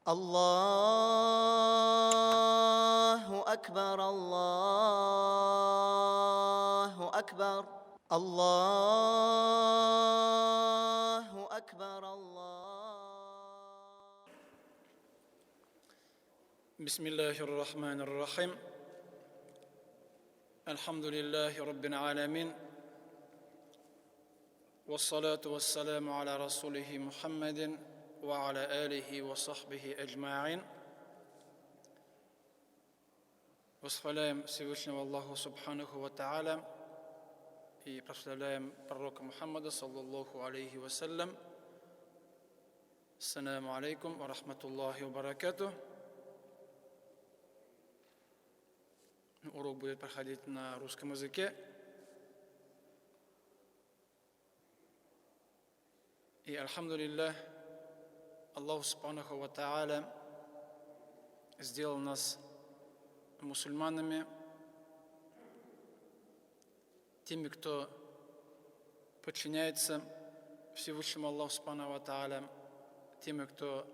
الله أكبر الله أكبر الله أكبر الله. بسم الله الرحمن الرحيم. الحمد لله رب العالمين، والصلاة والسلام على رسوله محمد وعلى آله وصحبه أجمعين. Восхваляем Всевышнего Аллаху Субханаху ва Тааля и прославляем пророка Мухаммада, саллаллаху алейхи вассалям. Ассаламу алейкум ва рахматуллахи ва баракатух. Урок будет проходить на русском языке. И, альхамдулиллах, Аллах Субханаху ва Тааля сделал нас мусульманами, теми, кто подчиняется Всевышнему Аллаху Субханаху ва Тааля, теми, кто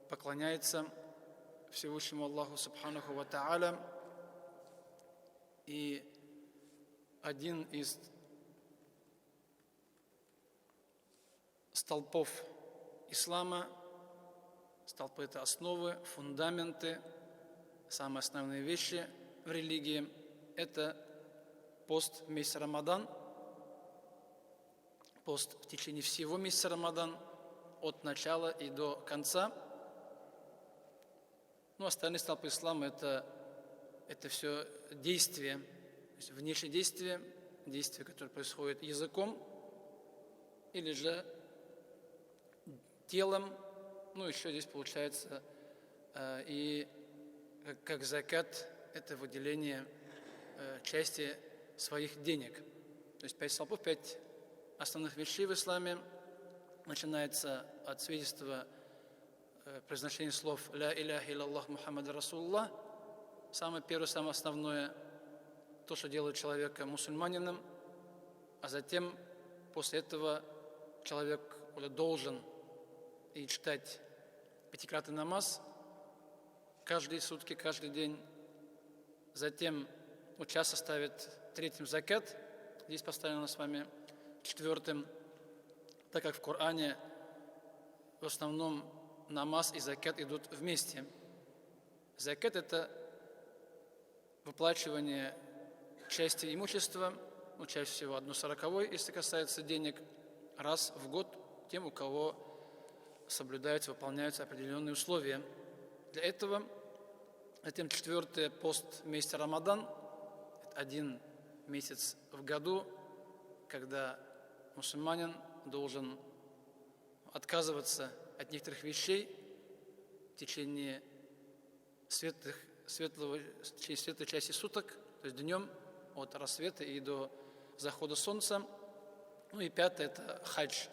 поклоняется Всевышнему Аллаху Субханаху ва Тааля. И один из столпов ислама, столпы — это основы, фундаменты, самые основные вещи в религии — это пост в месяц Рамадан, пост в течение всего месяца Рамадан, от начала и до конца. Ну, остальные столпы ислама — это все действия, то есть внешние действия, которые происходят языком или же телом. Ну, еще здесь получается и как закат — это выделение части своих денег. То есть 5 столпов, 5 основных вещей в исламе. Начинается от свидетельства произношения слов «Ля иляха илляллах Мухаммад Расулуллах». Самое первое, самое основное, то, что делает человека мусульманином, а затем, после этого, человек уже должен и читать 5-кратный намаз каждые сутки, каждый день. Затем часто ставит 3-м закат, здесь поставлено с вами 4-м, так как в Коране в основном намаз и закат идут вместе. Закат — это выплачивание части имущества, чаще всего 1/40, если касается денег, раз в год тем, у кого соблюдаются, выполняются определенные условия. Для этого затем 4-й пост месяца Рамадан. Это 1 месяц в году, когда мусульманин должен отказываться от некоторых вещей в течение светлой части суток, то есть днем от рассвета и до захода солнца. Ну и 5-й — это хадж.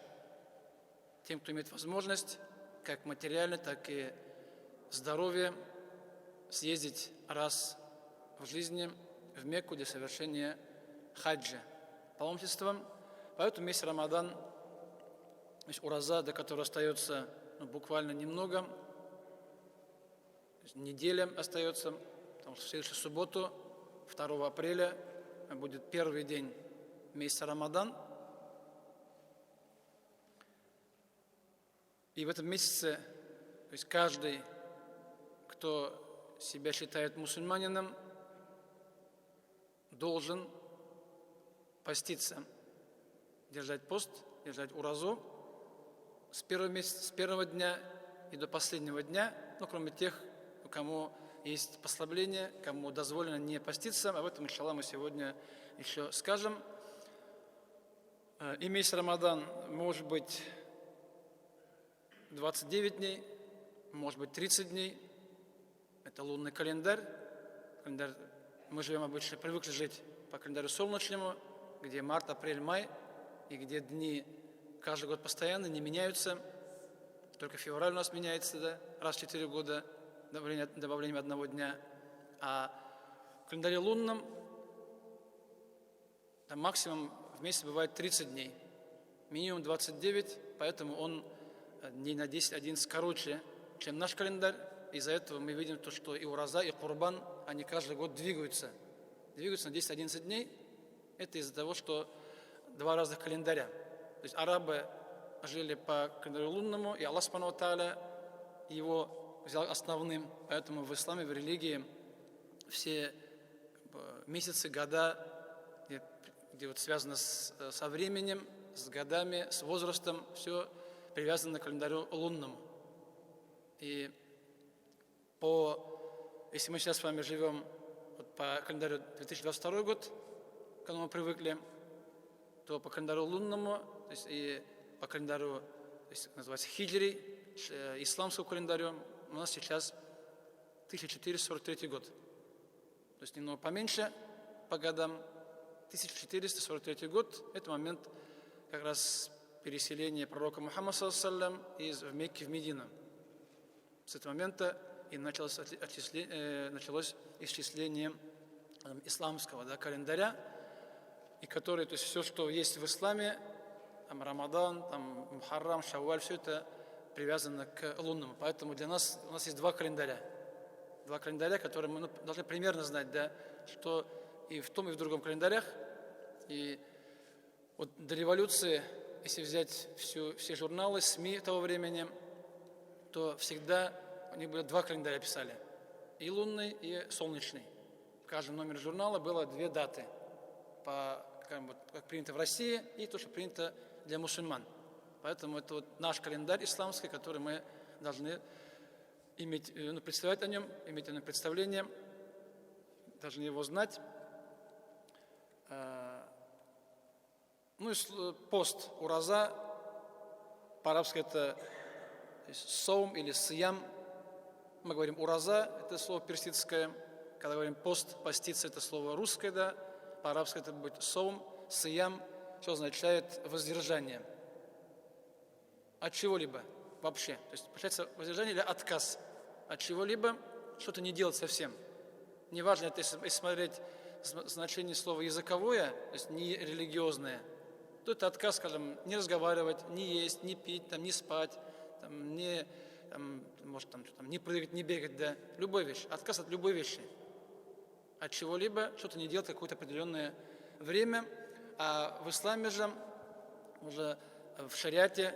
Тем, кто имеет возможность, как материально, так и здоровье, съездить раз в жизни в Мекку для совершения хаджа, паломничества. Поэтому месяц Рамадан, то есть ураза, до которого остается буквально немного, неделя остается, потому что в следующую субботу, 2 апреля, будет первый день месяца Рамадан. И в этом месяце, то есть каждый, кто себя считает мусульманином, должен поститься, держать пост, держать уразу с первого дня и до последнего дня, кроме тех, кому есть послабление, кому дозволено не поститься. Об этом, иншаллах, мы сегодня еще скажем. И месяц Рамадан может быть 29 дней, может быть 30 дней. Это лунный календарь. Мы живем обычно, привыкли жить по календарю солнечному, где март, апрель, май, и где дни каждый год постоянно не меняются. Только февраль у нас меняется, да, раз в 4 года, добавлением 1 дня. А в календаре лунном там максимум в месяц бывает 30 дней. Минимум 29, поэтому он дней на 10-11 короче, чем наш календарь. Из-за этого мы видим то, что и Ураза, и Курбан, они каждый год двигаются. Двигаются на 10-11 дней. Это из-за того, что два разных календаря. То есть арабы жили по календарю лунному, и Аллах Субхану ва Тааля его взял основным. Поэтому в исламе, в религии все месяцы, года, где вот связано со временем, с годами, с возрастом, все привязано к календарю лунному. И если мы сейчас с вами живем вот по календарю 2022 год, к которому мы привыкли, то по календарю лунному, то есть и по календарю, то есть называется хиджри, исламскому календарю, у нас сейчас 1443 год. То есть немного поменьше по годам. 1443 год – это момент как раз переселения пророка Мухаммада ﷺ из Мекки в Медину. С этого момента и началось исчисление исламского календаря, и который, то есть все, что есть в исламе, там Рамадан, там Мухаррам, Шавваль, все это привязано к лунному. Поэтому у нас есть два календаря, которые мы должны примерно знать, что и в том, и в другом календарях. И вот до революции, если взять все журналы, СМИ того времени, то всегда у них было два календаря писали. И лунный, и солнечный. В каждом номере журнала было две даты. Как принято в России, и то, что принято для мусульман. Поэтому это вот наш календарь исламский, который мы должны иметь, представлять о нем, иметь о нем представление, должны его знать. И пост ураза, по-арабски это соум или сиям. Мы говорим ураза, это слово персидское. Когда говорим пост, поститься, это слово русское, по-арабски это будет соум, сиям, что означает воздержание. От чего-либо вообще. То есть, получается, воздержание или отказ от чего-либо, что-то не делать совсем. Неважно, это если смотреть значение слова языковое, то есть не религиозное, то это отказ, скажем, не разговаривать, не есть, не пить, не спать, не прыгать, не бегать, любая вещь, отказ от любой вещи, от чего-либо, что-то не делать какое-то определенное время. А в исламе же, уже в шариате,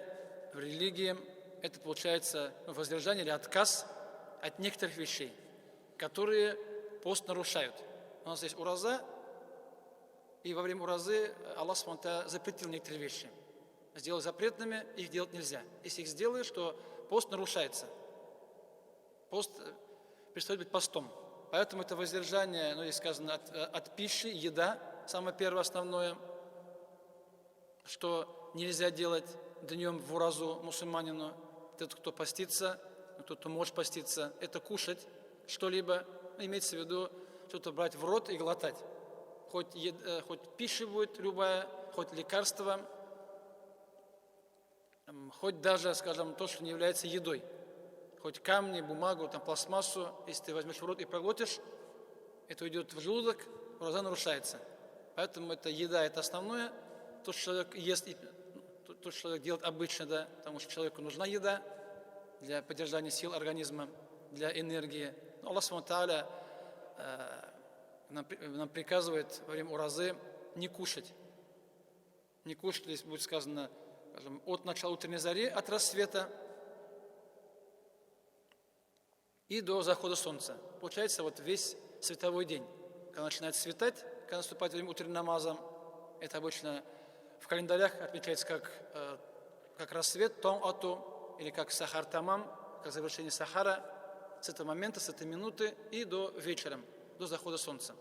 в религии, это получается воздержание или отказ от некоторых вещей, которые пост нарушают. У нас есть ураза, и во время уразы Аллах Субхану запретил некоторые вещи. Сделал запретными, их делать нельзя. Если их сделаешь, то пост нарушается. Пост перестает быть постом. Поэтому это воздержание, здесь сказано, от пищи, еда, самое первое, основное, что нельзя делать днем в уразу мусульманину. Тот, кто постится, тот, кто может поститься, это кушать что-либо, имеется в виду что-то брать в рот и глотать. Хоть пища будет любая, хоть лекарство, хоть даже, скажем, то, что не является едой. Хоть камни, бумагу, пластмассу, если ты возьмешь в рот и проглотишь, это уйдет в желудок, ураза нарушается. Поэтому это еда, это основное. То, что человек ест, то, что человек делает обычно, потому что человеку нужна еда для поддержания сил организма, для энергии. Но Аллах Субхану ва Тааля нам приказывает во время уразы не кушать. Не кушать, здесь будет сказано, скажем, от начала утренней зари, от рассвета и до захода солнца. Получается вот весь световой день. Когда начинает светать, когда наступает время утреннего намаза, это обычно в календарях отмечается как рассвет, том-ату, или как сахар-тамам, как завершение сахара, с этого момента, с этой минуты и до вечера, до захода солнца.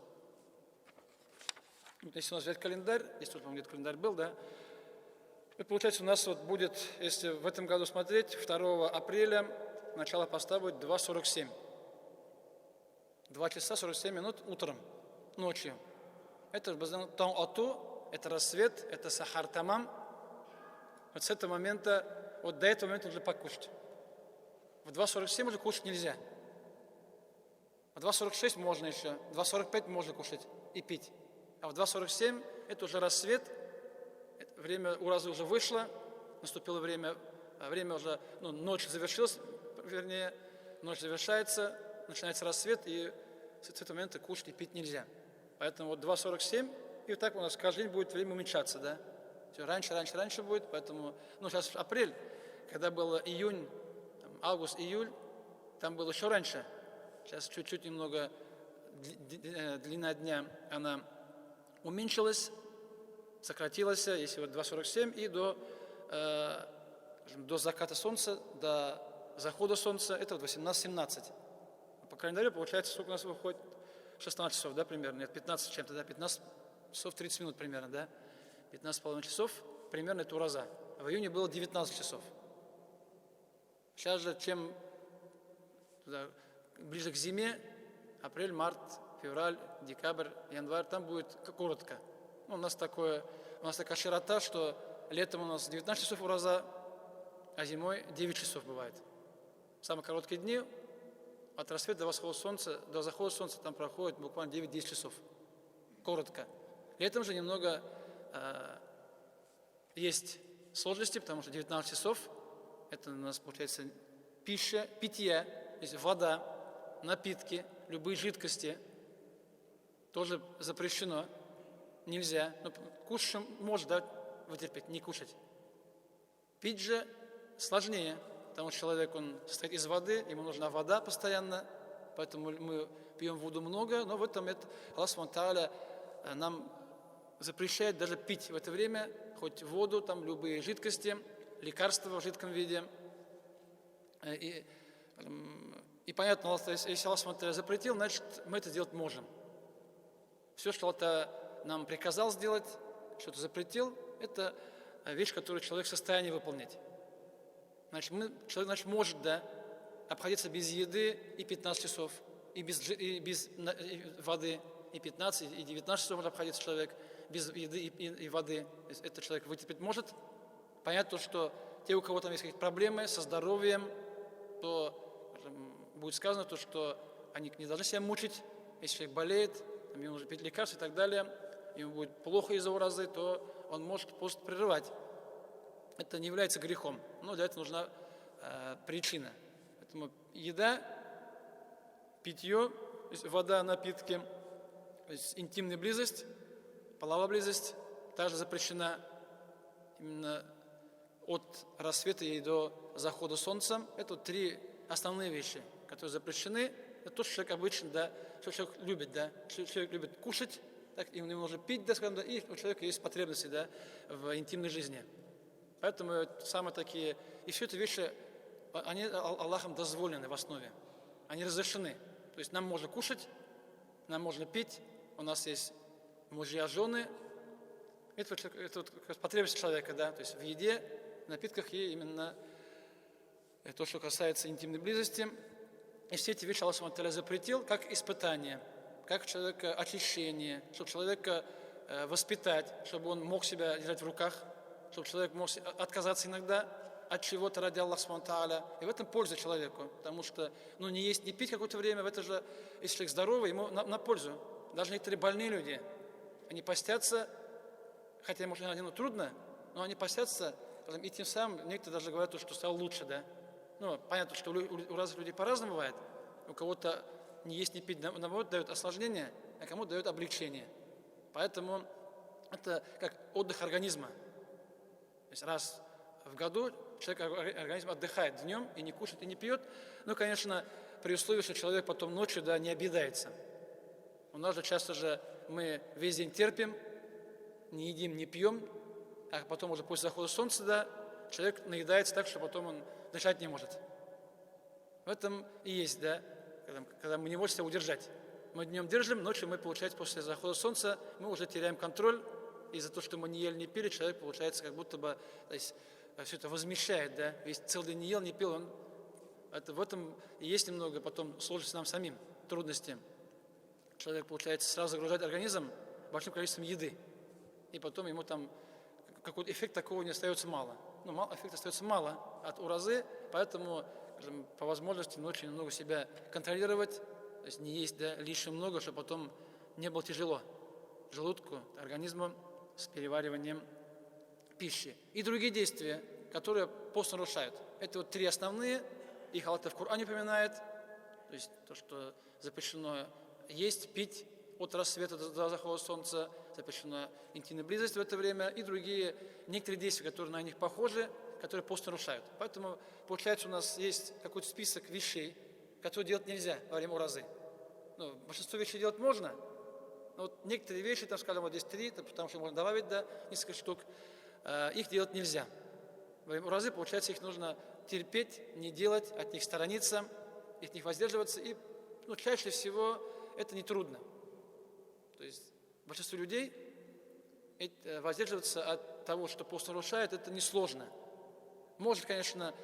Если у нас взять календарь, здесь тут где-то календарь был, это получается у нас будет, если в этом году смотреть, 2 апреля начало поста будет 2:47. 2 часа 47 минут утром, ночью. Это том-ату, это рассвет, это сахар-тамам. Вот с этого момента, вот до этого момента нужно покушать. В 2:47 уже кушать нельзя. В 2:46 можно еще, в 2:45 можно кушать и пить. А в 2:47 это уже рассвет, время уразы уже вышло, наступило время уже, ночь завершилась, вернее, ночь завершается, начинается рассвет, и с этого момента кушать и пить нельзя. Поэтому вот 2:47, и вот так у нас каждый день будет время уменьшаться, да. Все раньше будет, поэтому, ну, сейчас апрель, когда было июнь, август, июль, там было еще раньше. Сейчас чуть-чуть немного длина дня, она уменьшилась, сократилась, если вот 2:47, и до заката солнца, до захода солнца, это 18:17. По календарю получается, сколько у нас выходит? 16 часов, да, примерно? Нет, 15 чем-то, да, 15 часов 30 минут примерно, да? 15,5 часов, примерно это ураза. В июне было 19 часов. Сейчас же, чем ближе к зиме, апрель, март, февраль, декабрь, январь, там будет коротко. Ну, у нас такая широта, что летом у нас 19 часов ураза, а зимой 9 часов бывает. Самые короткие дни от рассвета до восхода солнца, до захода солнца там проходит буквально 9-10 часов. Коротко. Летом же немного есть сложности, потому что 19 часов, это у нас получается пища, питье, то есть вода, напитки, любые жидкости, тоже запрещено, нельзя. Но кушать можно, да, вытерпеть, не кушать. Пить же сложнее, потому что человек, он состоит из воды, ему нужна вода постоянно, поэтому мы пьем воду много, но в этом Аллах Субхану Тааля нам запрещает даже пить в это время, хоть воду, там любые жидкости, лекарства в жидком виде. И понятно, если Аллах Субхану Тааля запретил, значит, мы это делать можем. Все, что Allah нам приказал сделать, что-то запретил, это вещь, которую человек в состоянии выполнять. Значит, человек может, да, обходиться без еды и 15 часов, и без воды и 15, и 19 часов может обходиться человек без еды и воды. Этот человек вытерпеть может. Понятно, что те, у кого там есть какие-то проблемы со здоровьем, то будет сказано, то, что они не должны себя мучить. Если человек болеет, ему нужно пить лекарства и так далее, ему будет плохо из-за уразы, то он может пост прерывать. Это не является грехом, но для этого нужна причина. Поэтому еда, питье, вода, напитки, то есть интимная близость, половая близость также запрещена именно от рассвета и до захода солнца. Это три основные вещи, которые запрещены. Это то, что человек обычно, да, что человек любит, да, что человек любит кушать, так, ему нужно пить, да, скажем, да, и у человека есть потребности, да, в интимной жизни. Поэтому самые такие, и все эти вещи, они Аллахом дозволены в основе, они разрешены. То есть нам можно кушать, нам можно пить, у нас есть мужья, жены. Это вот потребность человека, да, то есть в еде, в напитках и именно то, что касается интимной близости. И все эти вещи Аллах Субхану Тааля запретил как испытание, как человека очищение, чтобы человека воспитать, чтобы он мог себя держать в руках, чтобы человек мог отказаться иногда от чего-то ради Аллаха Субхану Тааля. И в этом польза человеку, потому что не есть, не пить какое-то время, в это же, если человек здоровый, ему на пользу. Даже некоторые больные люди, они постятся, хотя, может, иногда трудно, но они постятся, и тем самым некоторые даже говорят, что стало лучше, да. Понятно, что у разных людей по-разному бывает. У кого-то не есть, не пить, наоборот, дает осложнение, а кому-то дает облегчение. Поэтому это как отдых организма. То есть раз в году организм отдыхает днем и не кушает, и не пьет. Конечно, при условии, что человек потом ночью, да, не объедается. У нас же часто мы весь день терпим, не едим, не пьем, а потом уже после захода солнца, да, человек наедается так, что потом он дышать не может. В этом и есть, да, когда мы не можем себя удержать. Мы днем держим, ночью мы, получается, после захода солнца, мы уже теряем контроль. Из-за того, что мы не ели, не пили, человек, получается, как будто бы, то есть, все это возмещает, да, весь целый день не ел, не пил, в этом и есть немного потом сложности нам самим, трудности. Человек, получается, сразу загружает организм большим количеством еды, и потом ему там какой-то эффект такого не остается мало. Эффекта остается мало от уразы, поэтому, скажем, по возможности ночью немного себя контролировать, то есть не есть, да, лишнего много, чтобы потом не было тяжело желудку, организму с перевариванием пищи. И другие действия, которые пост нарушают. Это вот три основные, их Аллах в Коране упоминает, то есть то, что запрещено есть, пить от рассвета до захода солнца, запрещена интимная близость в это время и другие некоторые действия, которые на них похожи, которые пост нарушают. Поэтому, получается, у нас есть какой-то список вещей, которые делать нельзя во время уразы. Ну, большинство вещей делать можно, но вот некоторые вещи, там, скажем, вот здесь 3, потому что можно добавить, да, несколько штук, их делать нельзя. Во время уразы, получается, их нужно терпеть, не делать, от них сторониться, от них воздерживаться, и чаще всего это нетрудно. То есть большинство людей воздерживаться от того, что пост нарушает, это несложно. Может, конечно,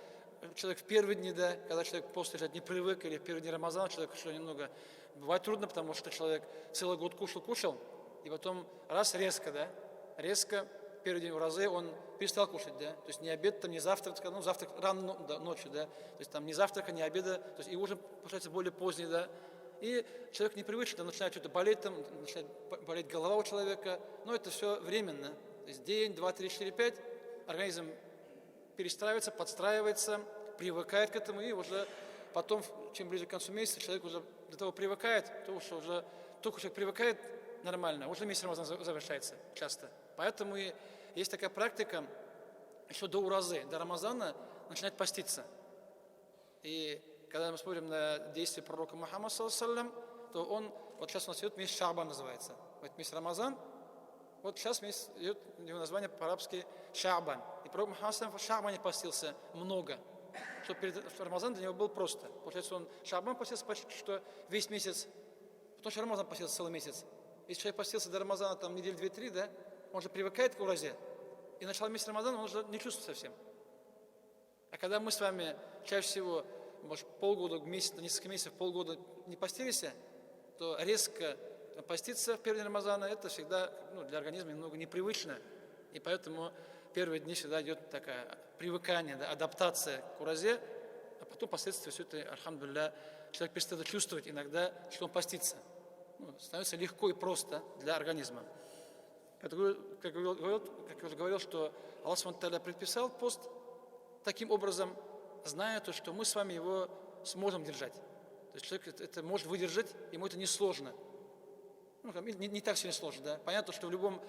человек в первые дни, да, когда человек пост держать не привык, или в первые дни Рамазана человек что немного бывает трудно, потому что человек целый год кушал, и потом раз резко первый день уразы он перестал кушать, да, то есть не обед, там, не завтрак, завтрак рано ночью, да, то есть там не завтрака, не обеда, то есть и ужин получается более поздний, да, и человек непривычный, там начинает что-то болеть, там начинает болеть голова у человека, но это все временно, то есть день, 2, 3, 4, 5, организм перестраивается, подстраивается, привыкает к этому, и уже потом, чем ближе к концу месяца, человек уже до того привыкает, то что уже только человек привыкает нормально, уже месяц Рамазана завершается часто. Поэтому и есть такая практика, еще до уразы, до Рамазана начинать поститься. И когда мы смотрим на действия пророка Мухаммада, то он, вот сейчас у нас идет месяц Шаабан называется, вот месяц Рамазан, вот сейчас месяц идет его название по-арабски Шаабан. И пророк Мухаммад в Шаабане постился много, что перед Рамазаном для него было просто. Получается, он Шаабан постился почти что весь месяц, потом что Рамазан постился целый месяц. Если человек постился до Рамазана там недели 2-3, да, он же привыкает к уразе. И начало месяца Рамазана он уже не чувствует совсем. А когда мы с вами чаще всего, может, полгода, месяц, несколько месяцев, полгода не постились, то резко поститься в первый день Рамазана, это всегда для организма немного непривычно. И поэтому первые дни всегда идет такое привыкание, да, адаптация к уразе, а потом впоследствии все это, альхамдулилля, человек перестает чувствовать иногда, что он постится. Становится легко и просто для организма. Как я уже говорил, что Аллах Субхану предписал пост таким образом, зная то, что мы с вами его сможем держать. То есть человек это может выдержать, ему это несложно. Не так сильно сложно, да. Понятно, что в любом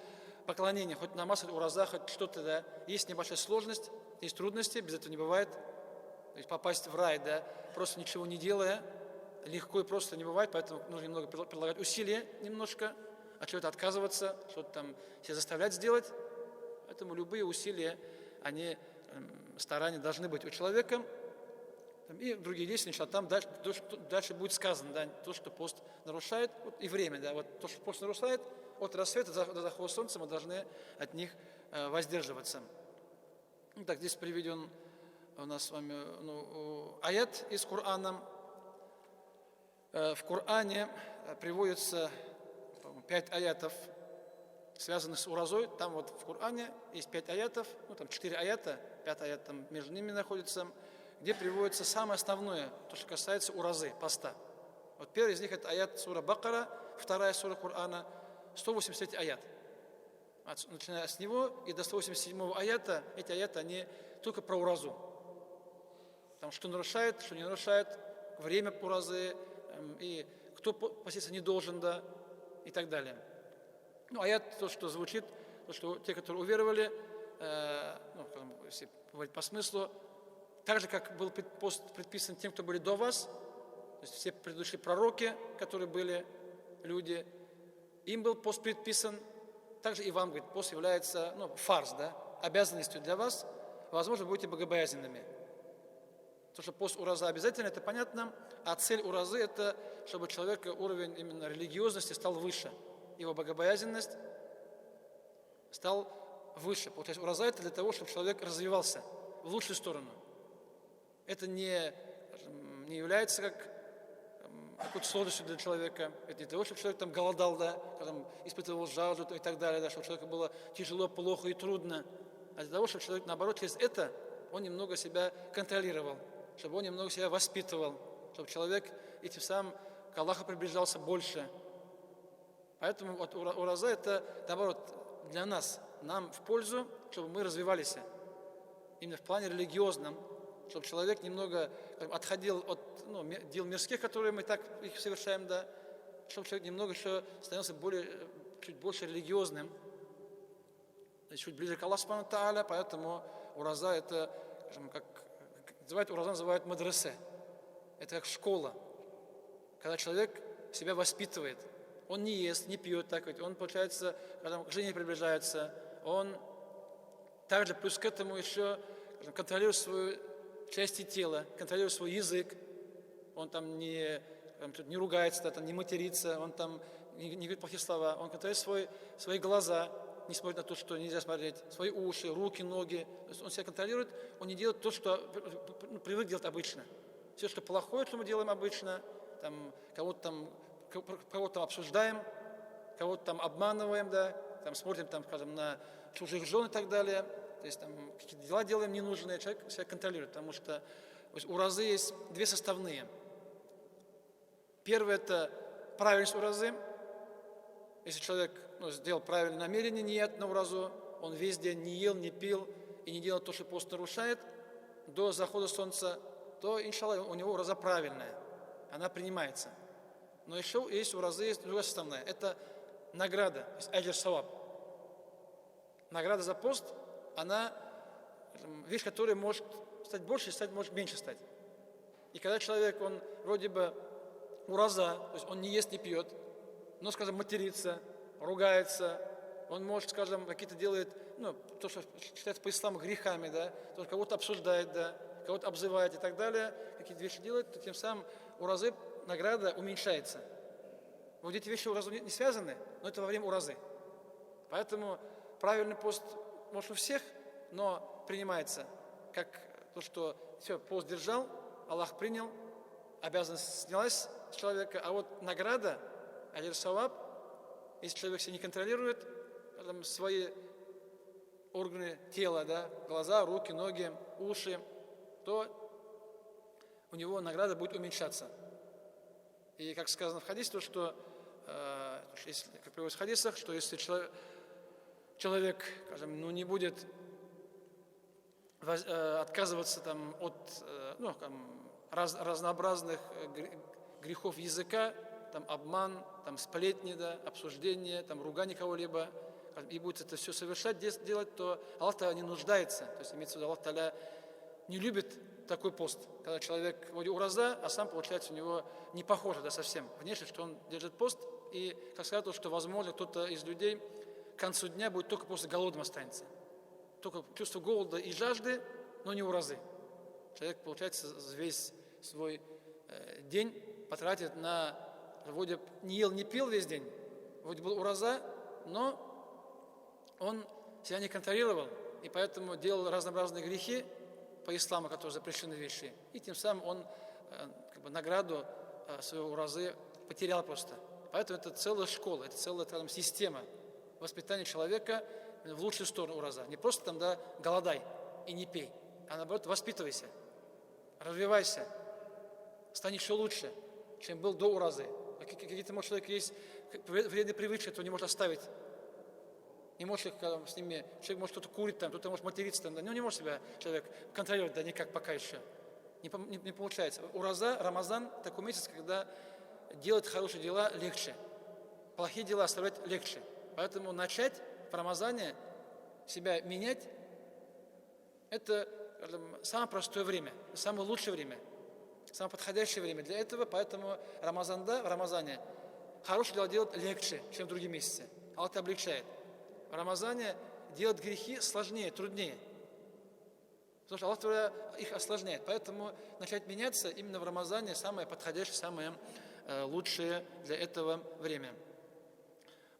поклонении, хоть намаз, хоть ураза, хоть что-то, да, есть небольшая сложность, есть трудности, без этого не бывает. То есть попасть в рай, да, просто ничего не делая, легко и просто не бывает, поэтому нужно немного прилагать усилия немножко, от чего-то отказываться, что-то там себя заставлять сделать. Поэтому любые усилия, они, старания должны быть у человека. И другие действия, там дальше будет сказано, да, то, что пост нарушает, вот, и время, да, вот то, что пост нарушает, от рассвета до захода солнца мы должны от них воздерживаться. Так, здесь приведен у нас с вами аят из Корана. В Коране приводится 5 аятов, связанных с уразой. Там вот в Коране есть 5 аятов, там 4 аята, 5 аят там между ними находится, где приводится самое основное, то, что касается уразы, поста. Вот первый из них это аят сура Бакара, вторая сура Корана, 183 аят. Начиная с него и до 187 аята, эти аяты, они только про уразу. Там что нарушает, что не нарушает, время уразы, и кто поститься не должен, да, и так далее. Аят, то, что звучит, то, что те, которые уверовали, если говорить по смыслу, так же, как был пост предписан тем, кто были до вас, то есть все предыдущие пророки, которые были люди, им был пост предписан, также и вам, говорит, пост является, фарз, да, обязанностью для вас, возможно, будете богобоязненными. То, что пост ураза обязательно, это понятно, а цель уразы – это, чтобы у человека уровень именно религиозности стал выше, его богобоязненность стал выше. Получается, ураза – это для того, чтобы человек развивался в лучшую сторону. Это не является как какой-то сложностью для человека. Это не для того, чтобы человек там голодал, да, там, испытывал жажду и так далее, да, чтобы человеку было тяжело, плохо и трудно. А для того, чтобы человек, наоборот, через это он немного себя контролировал, чтобы он немного себя воспитывал, чтобы человек этим самым к Аллаху приближался больше. Поэтому вот ураза – это, наоборот, для нас, нам в пользу, чтобы мы развивались именно в плане религиозном, чтобы человек немного отходил от дел мирских, которые мы так их совершаем, да, чтобы человек немного еще становился чуть больше религиозным, чуть ближе к Аллаху Субхану Тааля, поэтому ураза это, скажем, ураза называют мадресе. Это как школа, когда человек себя воспитывает. Он не ест, не пьет, так ведь он, получается, когда к жене приближается, он также плюс к этому еще контролирует свою части тела, контролирует свой язык, он там не ругается, там, не матерится, он там не говорит плохие слова, он контролирует свои глаза, не смотрит на то, что нельзя смотреть, свои уши, руки, ноги. То есть он себя контролирует, он не делает то, что привык делать обычно. Все, что плохое, что мы делаем обычно, там, кого-то обсуждаем, кого-то там обманываем, да, там, смотрим там, скажем, на чужих жен и так далее. То есть там какие-то дела делаем ненужные, человек себя контролирует, потому что у уразы есть две составные. Первое – это правильность уразы. Если человек сделал правильное намерение, ният на уразу, он весь день не ел, не пил и не делал то, что пост нарушает, до захода солнца, то, иншаллах, у него ураза правильная, она принимается. Но еще есть уразы, есть другая составная. Это награда, то есть аджр саваб. Награда за пост, она вещь, которая может стать больше, может меньше стать. И когда человек, он вроде бы ураза, то есть он не ест, не пьет, но, скажем, матерится, ругается, он может, скажем, какие-то делает, то, что считается по исламу грехами, да, то, что кого-то обсуждает, да, кого-то обзывает и так далее, какие-то вещи делает, то тем самым уразы награда уменьшается. Вот эти вещи уразу не связаны, но это во время уразы. Поэтому правильный пост может у всех, но принимается как то, что все, пост держал, Аллах принял, обязанность снялась с человека, а вот награда, аджр саваб, если человек себя не контролирует, там, свои органы тела, да, глаза, руки, ноги, уши, то у него награда будет уменьшаться. И как сказано в хадисе, что, как приводится в хадисах, что если человек, скажем, не будет отказываться там, от разнообразных грехов языка, там, обман, там, сплетни, да, обсуждение, там, ругание кого-либо, и будет это все совершать, делать, то Аллах не нуждается. То есть имеется в виду, Аллах не любит такой пост, когда человек вроде ураза, а сам, получается, у него не похоже, да, совсем внешне, что он держит пост, и, как сказать, что, возможно, кто-то из людей к концу дня будет только просто голодным останется. Только чувство голода и жажды, но не уразы. Человек, получается, весь свой день потратит на, вроде не ел, не пил весь день, вроде был ураза, но он себя не контролировал, и поэтому делал разнообразные грехи по исламу, которые запрещены вещи, и тем самым он награду своего уразы потерял просто. Поэтому это целая школа, это целая там, система воспитания человека в лучшую сторону ураза. Не просто там, да, голодай и не пей, а наоборот, воспитывайся, развивайся, стань еще лучше, чем был до уразы. Какие-то, может, человек есть вредные привычки, то не может оставить. Не может с ними, человек может кто-то курить, там, кто-то может материться, там, да, но не может себя человек контролировать, да, никак пока еще. Не получается. Ураза, Рамазан, такой месяц, когда делать хорошие дела легче, плохие дела оставлять легче. Поэтому начать в Рамазане себя менять, это самое простое время, самое лучшее время, самое подходящее время для этого. Поэтому Рамазан, да, в Рамазане хорошие дела делать легче, чем в другие месяцы. Аллах это облегчает. В Рамазане делать грехи сложнее, труднее. Потому что Аллах их осложняет. Поэтому начать меняться именно в Рамазане самое подходящее, самое лучшее для этого время.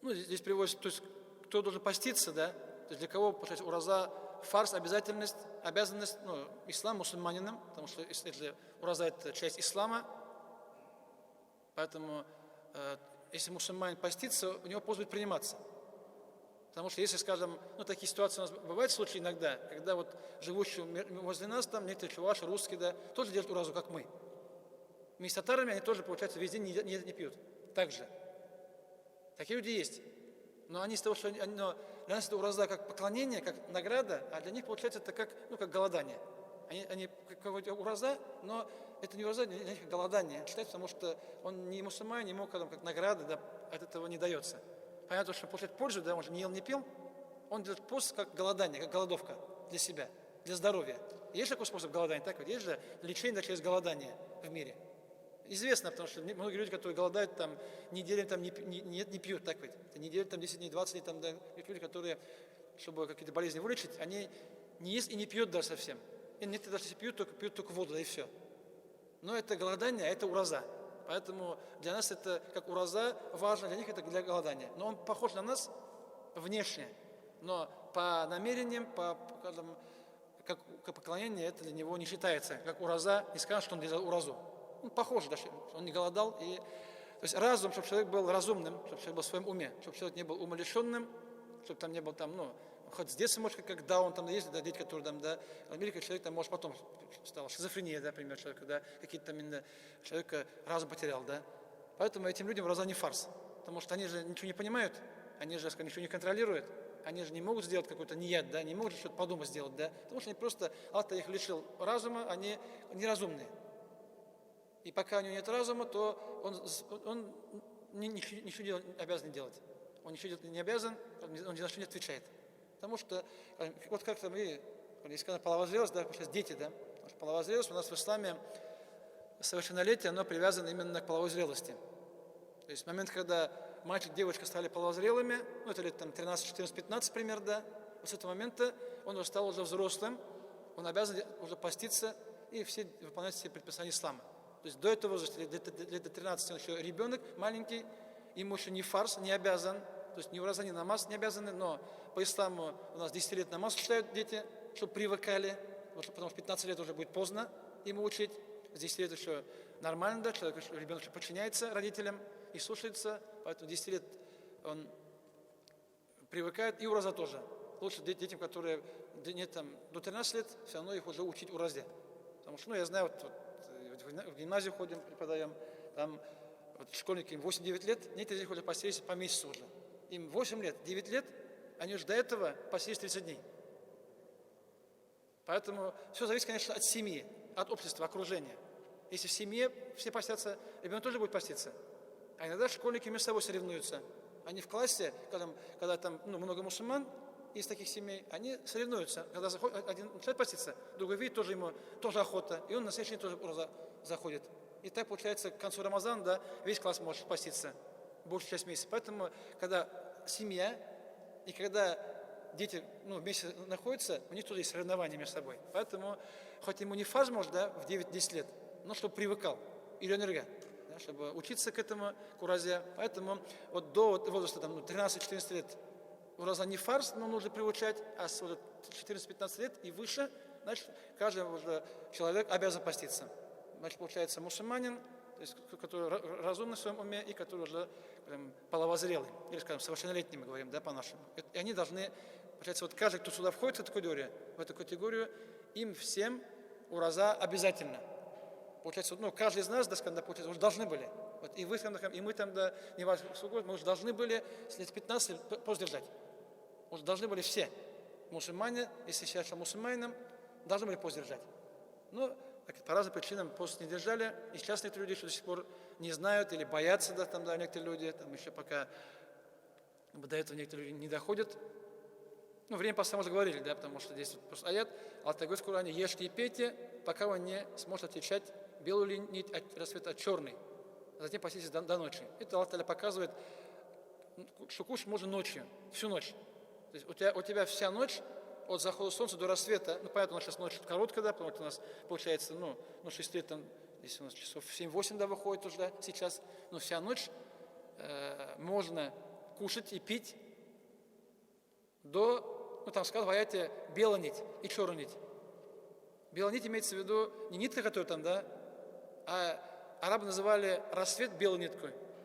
Здесь приводится, то есть кто должен поститься, да? То есть для кого, получается, ураза фарз, обязанность, ислам мусульманинам, потому что ураза это часть ислама. Поэтому если мусульманин постится, у него пост будет приниматься. Потому что если, скажем, такие ситуации у нас бывают случаи иногда, когда вот живущие возле нас, там некоторые чуваши, русские, да, тоже делают уразу, как мы. Вместе с татарами они тоже, получается, весь день не пьют. Так же. Такие люди есть. Но они из того, что для нас это ураза как поклонение, как награда, а для них, получается, это как голодание. они какой-то ураза, но это не ураза, для них голодание считается, потому что он не мусульманин, ему как награды, да, от этого не дается. Понятно, что получает пользу, да, он же не ел, не пил, он делает пост как голодание, как голодовка для себя, для здоровья. Есть такой способ голодания, так вот, есть же лечение через голодание в мире. Известно, потому что многие люди, которые голодают, там, неделями там, не пьют, так ведь. Неделю, там, 10 дней, 20 дней, там, да, есть люди, которые, чтобы какие-то болезни вылечить, они не ест и не пьют даже совсем. И нет, даже если пьют только воду, да и все. Но это голодание, а это ураза. Поэтому для нас это как ураза важно, для них это для голодания. Но он похож на нас внешне, но по намерениям, как поклонение, это для него не считается, как ураза, не скажем, что он делал уразу. Он похож, даже, он не голодал. То есть разум, чтобы человек был разумным, чтобы человек был в своем уме, чтобы человек не был умалишенным, чтобы там не был там, хоть с детства, может, как Даун, там есть, да, дети, которые там, да, в Америке человек там, может, потом стал шизофрения, да, например, человека, да, какие-то там именно человека разум потерял, да. Поэтому этим людям ураза не фарс, потому что они же ничего не понимают, они же ничего не контролируют, они же не могут сделать какой-то нияд, да, не могут что-то подумать сделать, да, потому что они просто, Аллах их лишил разума, они неразумные. И пока у него нет разума, то он ничего не обязан делать. Он ничего не обязан, он ни за что не отвечает. Потому что, вот как-то мы, если сказано половая зрелость, да, сейчас дети, да, потому что половая зрелость у нас в исламе совершеннолетие, оно привязано именно к половой зрелости. То есть в момент, когда мальчик и девочка стали половозрелыми, это лет там 13, 14, 15 примерно, да, вот с этого момента он уже стал уже взрослым, он обязан уже поститься и выполнять все предписания ислама. То есть до этого возраста, лет до 13, он еще ребенок маленький, ему еще ни фарс не обязан, то есть ни ураза, ни намаз не обязаны, но по исламу у нас 10 лет намаз читают дети, чтобы привыкали, потому что 15 лет уже будет поздно ему учить, с 10 лет еще нормально, да, ребенок еще подчиняется родителям и слушается, поэтому 10 лет он привыкает, и ураза тоже. Лучше детям, которые нет, там, до 13 лет, все равно их уже учить уразе. Потому что, я знаю, в гимназию ходим, преподаем, там школьники, им 8-9 лет, некоторые из них уже постились по месяцу уже. Им 8 лет, 9 лет, они уже до этого постились 30 дней. Поэтому все зависит, конечно, от семьи, от общества, окружения. Если в семье все постятся, ребенок тоже будет поститься. А иногда школьники между собой соревнуются. Они в классе, когда там много мусульман из таких семей, они соревнуются. Когда один начинает поститься, другой видит, ему тоже охота, и он на следующий день тоже заходит. И так получается, к концу Рамазана, да, весь класс может поститься, большую часть месяца. Поэтому, когда семья и когда дети вместе находятся, у них тоже есть соревнования между собой. Поэтому, хоть ему не фарз, может, да, в 9-10 лет, но чтобы привыкал, или энерга, да, чтобы учиться к этому, к уразе. Поэтому вот до возраста 13-14 лет ураза не фарз, но нужно приучать, а с 14-15 лет и выше, значит, каждый уже человек обязан поститься. Значит, получается мусульманин, то есть, который разумный в своем уме и который уже половозрелый, или, скажем, совершеннолетний, мы говорим, да, по-нашему. И они должны, получается, вот каждый, кто сюда входит в эту категорию, им всем ураза обязательно. Получается, каждый из нас, да, получается, уже должны были. Вот, и вы там, и мы там, да, не важно, мы уже должны были с лет 15 пост держать. Уже должны были все мусульмане, если считать мусульманином, должны были пост держать. Но по разным причинам пост не держали, и сейчас некоторые люди еще до сих пор не знают или боятся, да, там, да, некоторые люди, там еще пока до этого некоторые люди не доходят. Время поста мы уже говорили, да, потому что здесь просто аят, Аллах говорит в Коране: ешьте и пейте, пока вы не сможете отличать белую нить от рассвета от черной. Затем поститесь до ночи. Это Аллах показывает, что кушать можно ночью, всю ночь. То есть у тебя вся ночь от захода солнца до рассвета, понятно, у нас сейчас ночь короткая, да, потому что у нас получается, 6 лет, там, если у нас часов 7-8, да, выходит уже, да, сейчас, но вся ночь можно кушать и пить до, там сказано в аяте, белая нить и черная нить. Белая нить имеется в виду не нитка, которая там, да, а арабы называли рассвет белой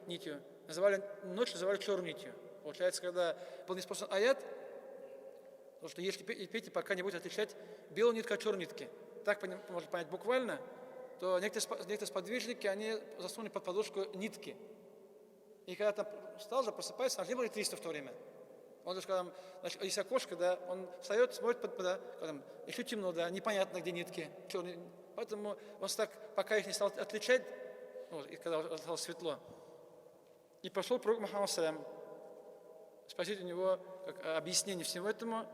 нитью, называли ночь, называли черной нитью. Получается, когда был неспослан аят, потому что ешьте и пейте, пока не будете отличать белую нитку от черной нитки. Так можно понять буквально, то некоторые сподвижники, они засунули под подушку нитки. И когда там встал же, просыпается, а не было 300 в то время. Он же, когда, значит, есть окошко, да, он встает, смотрит, да, когда еще темно, да, непонятно, где нитки, черные. Поэтому он так, пока их не стал отличать, вот, и когда стало светло, и пошел пророк Мухаммад салям спросить у него как, объяснение всему этому.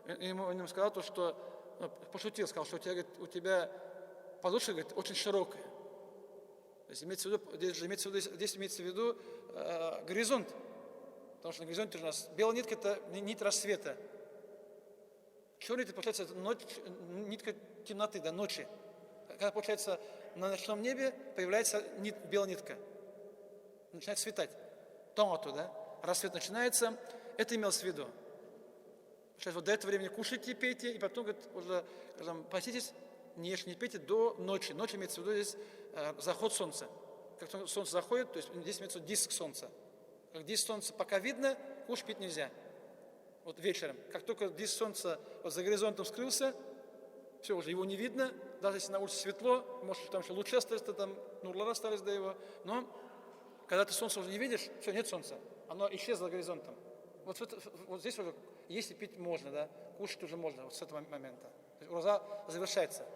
Он ему сказал то, что, ну, пошутил, сказал, что у тебя подушка, говорит, очень широкая. То есть имеется в виду горизонт. Потому что на горизонте у нас белая нитка – это нить рассвета. Черная нитка, получается, нитка темноты, да, ночи. Когда, получается, на ночном небе появляется белая нитка. Начинает светать. Томату, да? Рассвет начинается. Это имелось в виду. Сейчас вот до этого времени кушайте, пейте, и потом, говорит, уже, скажем, поститесь, не ешьте, не пейте до ночи. Ночь имеется в виду здесь заход солнца. Как только солнце заходит, то есть здесь имеется в виду диск солнца. Как диск солнца пока видно, кушать пить нельзя. Вот вечером. Как только диск солнца вот за горизонтом скрылся, все, уже его не видно. Даже если на улице светло, может, там еще лучше остались, там нурлары остались до его. Но когда ты солнце уже не видишь, все, нет солнца. Оно исчезло за горизонтом. Вот здесь уже, если пить можно, да, кушать уже можно, вот с этого момента. То есть ураза завершается.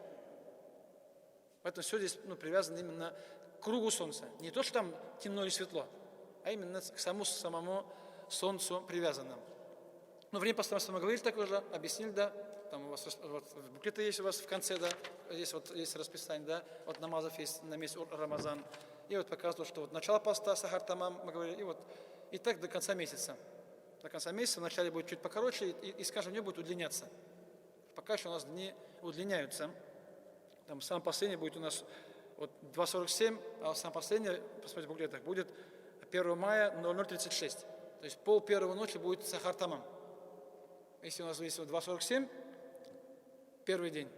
Поэтому все здесь привязано именно к кругу солнца. Не то, что там темно или светло, а именно к самому солнцу привязанным. Но время постоянно мы говорили такое же, объяснили, да, там у вас вот, в буклете есть у вас в конце, да, здесь вот есть расписание, да, вот намазов есть на месяц Рамазан. И вот показывают, что вот начало поста, сахар тамам, мы говорили, и так до конца месяца. До конца месяца вначале будет чуть покороче, и с каждым днем будет удлиняться. Пока еще у нас дни удлиняются. Там самый последний будет у нас вот 2:47, а самый последний, посмотрите в буклетах, будет 1 мая 00:36. То есть пол первого ночи будет сахар тамам. Если у нас есть 2:47, первый день.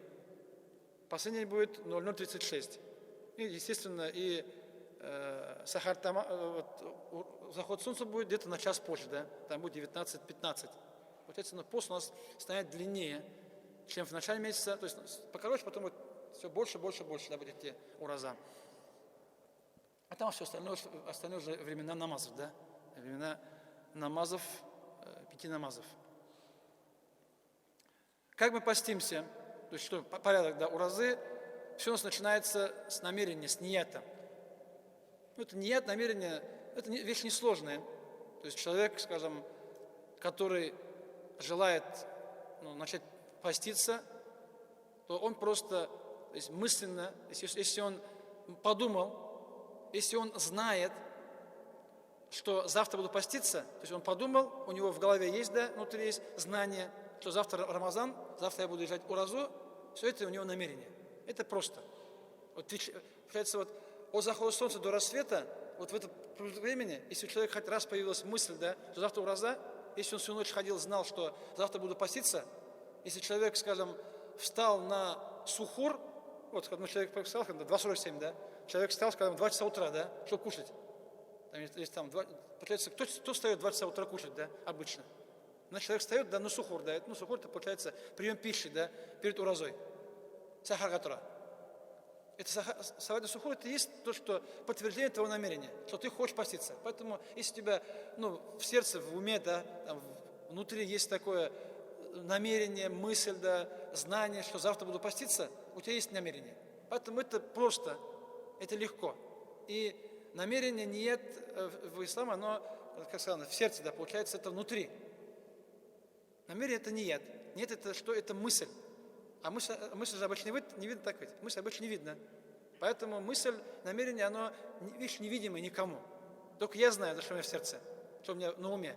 Последний будет 00:36. И, естественно, и сахар тамам, заход солнца будет где-то на час позже, да? Там будет 19:15. Получается, пост у нас станет длиннее, чем в начале месяца. То есть покороче, потом будет все больше, да, будет идти ураза. А там все остальное уже времена намазов, да? Времена намазов, 5 намазов. Как мы постимся? То есть что, порядок, да, уразы, все у нас начинается с намерения, с нията. Это ният, намерение, это вещь несложная. То есть человек, скажем, который желает начать поститься, то он просто, то есть мысленно, если он подумал, если он знает, что завтра буду поститься, то есть он подумал, у него в голове есть, да, внутри есть знание, что завтра Рамазан, завтра я буду держать уразу, все это у него намерение. Это просто. Вот, получается, вот от захода солнца до рассвета, вот в это времени, если у человека хоть раз появилась мысль, да, что завтра ураза, если он всю ночь ходил, знал, что завтра буду поститься, если человек, скажем, встал на сухур, вот человек встал, 2:47, да, человек встал, скажем, в 2 часа утра, да, чтобы кушать. Получается, кто встает в 2 часа утра кушать, да, обычно? Значит, человек встает, да, на сухур, да, сухур, это получается прием пищи, да, перед уразой. Сахар гатура. Это сахар сухур, это есть то, что подтверждение твоего намерения, что ты хочешь поститься. Поэтому, если у тебя, в сердце, в уме, да, там, внутри есть такое намерение, мысль, да, знание, что завтра буду поститься, у тебя есть намерение. Поэтому это просто, это легко. И намерение ният в исламе, оно, как сказано, в сердце, да, получается, это внутри. Намерение это ният. Нет, это что? Это мысль. А мысль же обычно не видно так ведь. Мысль обычно не видно. Поэтому мысль, намерение, оно, вещь невидимая никому. Только я знаю, что у меня в сердце, что у меня на уме.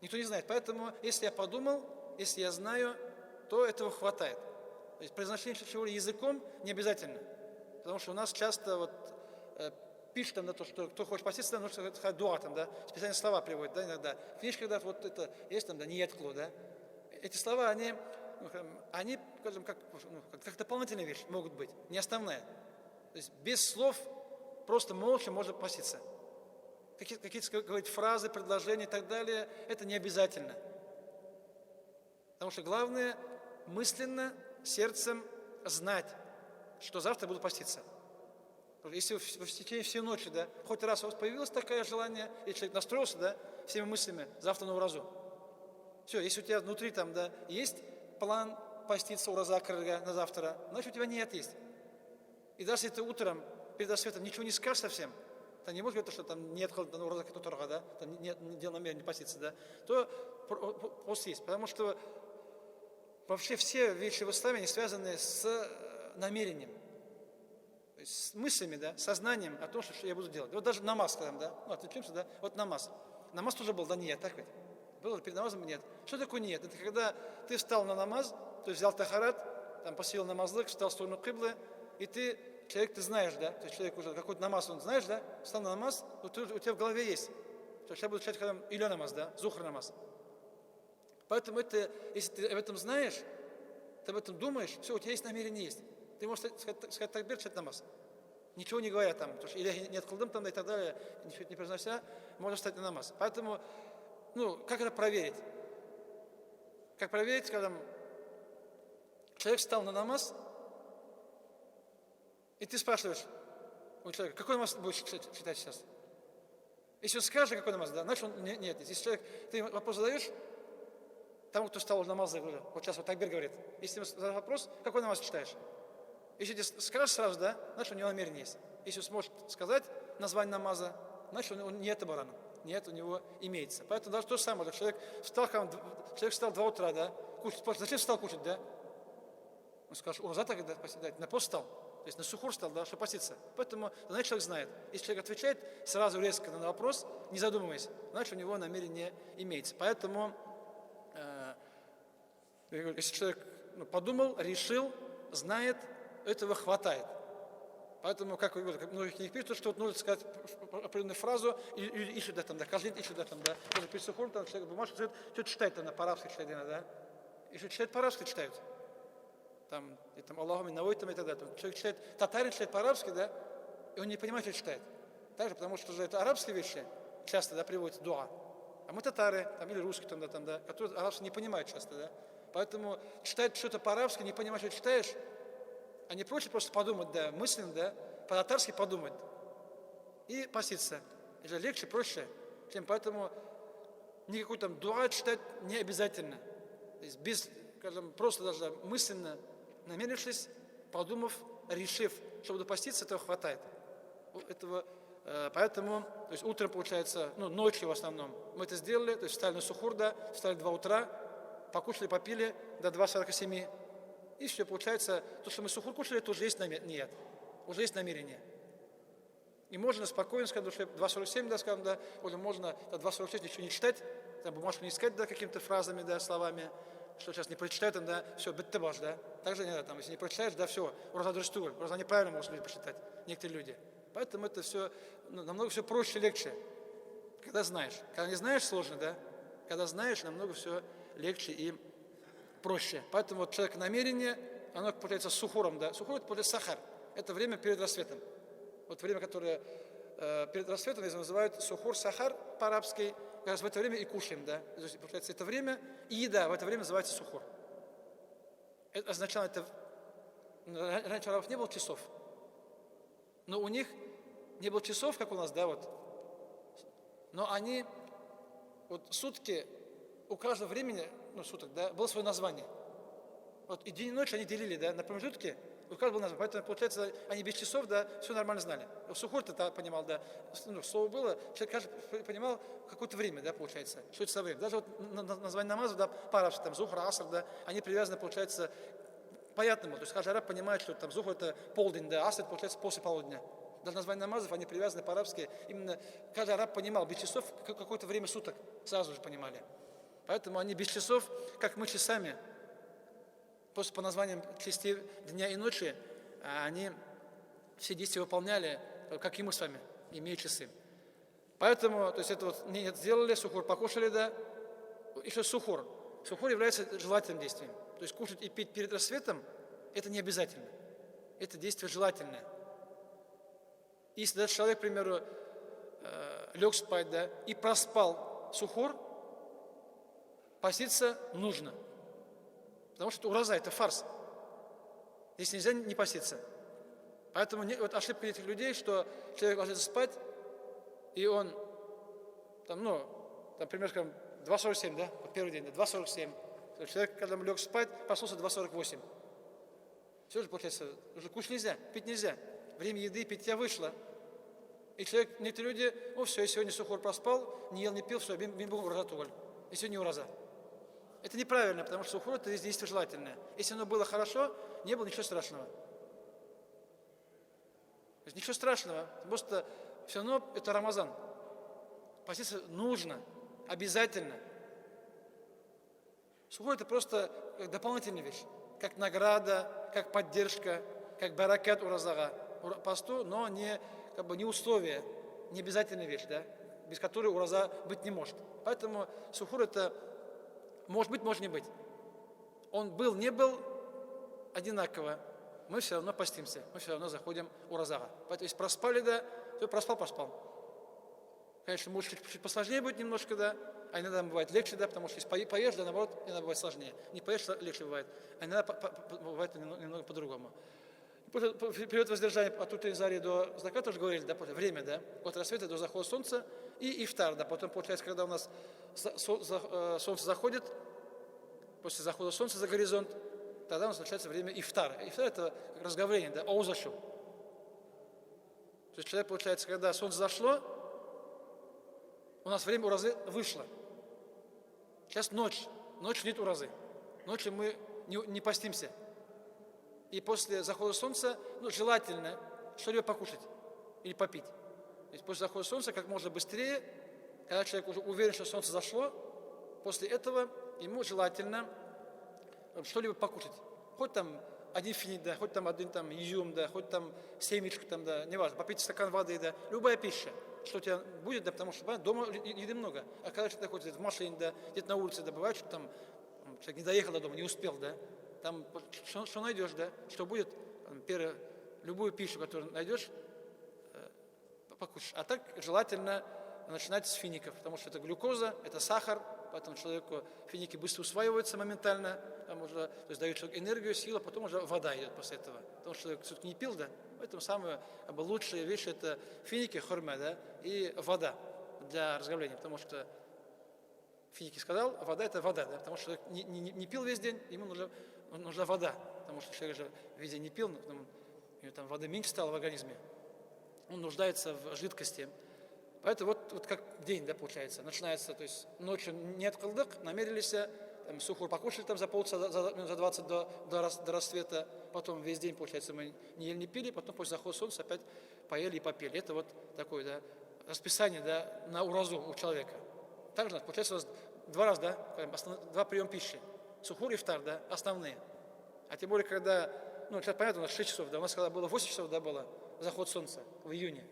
Никто не знает. Поэтому, если я подумал, если я знаю, то этого хватает. То есть произношение чего-либо языком не обязательно. Потому что у нас часто пишут там на то, что кто хочет поститься, нужно сказать дуа, там, да, специальные слова приводят, да, иногда. В книжках, да, вот это есть там, да, нияткло, да. Эти слова, они, скажем, как дополнительная вещь могут быть, не основная. То есть без слов, просто молча можно поститься. Какие-то говорить фразы, предложения и так далее, это не обязательно. Потому что главное мысленно, сердцем знать, что завтра буду поститься. Если в течение всей ночи, да, хоть раз у вас появилось такое желание, и человек настроился, да, всеми мыслями, завтра на уразу, Все, если у тебя внутри там, да, есть план поститься ураза кырга на завтра, значит у тебя нет есть. И даже если ты утром перед рассветом ничего не скажешь совсем, ты не можешь говорить, что там нет ураза которого, да, там нет дел намерения поститься, да, то пост есть. Потому что вообще все вещи в исламе, они связаны с намерением. То есть с мыслями, да, сознанием о том, что я буду делать. Вот даже намаз, скажем, да, ну, отвлечемся, да, вот намаз. Намаз тоже был, да, нет, так ведь? Было перед намазом нет. Что такое нет? Это когда ты встал на намаз, то есть взял тахарат, там посеял намазлык, встал в сторону киблы, и ты, человек, ты знаешь, да, то есть человек уже какой-то намаз, он знаешь, да, встал на намаз, вот у тебя в голове есть, что сейчас буду читать или намаз, да, зухр намаз. Поэтому это, если ты об этом знаешь, ты об этом думаешь, все, у тебя есть намерение есть. Ты можешь сказать такбир, читать намаз. Ничего не говоря там, потому что или нет кылдым там и так далее, ничего не произнося, можно встать на намаз. Поэтому, ну, как это проверить? Как проверить, когда человек встал на намаз, и ты спрашиваешь у человека, какой намаз будешь читать сейчас? Если он скажет, какой намаз, да, значит он нет. Если человек, ты вопрос задаешь тому, кто встал на намаз, вот сейчас вот такбир говорит, если ему задаешь вопрос, какой намаз читаешь? Если ты скажешь сразу, да, значит у него намерение есть. Если он сможет сказать название намаза, значит он не это бараном, нет, у него имеется. Поэтому даже то же самое, человек встал в 2 утра, да, кушать, зачем встал кушать, да? Он скажет, урза так, да, на пост встал, то есть на сухур встал, да, чтобы поститься. Поэтому, значит, человек знает. Если человек отвечает сразу резко на вопрос, не задумываясь, значит у него намерение имеется. Поэтому, если человек подумал, решил, знает, этого хватает. Поэтому, как многие книги пишут, что вот нужно сказать определенную фразу, или ищут, да, там, да, каждый ищет, да, там, да, даже перед сухом, там, человек бумажку что-то читает, там, по-арабски читает, да, и что читает по-арабски читают. Там, и там, Аллаху минавой, там, и так далее. Там, человек читает, татарин читает по-арабски, да, и он не понимает, что читает. Также, потому что же это арабские вещи, часто, да, приводят дуа. А мы татары, там, или русские, там, да, которые арабский не понимают часто, да. Поэтому читать что-то по-арабски, не понимать, что читаешь, а не проще просто подумать, да, мысленно, да, по-татарски подумать и поститься. Это легче, проще, чем поэтому никакой там дуа читать не обязательно. То есть без, скажем, просто даже мысленно намерившись, подумав, решив, что буду поститься, этого хватает. Этого, поэтому, то есть утром получается, ну, ночью в основном, мы это сделали, то есть встали на сухур, да, встали в 2 утра, покушали, попили до 2:47. И все, получается, то, что мы сухур кушали, это уже есть нет, уже есть намерение. И можно спокойно сказать, что 2:47, да, скажем, да, или можно до 2:46 ничего не читать, там бумажку не искать, да, какими-то фразами, да, словами, что сейчас не прочитают, там, да, все, беттебаш, да. Также нет, там, если не прочитаешь, да, все, уразадрыстур, просто неправильно могут люди прочитать, некоторые люди. Поэтому это все, намного все проще, легче, когда знаешь. Когда не знаешь, сложно, да, когда знаешь, намного все легче и проще. Поэтому вот человек намерение, оно получается сухуром, да. Сухур это получается сахар. Это время перед рассветом. Вот время, которое перед рассветом называют сухур, сахар по-арабски. Как раз в это время и кушаем, да. То есть, получается, это время и еда в это время называется сухур. Это означало, это раньше у арабов не было часов. Но у них не было часов, как у нас, да, вот. Но они, вот сутки, у каждого времени, ну, суток, да, было свое название. Вот и день и ночь они делили, да, на промежутки, у каждого было название. Поэтому, получается, они без часов, да, все нормально знали. Сухур ты понимал, да, ну, слово было, человек каждый понимал какое-то время, да, получается, что это за время. Даже вот название намаза, да, по-арабски, там, зухр, аср, да, они привязаны, получается, понятному. То есть каждый араб понимает, что там зухр это полдень, да, аср, получается, после полудня. Даже названия намазов, они привязаны по-арабски. Именно каждый араб понимал, без часов какое-то время суток сразу же понимали. Поэтому они без часов, как мы часами, просто по названиям частей дня и ночи, они все действия выполняли, как и мы с вами, имея часы. Поэтому, то есть это вот нет, сделали, сухур покушали, да, еще сухур. Сухур является желательным действием. То есть кушать и пить перед рассветом, это не обязательно. Это действие желательное. Если даже человек, к примеру, лег спать, да, и проспал сухур, поститься нужно. Потому что ураза – это фарс. Здесь нельзя не поститься. Поэтому вот ошибка этих людей, что человек ложится спать, и он, там, ну, там, примерно, скажем, 2:47, да? Вот первый день, да, 2:47. Человек, когда лег спать, проснулся 2:48. Все же получается, уже кушать нельзя, пить нельзя. Время еды и питья вышло. И человек, некоторые люди, все, я сегодня сухор проспал, не ел, не пил, все, бин был ураза. И сегодня ураза. Это неправильно, потому что сухор это действие желательное. Если оно было хорошо, не было ничего страшного. То есть ничего страшного, просто все равно это Рамазан. Поститься нужно, обязательно. Сухор это просто как дополнительная вещь, как награда, как поддержка, как баракат уразага. Посту, но не условие, не обязательная вещь, да, без которой ураза быть не может. Поэтому сухур это может быть, может не быть. Он был, не был, одинаково. Мы все равно постимся, мы все равно заходим уразага. Поэтому если проспали, да, то проспал. Конечно, может чуть посложнее будет немножко, да, а иногда бывает легче, да, потому что если поешь, да, наоборот, иногда бывает сложнее. Не поешь, легче бывает, а иногда бывает немного по-другому. Период воздержания от утренней зари до заката, тоже говорили, да, время, да, от рассвета до захода солнца и ифтар, да, потом получается, когда у нас солнце заходит, после захода солнца за горизонт, тогда у нас начинается время ифтара. Ифтар это разговорение, да, аузашу. То есть человек, получается, когда солнце зашло, у нас время уразы вышло. Сейчас ночь нет уразы. Ночью мы не постимся. И после захода солнца, желательно что-либо покушать или попить. То есть после захода солнца как можно быстрее, когда человек уже уверен, что солнце зашло, после этого ему желательно что-либо покушать. Хоть там один финик, да, хоть там один там изюм, да, хоть там семечку, там, да, неважно, попить стакан воды, да, любая пища, что у тебя будет, да, потому что дома еды много. А когда человек находится в машине, да, где-то на улице, да, бывает, что там человек не доехал до дома, не успел, да, там что найдешь, да, что будет, первое, любую пищу, которую найдешь, покушаешь. А так желательно начинать с фиников, потому что это глюкоза, это сахар, поэтому человеку финики быстро усваиваются моментально, там уже, то есть дают человеку энергию, силу, потом уже вода идет после этого. Потому что человек все-таки не пил, да, поэтому самая лучшая вещь это финики, хорме, да, и вода для разговления, потому что финики сказал, а вода это вода, да, потому что человек не пил весь день, ему нужна вода, потому что человек же весь день не пил, у него там воды меньше стало в организме, он нуждается в жидкости. Поэтому вот как день, да, получается, начинается, то есть ночью нет кылдык, намерились, там, сухур покушали там за полчаса, за 20 до рассвета, потом весь день, получается, мы не ели, не пили, потом после захода солнца опять поели и попили. Это вот такое, да, расписание, да, на уразу у человека. Также, получается, у нас два раза, да, два приема пищи. Сухур и ифтар, да, основные. А тем более, когда, сейчас понятно, у нас 6 часов, да, у нас когда было 8 часов, да, было заход солнца в июне.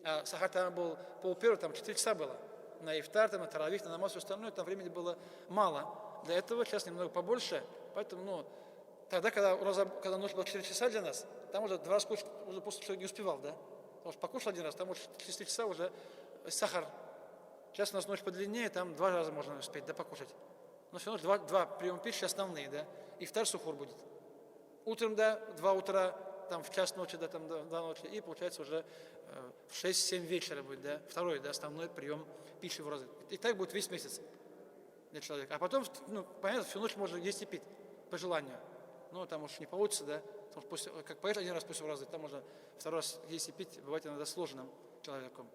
А сахар там был полпервого, там 4 часа было. На ифтар, там, на таравих, на намаз, все остальное, там времени было мало. Для этого сейчас немного побольше. Поэтому, тогда, когда ночь была 4 часа для нас, там уже 2 раза кушать, уже просто человек не успевал, да? Потому что покушал один раз, там уже 4 часа уже сахар. Сейчас у нас ночь подлиннее, там 2 раза можно успеть, да, покушать. Но все равно два приема пищи основные, да? Ифтар сухур будет. Утром, да, 2 утра, там в час ночи, да, там 2 ночи, и получается уже в 6-7 вечера будет, да, второй, да, основной прием пищи в разы. И так будет весь месяц для человека. А потом, понятно, всю ночь можно есть и пить, по желанию. Там уж не получится, да, потому что как поешь один раз после разы, там можно второй раз есть и пить, бывает иногда сложным человеком.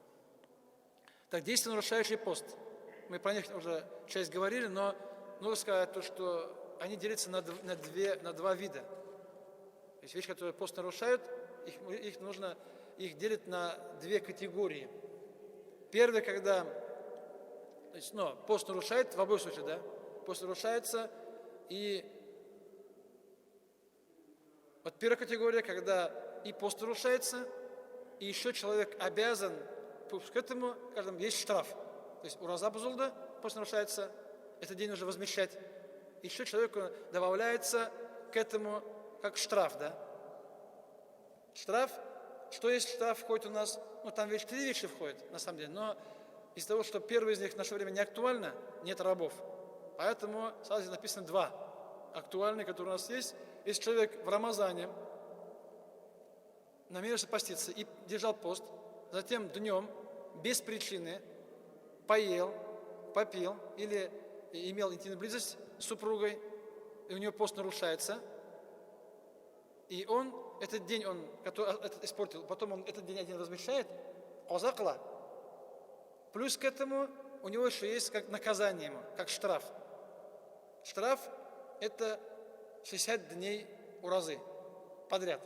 Так, действия, нарушающие пост. Мы про них уже часть говорили, но нужно сказать то, что они делятся на два вида. Есть вещи, которые пост нарушают, их делят на 2 категории. Первое, когда пост нарушает, в обоих случаях, да, пост нарушается, и вот первая категория, когда и пост нарушается, и еще человек обязан к этому, скажем, есть штраф. То есть ураза бузулда, пост нарушается, этот день нужно возмещать. Еще человеку добавляется к этому как штраф, да. Штраф, что есть штраф входит у нас, там 3 вещи входят, на самом деле, но из-за того, что первый из них в наше время не актуально, нет рабов. Поэтому сразу написано 2 актуальные, которые у нас есть. Если человек в Рамазане намерился поститься и держал пост, затем днем без причины поел, попил или имел интимную близость с супругой, и у него пост нарушается, и он этот день, который этот испортил, потом он этот день один размещает, каза кыла. Плюс к этому у него еще есть как наказание ему, как штраф. Штраф – это 60 дней уразы подряд.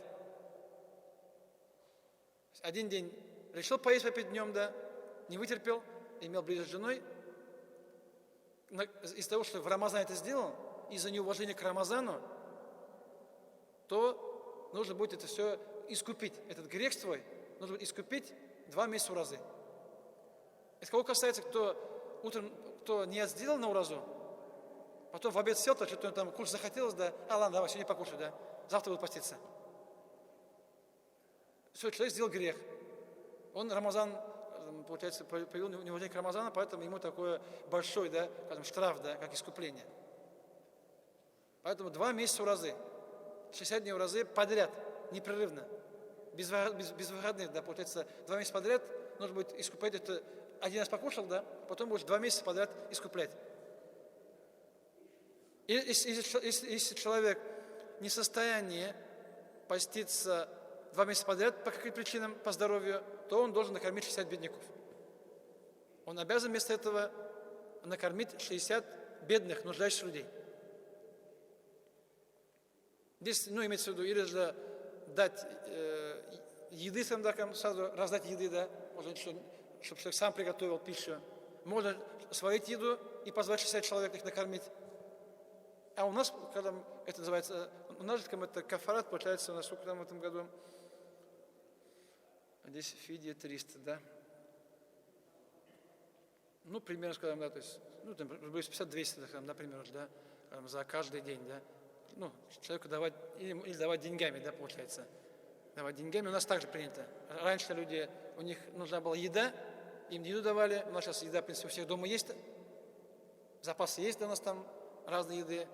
Один день решил поесть попить днем, да, не вытерпел, имел близость с женой. Из-за того, что в Рамазан это сделал, из-за неуважения к Рамазану, то нужно будет это все искупить. Этот грех свой нужно будет искупить 2 месяца уразы. Это кого касается, кто утром не сделал на уразу, потом в обед сел, то что-то там кушать захотелось, да, ладно, давай, сегодня покушай, да, завтра буду поститься. Все, человек сделал грех. Он Рамазан, получается, появил неуважение к Рамазану, поэтому ему такой большой, да, скажем, штраф, да, как искупление. Поэтому 2 месяца уразы, 60 дней уразы подряд, непрерывно, без выходных, да, получается, 2 месяца подряд нужно будет искуплять это. Один раз покушал, да, потом будешь 2 месяца подряд искуплять. И если человек не в состоянии поститься 2 месяца подряд по каким причинам, по здоровью, то он должен накормить 60 бедняков. Он обязан вместо этого накормить 60 бедных, нуждающихся людей. Здесь, имеется в виду, или же дать еды сандакам, сразу раздать еды, да, можно, чтобы человек сам приготовил пищу. Можно сварить еду и позвать 60 человек их накормить. А у нас, когда это называется, у нас это кафарат, получается, у нас сколько там в этом году? Здесь фидия 300, да? Примерно, скажем, да, то есть, там, 50-200, например, да, за каждый день, да. Человеку давать, или давать деньгами, да, получается. Давать деньгами у нас также принято. Раньше люди, у них нужна была еда, им еду давали. У нас сейчас еда, в принципе, у всех дома есть. Запасы есть у нас там, разные еды.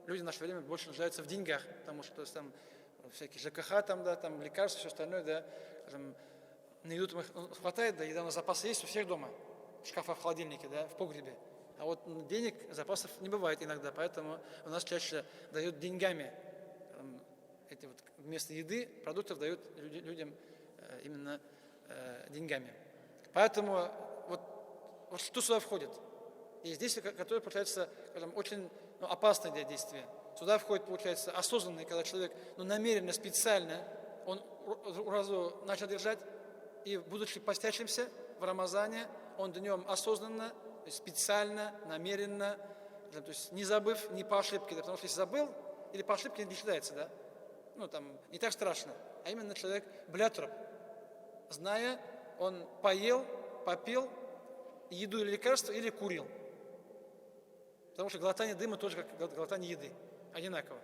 Люди в наше время больше нуждаются в деньгах, потому что там всякие ЖКХ, там, да, там лекарства, все остальное, да. Скажем, на еду там хватает, да, еда у нас запасы есть у всех дома. В шкафах, в холодильнике, да, в погребе. А вот денег, запасов не бывает иногда, поэтому у нас чаще дают деньгами. Эти вот вместо еды, продуктов дают людям именно деньгами. Поэтому вот что сюда входит? Есть действия, которые, получается, скажем, очень опасные для действия. Сюда входит, получается, осознанный, когда человек намеренно, специально, он уразу начал держать, и, будучи постящимся в Рамазане, он днем осознанно, специально, намеренно, то есть не забыв, не по ошибке, да, потому что если забыл, или по ошибке не считается, да, там не так страшно, а именно человек блятроп, зная, он поел, попил еду или лекарство, или курил. Потому что глотание дыма тоже как глотание еды, одинаково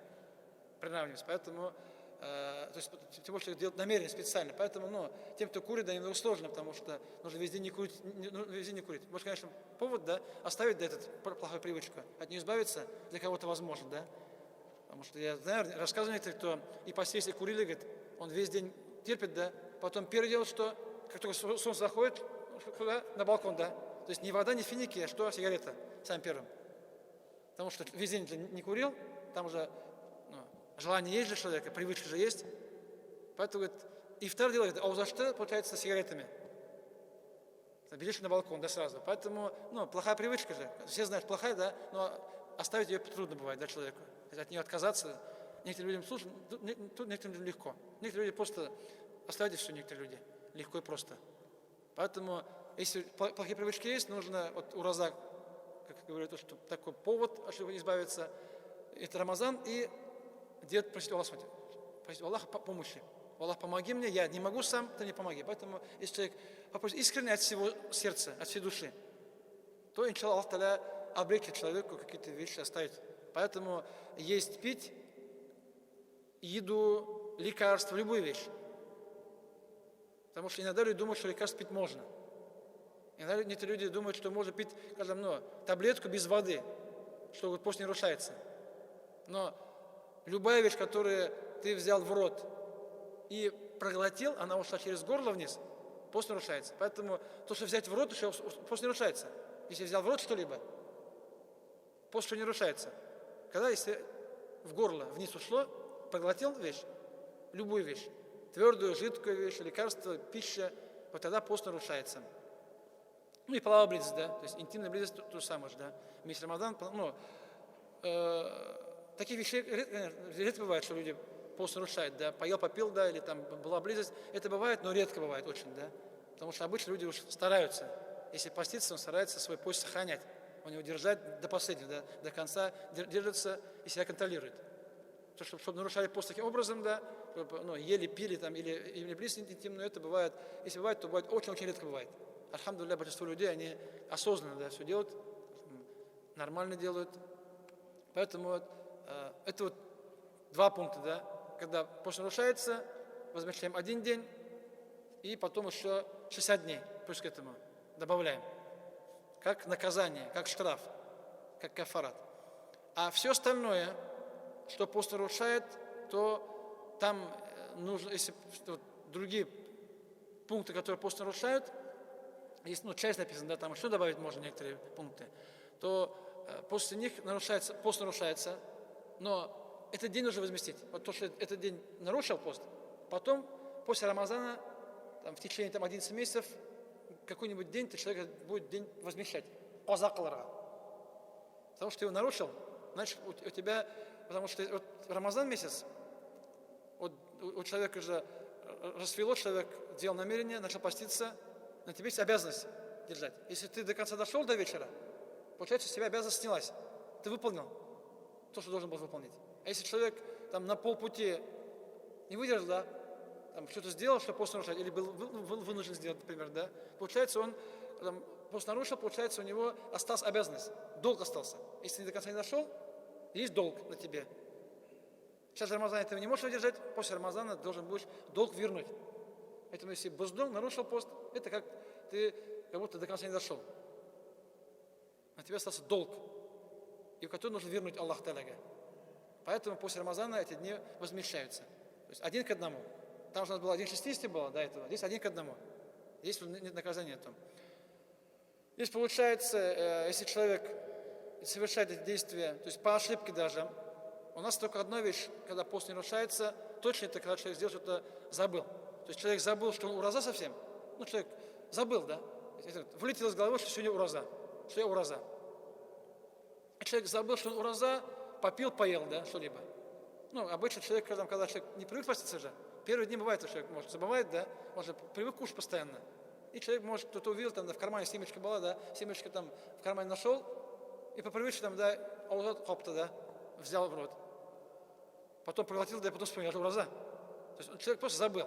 приравнивается. Поэтому, то есть, тем более, что делать намеренно, специально. Поэтому, тем, кто курит, да, немного сложно, потому что нужно везде не курить. Может, конечно, повод, да, оставить, да, эту плохую привычку, от нее избавиться для кого-то возможно, да. Потому что я знаю, рассказываю некоторые, кто и постель курили, говорит, он весь день терпит, да, потом первое дело, что как только солнце заходит, куда? На балкон, да. То есть не вода, не финики, а что? Сигарета, самым первым. Потому что весь день не курил, там уже желание есть для человека, привычка же есть. Поэтому, говорит, и второе дело, говорит, а за что, получается, с сигаретами? Берешь на балкон, да, сразу. Поэтому, плохая привычка же. Все знают, плохая, да, но оставить ее трудно бывает, да, человеку. От нее отказаться. Некоторым людям сложно, тут некоторым людям легко. Некоторые люди просто оставить все, некоторые люди. Легко и просто. Поэтому, если плохие привычки есть, нужно ураза, как говорят, что такой повод, чтобы избавиться. Это Рамазан, и делать, просить Аллаха, просить Аллаха помощи. Аллах, помоги мне, я не могу сам, ты мне помоги. Поэтому, если человек попросит искренне от всего сердца, от всей души, то, иншаллах, Аллах облегчит человеку какие-то вещи оставить. Поэтому есть, пить, еду, лекарства, любую вещь. Потому что иногда люди думают, что лекарство пить можно. Иногда некоторые люди думают, что можно пить, скажем, таблетку без воды, что пост не нарушается. Но любая вещь, которую ты взял в рот и проглотил, она ушла через горло вниз, пост нарушается. Поэтому то, что взять в рот, еще пост не нарушается. если взял в рот что-либо, пост что не нарушается. Когда, если в горло вниз ушло, проглотил вещь, любую вещь, твердую, жидкую вещь, лекарство, пища, вот тогда пост нарушается. Ну и половая близость, да, то есть интимная близость то же самое же, да. Месяц Рамадан, ну, таких вещей редко бывает, что люди пост нарушают, да, поел, попил, да, или там была близость. Это бывает, но редко бывает очень, да. Потому что обычно люди уж стараются, если поститься, он старается свой пост сохранять, он его держать до последнего, да, до конца держится и себя контролирует. То, чтобы нарушали пост таким образом, да, ну, ели, пили там, или близость интимную, это бывает, если бывает, то бывает очень-очень редко бывает. Альхамдулилля, большинство людей, они осознанно, да, все делают, нормально делают. Поэтому вот, это вот два пункта, да, когда пост нарушается, возмещаем 1 день, и потом еще 60 дней, плюс к этому добавляем. Как наказание, как штраф, как кафарат. А все остальное, что пост нарушает, то там нужно, если вот, другие пункты, которые пост нарушают, есть, ну, часть написана, да, там еще добавить можно некоторые пункты, то после них пост нарушается, но этот день нужно возместить. Вот то, что этот день нарушил пост, потом, после Рамазана, там, в течение 11 месяцев, какой-нибудь день человек будет день возмещать. Потому что ты его нарушил, значит, у тебя, потому что вот Рамазан месяц, вот, у человека же расцвело, человек делал намерение, начал поститься, на тебе есть обязанность держать. Если ты до конца дошел до вечера, получается, с тебя обязанность снялась. Ты выполнил то, что должен был выполнить. А если человек там на полпути не выдержал, да, там что-то сделал, что пост нарушать, или был вынужден сделать, например, да, получается, он там, пост нарушил, получается, у него осталась обязанность, долг остался. Если ты до конца не дошел, есть долг на тебе. Сейчас Рамазан этого не можешь выдержать, после Рамазана должен будешь долг вернуть. Поэтому если буздол, нарушил пост, это как ты как будто до конца не дошел. На тебе остался долг, и который нужно вернуть Аллаху Та'аляга. Поэтому после Рамазана эти дни возмещаются. То есть 1 к 1. Там же у нас было 1,60 было до этого, здесь 1 к 1. Здесь нет наказания там. Здесь получается, если человек совершает эти действия, то есть по ошибке даже, у нас только одна вещь, когда пост не нарушается, точно это когда человек сделал что-то, забыл. То есть человек забыл, что он ураза совсем. Ну, человек забыл, да? Вылетело из головы, что сегодня ураза. Что я ураза. А человек забыл, что он ураза, попил, поел, да, что-либо. Ну, обычно человек, когда человек не привык поститься же, первые дни бывает, что человек может забывает, да, может привык кушать постоянно. И человек может, кто-то увидел, там, да, в кармане семечка была, да, семечка там в кармане нашел, и по привычке там, да, хопта, да, взял в рот. Потом проглотил, да, и потом вспомнил, это ураза. То есть человек просто забыл.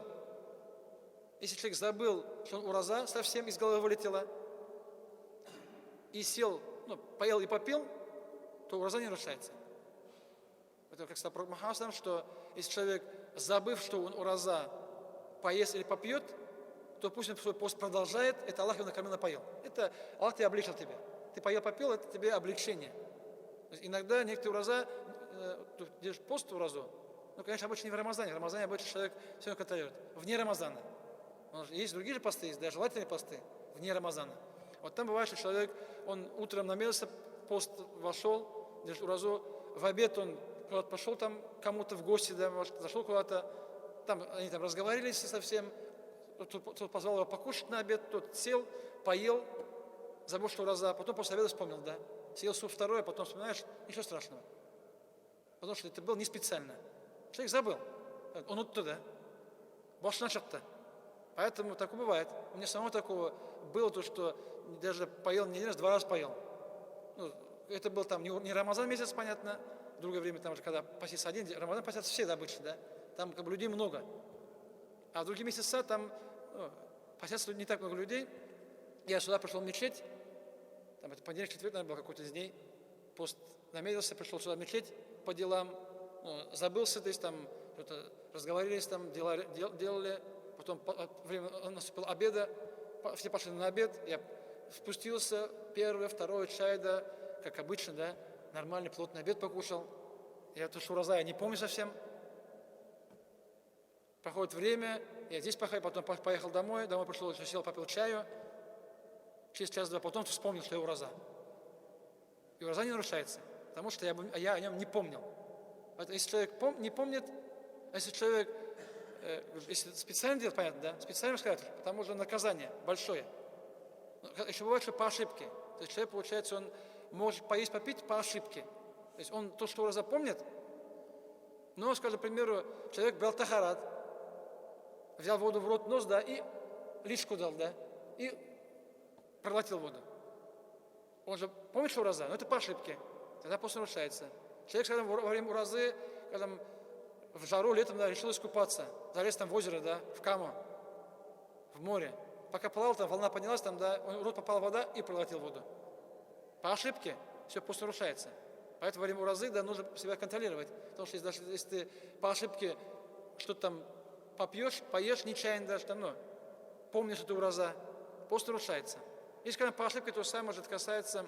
Если человек забыл, что он ураза, совсем из головы вылетело, и сел, ну, поел и попил, то ураза не нарушается. Это как сказал Пророк Мухаммад, что если человек, забыв, что он ураза, поест или попьет, то пусть он свой пост продолжает, это Аллах его накормил, напоил. Это Аллах тебя облегчил тебе. Ты поел, попил, это тебе облегчение. То есть иногда некоторые ураза, ты держишь пост уразу, ну, конечно, обычно не в Рамазане. В Рамазане обычно человек все контролирует. Вне Рамазана. Есть другие же посты, есть даже желательные посты вне Рамазана. Вот там бывает, что человек, он утром намерился, пост вошел, держит уразу, в обед он куда-то пошел там кому-то в гости, да, может, зашел куда-то, там они там разговорились совсем, тот позвал его покушать на обед, тот сел, поел, забыл, что ураза, потом после обеда вспомнил, да, съел суп второй, а потом вспоминаешь, ничего страшного. Потому что это было не специально. Человек забыл, он оттуда, башна шатта. Поэтому такое бывает. У меня самого такого было то, что даже поел не один раз, 2 раза поел. Ну, это был там не Рамазан месяц, понятно, в другое время, там, когда постится 1 день, Рамазан постятся все обычно, да, там как бы людей много. А в другие месяца там постятся не так много людей. Я сюда пришел в мечеть, там это понедельник, четверг, наверное, был какой-то из дней, пост намерился, пришел сюда в мечеть по делам, забылся, то есть там что-то разговорились, там делали. Потом время наступило обеда, все пошли на обед, я спустился, 1-й, 2-й чай, да, как обычно, да, нормальный плотный обед покушал. Я то, что ураза, я не помню совсем. Проходит время, я здесь поехал, потом поехал домой пришел, сел, попил чаю. через час-два потом вспомнил, что я ураза. И ураза не нарушается, потому что я о нем не помнил. Поэтому если человек не помнит, если человек, если специально делает, понятно, да, специально сказать, потому что наказание большое. Но еще бывает, что по ошибке. То есть человек, получается, он может поесть, попить по ошибке. То есть он то, что ураза помнит, но, скажем, к примеру, человек брал тахарат, взял воду в рот, нос, да, и лишку дал, да, и проглотил воду. Он же помнит, что ураза, но это по ошибке. Тогда пост нарушается. Человек, скажем, во время уразы, когда в жару летом, да, решил искупаться, залез там в озеро, да, в Каму, в море. Пока плавал, там волна поднялась, там, да, в рот попала вода и проглотил воду. По ошибке все пост нарушается. Поэтому во время уразы, да, нужно себя контролировать. Потому что если ты по ошибке что-то там попьешь, поешь нечаянно даже, там, ну, помнишь, что это ураза, пост нарушается. Если, когда по ошибке, то же самое, может, касается,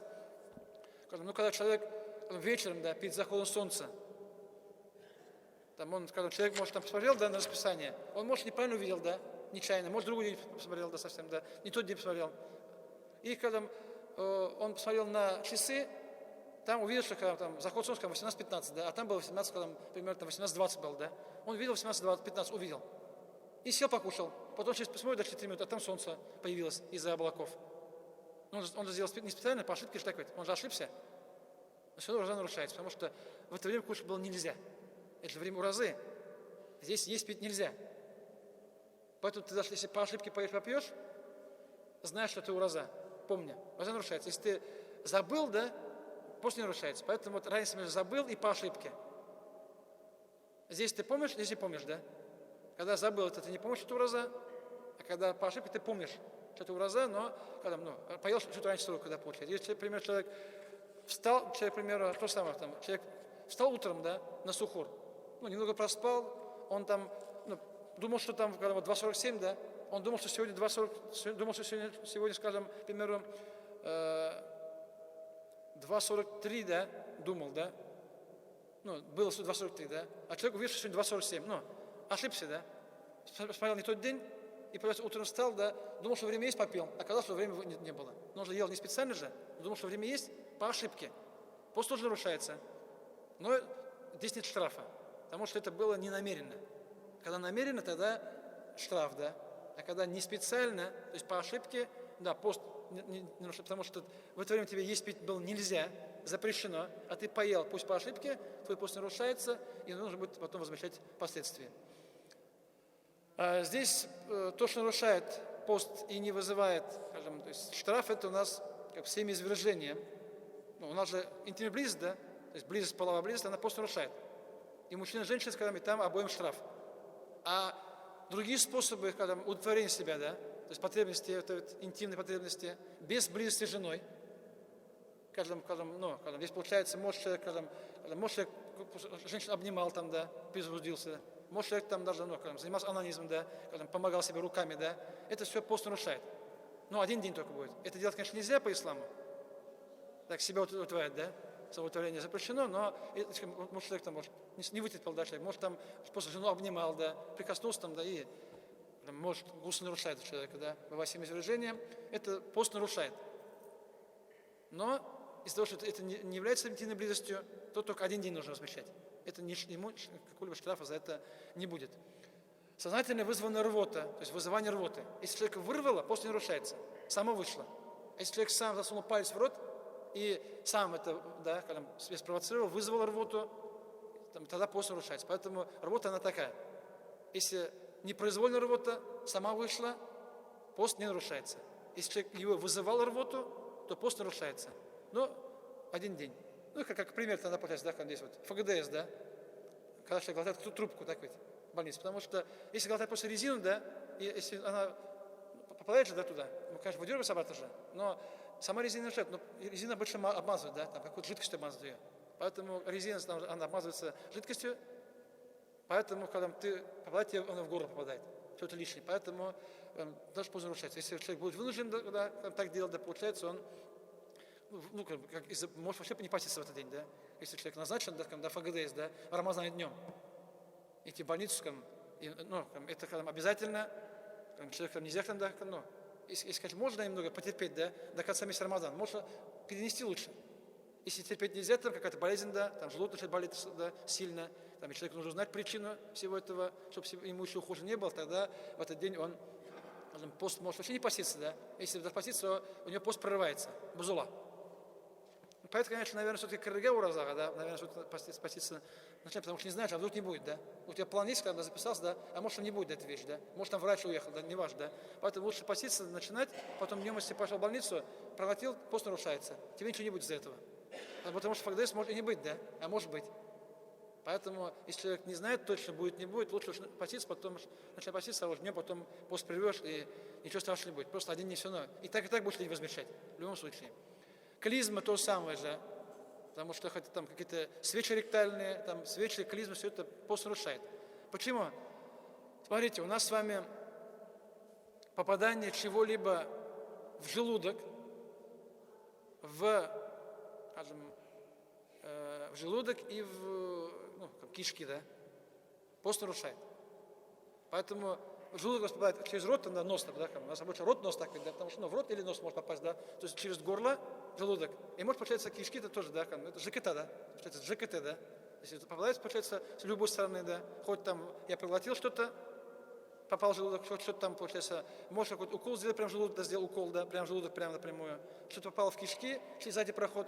ну, когда человек вечером, да, перед заходом солнца, там он, когда человек, может, там посмотрел, да, на расписание, он, может, неправильно увидел, да, нечаянно, может, другой день посмотрел, да, совсем, да, не тот день посмотрел. И когда он посмотрел на часы, там увидел, что когда, там, заход солнца 18:15, да, а там было 18, когда, примерно 18:20 был, да. Он видел 18:15, увидел. И сел, покушал. Потом через посмотрит, до 4 минуты, а там солнце появилось из-за облаков. Он же сделал не специально, по ошибке же такой, он же ошибся. Но все равно ураза нарушается, потому что в это время кушать было нельзя. Это же время уразы. Здесь есть пить нельзя. Поэтому ты даже если по ошибке поешь, попьешь, знаешь, что ты ураза. Помни, ураза нарушается. Если ты забыл, да, пост не нарушается. Поэтому вот разница между забыл и по ошибке. Здесь ты помнишь, здесь не помнишь, да? Когда забыл, это ты не помнишь, что это ураза, а когда по ошибке ты помнишь, что это ураза, но когда, ну, поел чуть раньше срока, когда получается. Если, например, человек встал, человек, к примеру, то же самое, там, человек встал утром, да, на сухур, ну, немного проспал, он там, ну, думал, что там, когда вот 2:47, да, он думал, что сегодня 2:40, думал, что сегодня, скажем, к примеру, 2:43, да, думал, да, ну, было 2:43, да, а человек увидел, что сегодня 2:47, ну, ошибся, да, смотрел не тот день, и просто утром встал, да, думал, что время есть, попил, а оказалось, что времени не было. Но он же ел не специально же, думал, что время есть, по ошибке. Пост тоже нарушается, но здесь нет штрафа, потому что это было не намеренно. Когда намеренно, тогда штраф, да, а когда не специально, то есть по ошибке, да, пост не нарушается, потому что в это время тебе есть пить было нельзя, запрещено, а ты поел, пусть по ошибке, твой пост нарушается, и нужно будет потом возмещать последствия. Здесь то, что нарушает пост и не вызывает, скажем, то есть штраф, это у нас как семяизвержение. Ну, у нас же интимная близость, да, то есть близость, половая близость, она пост нарушает. И мужчина и женщина, скажем, и там обоим штраф. А другие способы, когда удовлетворение себя, да, то есть потребности, это вот интимные потребности, без близости с женой, скажем, ну, здесь получается, может человек, женщина обнимал там, да, перевозбудился, может человек там даже, ну, занимался анонизмом, да, помогал себе руками, да, это все пост нарушает. Ну, один день только будет. Это делать, конечно, нельзя по исламу. Так себя удовлетворять, да, самоудовлетворение запрещено, но может человек там может не вытерпел, да, человек, может там просто жену обнимал, да, прикоснулся там, да, и там, может густо нарушает человека, да, бывает семяизвержение, это пост нарушает. Но из-за того, что это не является интимной близостью, то только один день нужно возмещать. Это ему какого-либо штрафа за это не будет. Сознательно вызванная рвота, то есть вызывание рвоты. Если человека вырвало, пост не нарушается, само вышло. А если человек сам засунул палец в рот и сам это, да, себя спровоцировал, вызвал рвоту, тогда пост нарушается. Поэтому рвота она такая. Если непроизвольная рвота сама вышла, пост не нарушается. Если человек его вызывал рвоту, то пост нарушается. Но один день. Ну, как пример тогда получается, да, как здесь вот, ФГДС, да, когда человек глотает трубку, так ведь, в больнице. Потому что, если глотать просто резину, да, и если она попадает же, да, туда, ну, конечно, выдергивается обратно же, но сама резина не нарушает, но резина больше обмазывает, да, там какую-то жидкость обмазывает ее. Поэтому резина, она обмазывается жидкостью, поэтому, когда ты попадаешь, она в горло попадает, что-то лишнее. Поэтому даже пост нарушается. Если человек будет вынужден, да, так делать, да, получается, он ну, может вообще не поститься в этот день, да? Если человек назначен, да, до ФГДС, да, в Рамазане днем, идти в больницу, ну, это обязательно, человек нельзя, да, ну, если сказать, можно немного потерпеть, да, до конца месяца Рамадан, можно перенести лучше. Если терпеть нельзя, там какая-то болезнь, да, там желудок начинает болеть, да, сильно, там, и человеку нужно знать причину всего этого, чтобы ему еще хуже не было, тогда в этот день он, скажем, пост может вообще не поститься, да. Если поститься, у него пост прорывается, бузула. Поэтому, конечно, наверное, все-таки коррега уразага, да, наверное, что-то поститься начинать, потому что не знаешь, а вдруг не будет, да. У тебя план есть, когда записался, да, а может, не будет, да, эта вещь, да. Может, там врач уехал, да, не важно, да. Поэтому лучше поститься, начинать, потом днем, если пошел в больницу, проглотил, пост нарушается. Тебе ничего не будет из-за этого. Потому что фагдес может и не быть, да, а может быть. Поэтому, если человек не знает точно, будет, не будет, лучше поститься, потом начать поститься, а уже днем потом пост привешь, и ничего страшного не будет. Просто один не все равно. И так будешь людей возмещать, в любом случае. Клизма то же самое же, потому что хотя там какие-то свечи ректальные, там свечи, клизма, все это пост нарушает. Почему? Смотрите, у нас с вами попадание чего-либо в желудок, скажем, в желудок и в кишки, да, пост нарушает. Поэтому желудок у нас попадает через рот, на нос, да, у нас обычно рот-нос так, да, потому что в рот или нос может попасть, да, то есть через горло, желудок. И может, получается, кишки это тоже, да, это ЖКТ, да, получается, ЖКТ, да. Если это попадает, получается, с любой стороны, да, хоть там я проглотил что-то, попал в желудок, что-то там, получается, может какой-то укол сделать, прям в желудок, да, сделал укол, да, прям в желудок, прямо напрямую. Что-то попало в кишки, через сзади проход,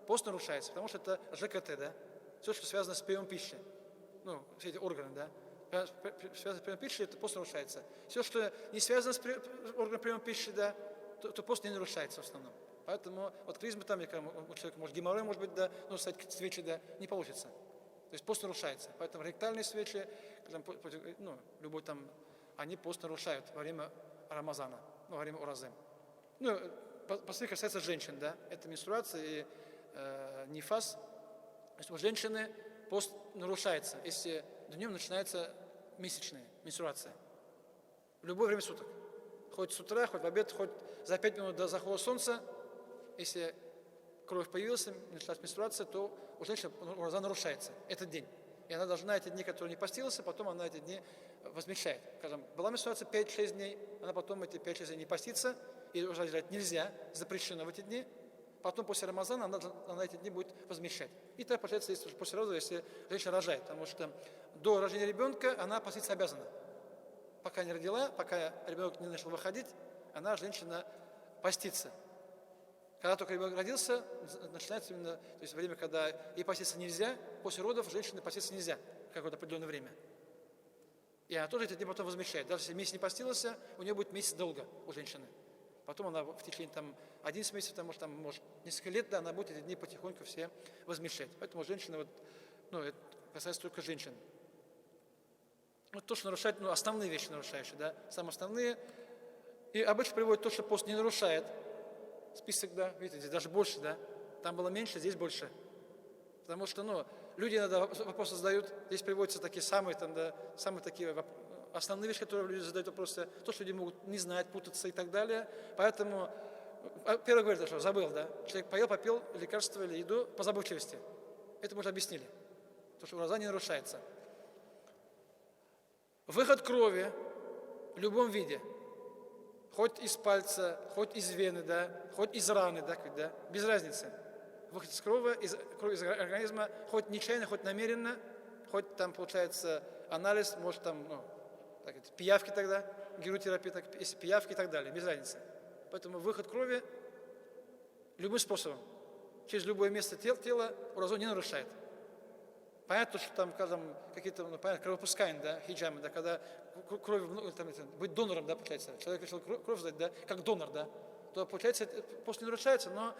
пост нарушается, потому что это ЖКТ, да. Все, что связано с приемом пищи, ну, все эти органы, да, связано с приемом пищи, это пост нарушается. Все, что не связано с органом приема пищи, да, то пост не нарушается в основном. Поэтому вот клизма там, у человека может геморрой, может быть, да, ну, кстати, свечи, да, не получится. То есть пост нарушается. Поэтому ректальные свечи, ну, любой там, они пост нарушают во время Рамазана, ну, во время уразы. Ну, последнее касается женщин, да, это менструация и нифас. То есть у женщины пост нарушается, если днем начинается месячная менструация. В любое время суток. Хоть с утра, хоть в обед, хоть за 5 минут до захода солнца, если кровь появилась, началась менструация, то у женщины ураза нарушается этот день. И она должна эти дни, которые не постилась, потом она эти дни возмещает. Скажем, была менструация 5-6 дней, она потом эти 5-6 дней не постится, и уже делать нельзя, запрещено в эти дни. Потом после Рамазана она эти дни будет возмещать. И так получается, если после родов, если женщина рожает, потому что до рождения ребенка она поститься обязана. Пока не родила, пока ребенок не начал выходить, она, женщина, постится. Когда только ребенок родился, начинается именно, то есть время, когда ей поститься нельзя, после родов женщины поститься нельзя какое-то определенное время. И она тоже эти дни потом возмещает. Даже если месяц не постилась, у нее будет месяц долго у женщины. Потом она в течение там 11 месяцев, там, может несколько лет, да, она будет эти дни потихоньку все возмещать. Поэтому женщины, вот, ну, это касается только женщин. Вот то, что нарушает, ну, основные вещи нарушающие, да, самые основные. И обычно приводит то, что пост не нарушает. Список, да, видите, здесь даже больше, да. Там было меньше, здесь больше. Потому что, ну, люди иногда вопросы задают, здесь приводятся такие самые, там, да, самые такие основные вещи, которые люди задают вопросы, то, что люди могут не знать, путаться и так далее. Поэтому, первое говорит, что забыл, да, человек поел, попил лекарство или еду по забывчивости. Это мы уже объяснили, то, что ураза не нарушается. Выход крови в любом виде, хоть из пальца, хоть из вены, да, хоть из раны, да, без разницы. Выход из крови из организма, хоть нечаянно, хоть намеренно, хоть там получается анализ, может там, ну, так, пиявки тогда, гиротерапия, так, если пиявки и так далее, без разницы. Поэтому выход крови любым способом, через любое место тела уразу не нарушает. Понятно, что там, скажем, какие-то, ну, понятно, кровопускание, да, хиджамы, да, когда кровь, ну, там, быть донором, да, получается, человек решил кровь сдать, да, как донор, да, то, получается, пост не нарушается, но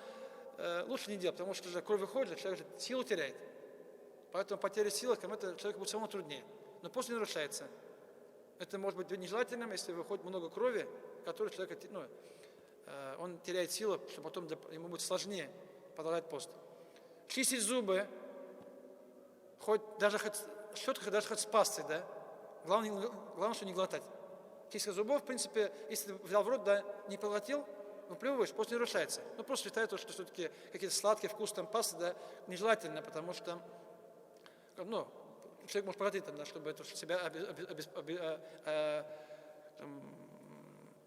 лучше не делать, потому что же кровь выходит, человек же силу теряет. Поэтому потеря силы, это человеку будет самому труднее. Но пост не нарушается. Это может быть нежелательным, если выходит много крови, который человек, ну, он теряет силу, что потом ему будет сложнее продолжать пост. Чистить зубы, даже хоть с пастой, да. Главное, что не глотать. Чистка зубов, в принципе, если ты взял в рот, да, не проглотил, выплевываешь, пост не нарушается. Ну, просто считаю, что все-таки какие-то сладкие вкусы там пасты, да, нежелательно, потому что, ну, человек может проглотить, там, да, чтобы это себя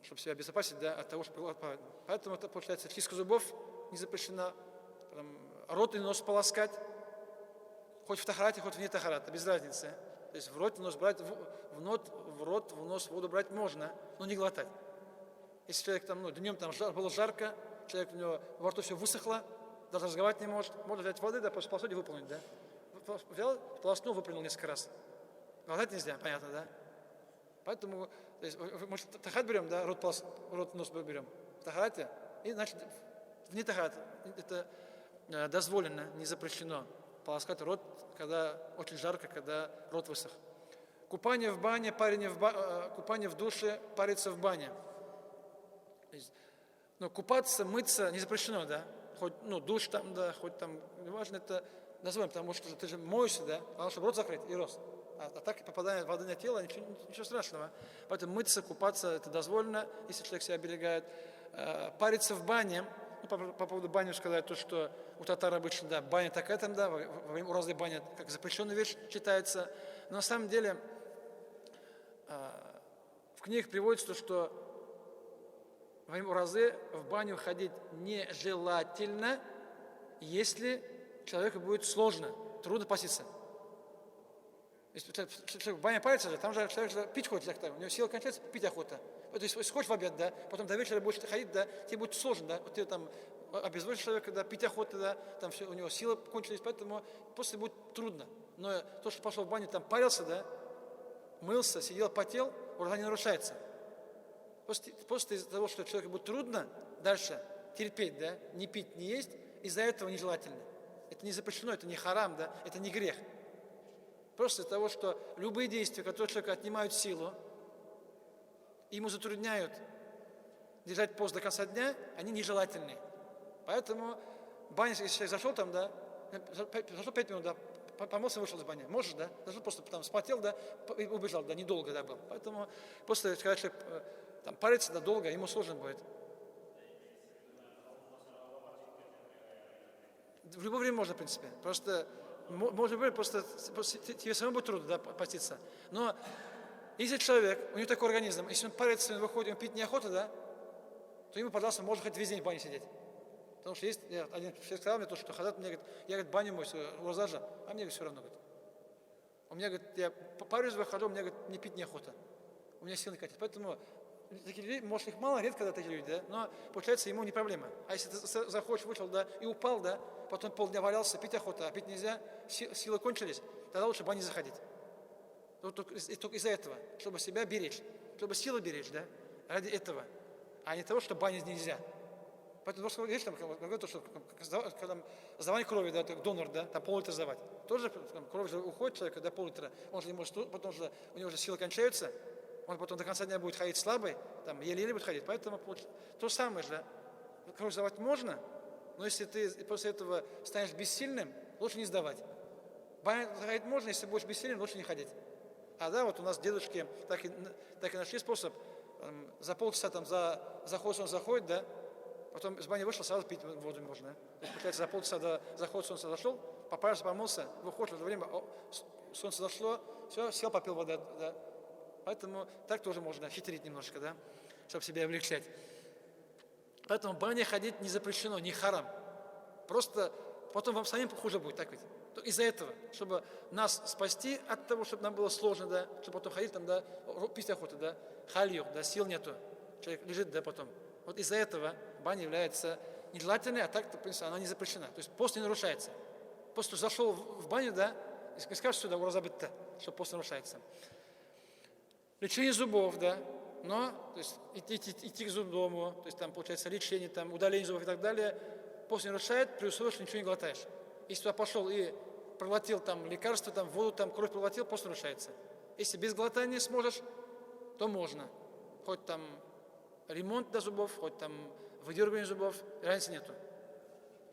чтобы себя обезопасить, да, от того, что... Поэтому это, получается, чистка зубов не запрещена, потом рот и нос полоскать, хоть в тахарате, хоть вне тахарата, без разницы. То есть в рот и нос брать, в рот, в нос воду брать можно, но не глотать. Если человек там, днем там было жарко, человек у него во рту все высохло, даже разговаривать не может, можно взять воды, да, просто посуде выполнить, да. Взял, полоснул, выплюнул несколько раз. Глотать нельзя, понятно, да? Поэтому, то есть, мы тахат берем, да, рот, нос берем в тахарате, и, значит, вне тахарата это дозволено, не запрещено полоскать рот, когда очень жарко, когда рот высох. Купание в бане, купание в душе, париться в бане. Но купаться, мыться не запрещено, да? Хоть, душ там, да, хоть там, неважно, это называем, потому что ты же моешься, да, потому что рот закрыть и рост. А так попадает воды на тело, ничего страшного. Поэтому мыться, купаться, это дозволено, если человек себя оберегает. Париться в бане, по поводу бани сказать, то, что у татар обычно, да, баня такая там, да, во время уразы баня как запрещенная вещь считается. Но на самом деле в книгах приводится то, что во время уразы в баню ходить нежелательно, если человеку будет сложно, трудно поститься. Если человек в бане парится, там же человек же пить хочет, у него сила кончается, пить охота. То есть, если хочешь в обед, да, потом до вечера будешь ходить, да, тебе будет сложно, да, вот ты там обезводишь человека, да, пить охота, да, там все, у него сила кончились, поэтому после будет трудно. Но то, что пошел в баню, там парился, да, мылся, сидел, потел, ураза не нарушается. После того, что человеку будет трудно дальше терпеть, да, не пить, не есть, из-за этого нежелательно. Это не запрещено, это не харам, да, это не грех. Просто из-за того, что любые действия, которые человека отнимают силу, ему затрудняют держать пост до конца дня, они нежелательны. Поэтому баня, если человек зашел там, да, зашел 5 минут, да, помылся, вышел из бани. Можешь, да? Зашел просто там спотел, да, и убежал, да, недолго, да, был. Поэтому после, когда человек там парится, да, долго, ему сложно будет. В любое время можно, в принципе. Просто, может быть, просто тебе самому будет трудно, да, поститься. Но если человек, у него такой организм, если он парится, он выходит, он пить неохота, да, то ему, пожалуйста, можно хоть весь день в бане сидеть. Потому что есть один человек сказал мне то, что хазрат мне говорит, я, говорит, баню мою, уразажа, а мне, говорит, все равно, говорит. У меня, говорит, я парюсь, выхожу, у меня, говорит, не пить неохота. У меня сил не катит. Поэтому таких людей, может, их мало, редко, когда такие люди, да, но, получается, ему не проблема. А если ты захочешь, вышел, да, и упал, да, потом полдня валялся, пить охота, а пить нельзя, силы кончились, тогда лучше в бане заходить. Только из-за этого, чтобы себя беречь, чтобы силы беречь, да, ради этого, а не того, что банить нельзя. Поэтому, видишь, там, то, что когда сдавание крови, да, донор, да, там пол-литра сдавать, тоже кровь же уходит человека, да, пол-литра, он же не может, потом же у него же силы кончаются, он потом до конца дня будет ходить слабый, там, еле-еле будет ходить, поэтому то же самое же, кровь сдавать можно, но если ты после этого станешь бессильным, лучше не сдавать. Банить ходить можно, если будешь бессильным, лучше не ходить. А да, вот у нас дедушки так и нашли способ, за полчаса там за ход солнца заходит, да, потом из бани вышел, сразу пить воду можно. То есть, получается, за полчаса до захода солнца зашел, поправился, помылся, выходит в это время, солнце зашло, все, сел, попил воды, да. Поэтому так тоже можно хитрить немножко, да, чтобы себя облегчать. Поэтому в бане ходить не запрещено, не харам. Просто потом вам самим хуже будет, так ведь. Из-за этого, чтобы нас спасти от того, чтобы нам было сложно, да, чтобы потом ходить там, да, пить охоту, да, халью, да, сил нету, человек лежит, да, потом. Вот из-за этого баня является нежелательной, а так, в принципе, она не запрещена. То есть пост не нарушается. Просто зашел в баню, да, и скажешь сюда, уразабыть-то, что пост нарушается. Лечение зубов, да, но, то есть, идти к зубному, то есть там, получается, лечение, там, удаление зубов и так далее, пост не нарушает, при условии, что ничего не глотаешь. Если туда пошел и проглотил там лекарство, там воду, там кровь проглотил, пост нарушается. Если без глотания сможешь, то можно. Хоть там ремонт до зубов, хоть там выдергивание зубов, разницы нету.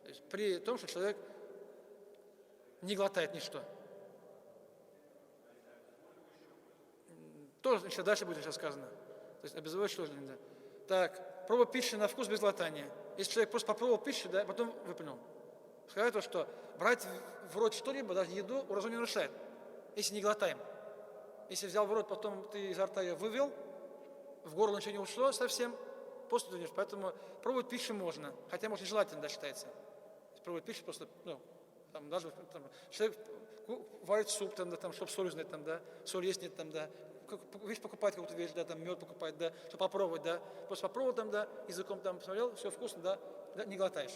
То есть при том, что человек не глотает ничто. Тоже еще дальше будет сейчас сказано. То есть обезвоживать тоже нельзя. Так, проба пищи на вкус без глотания. Если человек просто попробовал пищу, да, потом выплюнул. Сказать то, что брать в рот что-либо, даже еду, уразу не нарушает, если не глотаем. Если взял в рот, потом ты изо рта ее вывел, в горло ничего не ушло совсем, после этого не ушло. Поэтому пробовать пищу можно, хотя, может, нежелательно, да, считается. Пробовать пищу просто, ну, там, даже там, человек варит суп, там, да, там, чтобы соль узнать, там, да, соль есть, нет, там, да, вещь покупать, какую-то вещь, да, там, мед покупать, да, чтобы попробовать, да, просто попробовал, там, да, языком там посмотрел, все вкусно, да, не глотаешь.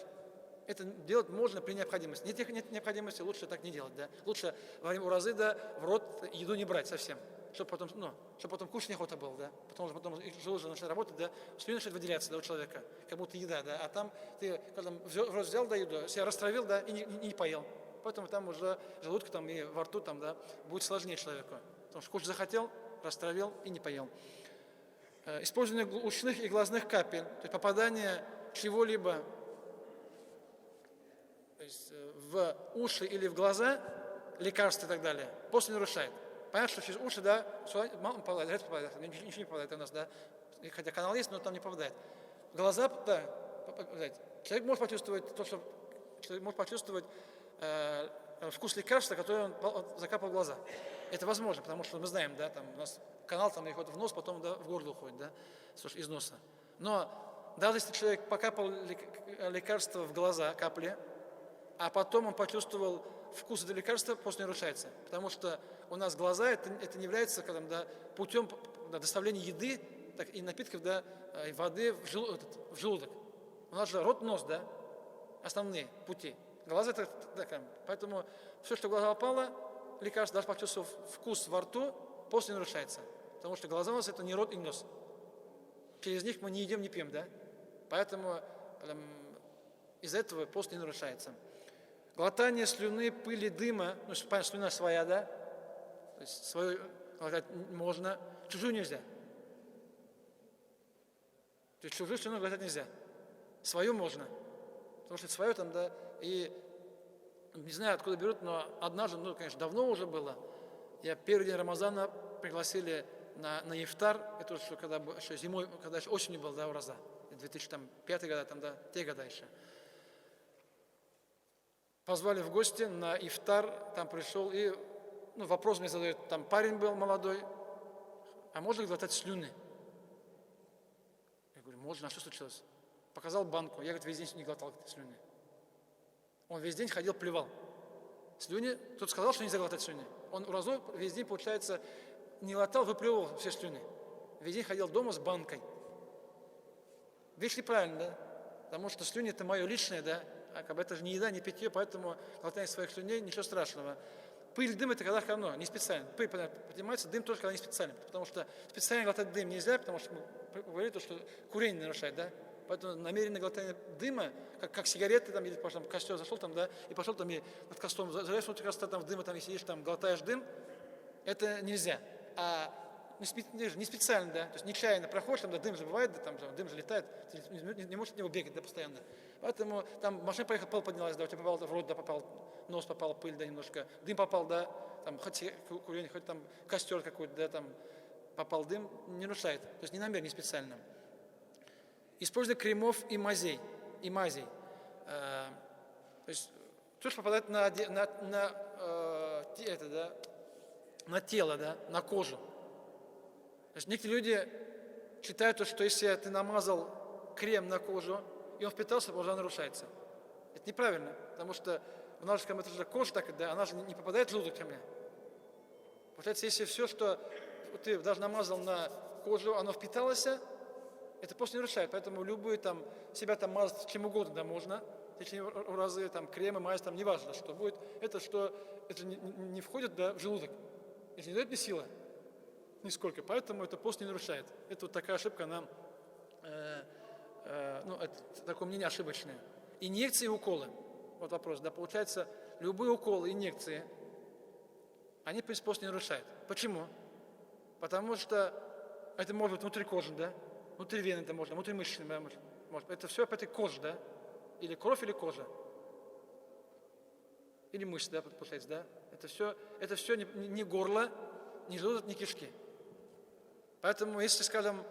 Это делать можно при необходимости. Нет необходимости, лучше так не делать, да. Лучше во время уразы, да, в рот еду не брать совсем, чтобы потом кушать неохота было, да. Потому что потом желудок начинает работать, да, слюна начинает выделяться, да, у человека, как будто еда, да. А там ты, когда в рот взял, да, еду, себя растравил, да, и не поел. Поэтому там уже желудка там и во рту там, да, будет сложнее человеку. Потому что кушать захотел, растравил и не поел. Использование ушных и глазных капель, то есть попадание чего-либо, то есть в уши или в глаза, лекарства и так далее, после нарушает. Понятно, что через уши, да, мало попадает, редко попадает, ничего не попадает у нас, да, хотя канал есть, но там не попадает. В глаза, да, человек может почувствовать вкус лекарства, который он закапал в глаза. Это возможно, потому что мы знаем, да, там у нас канал там приходит в нос, потом, да, в горло уходит, да, из носа. Но даже если человек покапал лекарство в глаза, капли, а потом он почувствовал вкус этого лекарства, после нарушается. Потому что у нас глаза, это не является да, путем доставления еды так, и напитков, да, и воды в желудок. У нас же рот, нос, да, основные пути. Глаза это такая. Поэтому все, что в глаза попало, лекарство, даже почувствовав вкус во рту, после нарушается. Потому что глаза у нас это не рот и нос. Через них мы не едим, не пьем, да. Поэтому из-за этого пост не нарушается. Глотание слюны, пыли, дыма, ну, понятно, слюна своя, да, то есть свою глотать можно, чужую нельзя. То есть чужую слюну глотать нельзя. Свою можно, потому что свое там, да, и не знаю, откуда берут, но однажды, ну, конечно, давно уже было, я первый день Рамазана пригласили на ифтар, это уже когда еще зимой, когда еще осенью был, да, ураза, 2005 года, там, да, те года еще. Позвали в гости на ифтар, там пришел и вопрос мне задает, там парень был молодой, а можно ли глотать слюны? Я говорю, можно, а что случилось? Показал банку, я, говорит, весь день не глотал слюны. Он весь день ходил, плевал. Слюни, кто-то сказал, что нельзя глотать слюни. Он уразу весь день, получается, не глотал, выплевывал все слюны. Весь день ходил дома с банкой. Вещь неправильно, да? Потому что слюни это мое личное, да? А как бы это же не еда, не питье, поэтому глотание своих слюней ничего страшного. Пыль, дым это когда равно, не специально. Пыль поднимается, дым тоже когда не специально. Потому что специально глотать дым нельзя, потому что мы говорили, что курение нарушает, да? Поэтому намеренное глотание дыма, как сигареты, там, или там, костер зашел, там, да, и пошел там и над костром залез, вот как раз там в дыма, там, и сидишь, там, глотаешь дым, это нельзя. А не специально, да, то есть нечаянно проходишь, там, да, дым же бывает, да, там, дым же летает, ты не можешь от него бегать, да, постоянно. Поэтому там машина поехала, пыль поднялась, да, у тебя попал в рот, да, попал, нос попал, пыль, да, немножко, дым попал, да, там, хоть курение, хоть там костер какой-то, да, там, попал дым, не нарушает, то есть не намеренно, не специально. Использование кремов и мазей. То есть то, что попадает на тело, да, на кожу. То есть некоторые люди считают, что если ты намазал крем на кожу, и он впитался, то уже нарушается. Это неправильно, потому что у нас же кожа так, да, она же не попадает в желудок ко мне. Получается, если все, что ты даже намазал на кожу, оно впиталось, это просто не нарушает, поэтому любые там, себя там мазать чем угодно, да, можно, в течение разы, там, кремы, мазь, там, неважно, что будет, это не входит, да, в желудок, это не дает мне силы, нисколько, поэтому это пост не нарушает. Это вот такая ошибка, она, это такое мнение ошибочное. Инъекции и уколы, вот вопрос, да, получается, любые уколы, инъекции, они, в принципе, пост не нарушают. Почему? Потому что это может быть внутри кожи, да, внутри вены это можно, внутримышечный, да, может. Это все опять кожа, да? Или кровь, или кожа. Или мышцы, да, получается, да? Это все не горло, не желудок, не кишки. Поэтому, если, скажем,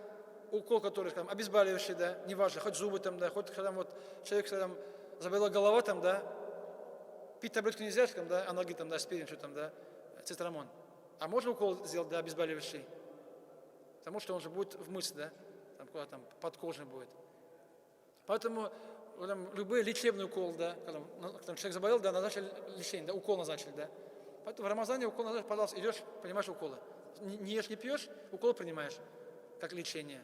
укол, который, скажем, обезболивающий, да, неважно, хоть зубы там, да, хоть когда вот человек, там, заболела голова там, да, пить таблетку нельзя, там, да, аналоги там, да, аспирин, что там, да, цитрамон. А можно укол сделать, да, обезболивающий? потому что он же будет в мышце, да, там, куда там подкожный будет. Поэтому там, любые лечебные уколы, да, когда там человек заболел, да, назначили лечение, да, укол назначили, да. Поэтому в Рамазане укол назначили, пожалуйста, идешь, принимаешь уколы. Не ешь, не пьешь, укол принимаешь, как лечение.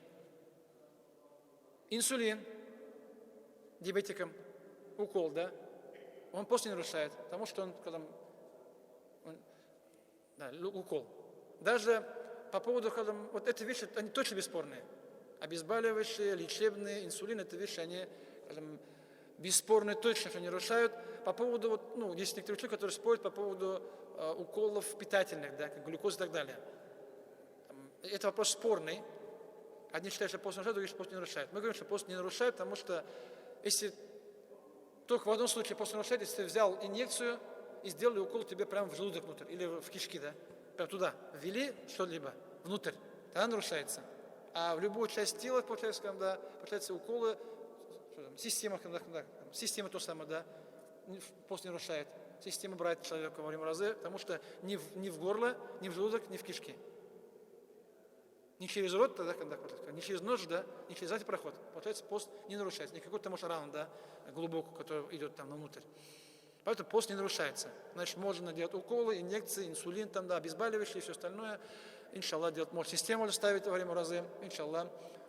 Инсулин диабетикам, укол, да, он пост не нарушает, потому что он, когда да, укол. Даже по поводу, когда, вот эти вещи, они точно бесспорные. Обезболивающие, лечебные, инсулин, это вещи, они, скажем, бесспорные, точно что не нарушают. По поводу, вот, ну, есть некоторые ученые, которые спорят по поводу уколов питательных, да, как глюкоза и так далее. Это вопрос спорный. Одни считают, что пост нарушает, другие, что пост не нарушает. Мы говорим, что пост не нарушает, потому что если только в одном случае пост нарушает, если ты взял инъекцию и сделали укол тебе прямо в желудок внутрь или в кишки, да, прямо туда, ввели что-либо внутрь, тогда нарушается. А в любую часть тела, получается, когда получается уколы, система, система то самое, да, пост не нарушает. Система брать человека во время разы, потому что ни в горло, ни в желудок, ни в кишки. Не через рот, тогда, когда, не через нос, да, не через задний проход. Получается, пост не нарушается. Не какой-то, может, ран, да, глубокий, который идет там внутрь. Поэтому пост не нарушается. Значит, можно делать уколы, инъекции, инсулин, там, да, обезболивающие и все остальное. Иншаллах, делать можно. Систему можно ставить во время разы. Иншаллах,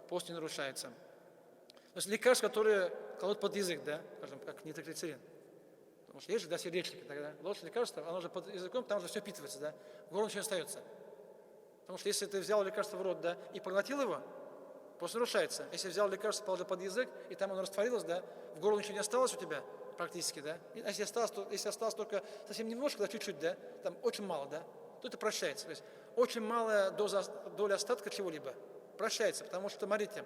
пост не нарушается. То есть лекарства, которые кладут под язык, да, скажем, как нитроглицерин. Потому что есть же, да, сердечники тогда. Ложь лекарства, оно же под языком, там же все впитывается, да, в горло ничего не остается. Потому что если ты взял лекарство в рот, да, и проглотил его, пост нарушается. Если взял лекарство, положил под язык, и там оно растворилось, да, в горло ничего не осталось у тебя, практически, да. А если осталось только совсем немножко, да, чуть-чуть, да, там очень мало, да, то это прощается. То есть очень малая доля остатка чего-либо прощается, потому что, смотрите,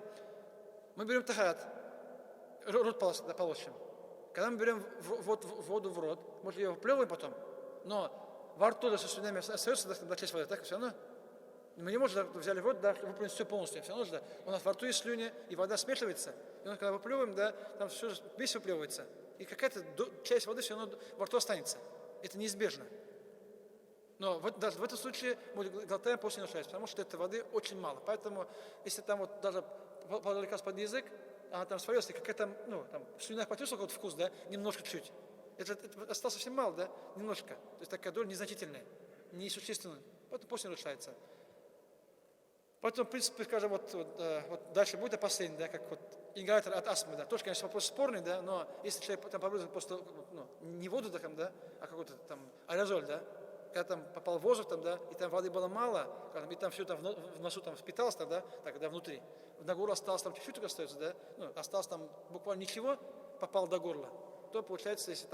мы берем тахарат, рот полощем. Когда мы берем воду в рот, мы ее выплевываем потом, но во рту со слюнями остается да, часть воды, так все равно. Мы не можем, да, взяли в рот, да, выплюнуть все полностью, все равно, да, у нас во рту есть слюни, и вода смешивается, и когда выплевываем, да, там все весь выплевывается, и какая-то часть воды все равно во рту останется. Это неизбежно. Но вот даже в этом случае мы глотаем после нарушается, потому что этой воды очень мало. Поэтому, если там вот даже положили лекарство под язык, она там сварилась, и какая-то, ну, там, в слюнях почувствовал какой-то вкус, да, немножко чуть. Это осталось совсем мало, да, немножко. То есть такая доля незначительная, несущественная. Поэтому после нарушается. Поэтому, в принципе, скажем, вот дальше будет последний, да, как вот ингалятор от астмы, да. Тоже, конечно, вопрос спорный, да, но если человек там побрызгал просто, ну, не воду там, да, а какой-то там аэрозоль, да, когда там попал воздух, там, да, и там воды было мало, и там все там в носу там впиталось, да, так, да, внутри, на горло осталось там чуть-чуть остается, да, ну, осталось там буквально ничего, попал до горла, то получается, если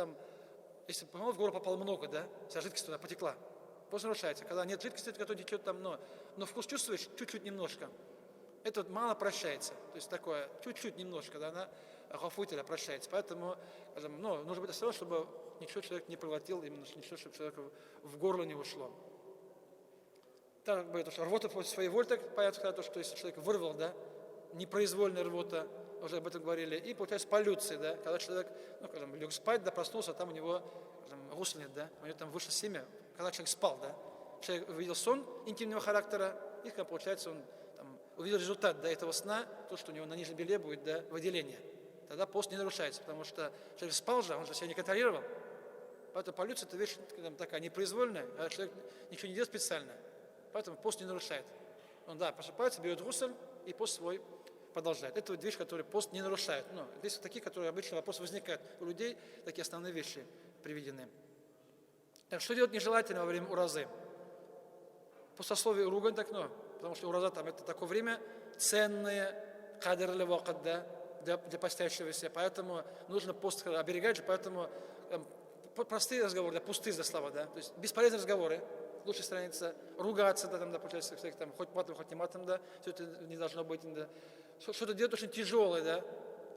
в горло попало много, да, вся жидкость туда потекла, просто нарушается. Когда нет жидкости, которая течет там, но вкус чувствуешь чуть-чуть немножко, это вот мало прощается, то есть такое, чуть-чуть немножко, да, она гафуителя прощается, поэтому, скажем, ну, нужно быть осторожным, чтобы ничего человек не проглотил, именно ничего, чтобы человеку в горло не ушло. Так говорит, что рвота по своей воле, так понятно, то, что если человек вырвал, да, непроизвольная рвота, уже об этом говорили, и получается полюция, да, когда человек, ну, скажем, лег спать, да, проснулся, а там у него, скажем, гусл нет, да, у него там вышло семя, когда человек спал, да, человек увидел сон интимного характера, и когда, получается, он там увидел результат, да, этого сна, то, что у него на нижнем белье будет, да, выделение. Тогда пост не нарушается, потому что человек спал же, он же себя не контролировал. Поэтому полюция – это вещь такая непроизвольная, а человек ничего не делает специально. Поэтому пост не нарушает. Он, да, просыпается, берет гусль и пост свой продолжает. Это вещь, которую пост не нарушает. Но есть такие, которые обычно вопрос возникает у людей, такие основные вещи приведены. Так что делать нежелательно во время уразы? Пустословие ругань, так, потому что ураза там это такое время ценное, кадр или вакат, да, для постящегося, поэтому нужно пост оберегать же, поэтому простые разговоры, да, пустые слова, да, то есть бесполезные разговоры, лучше страница, ругаться, да, там, да, получается, там, хоть матом, хоть не матом, да, все это не должно быть, да, что-то делать очень тяжелое, да,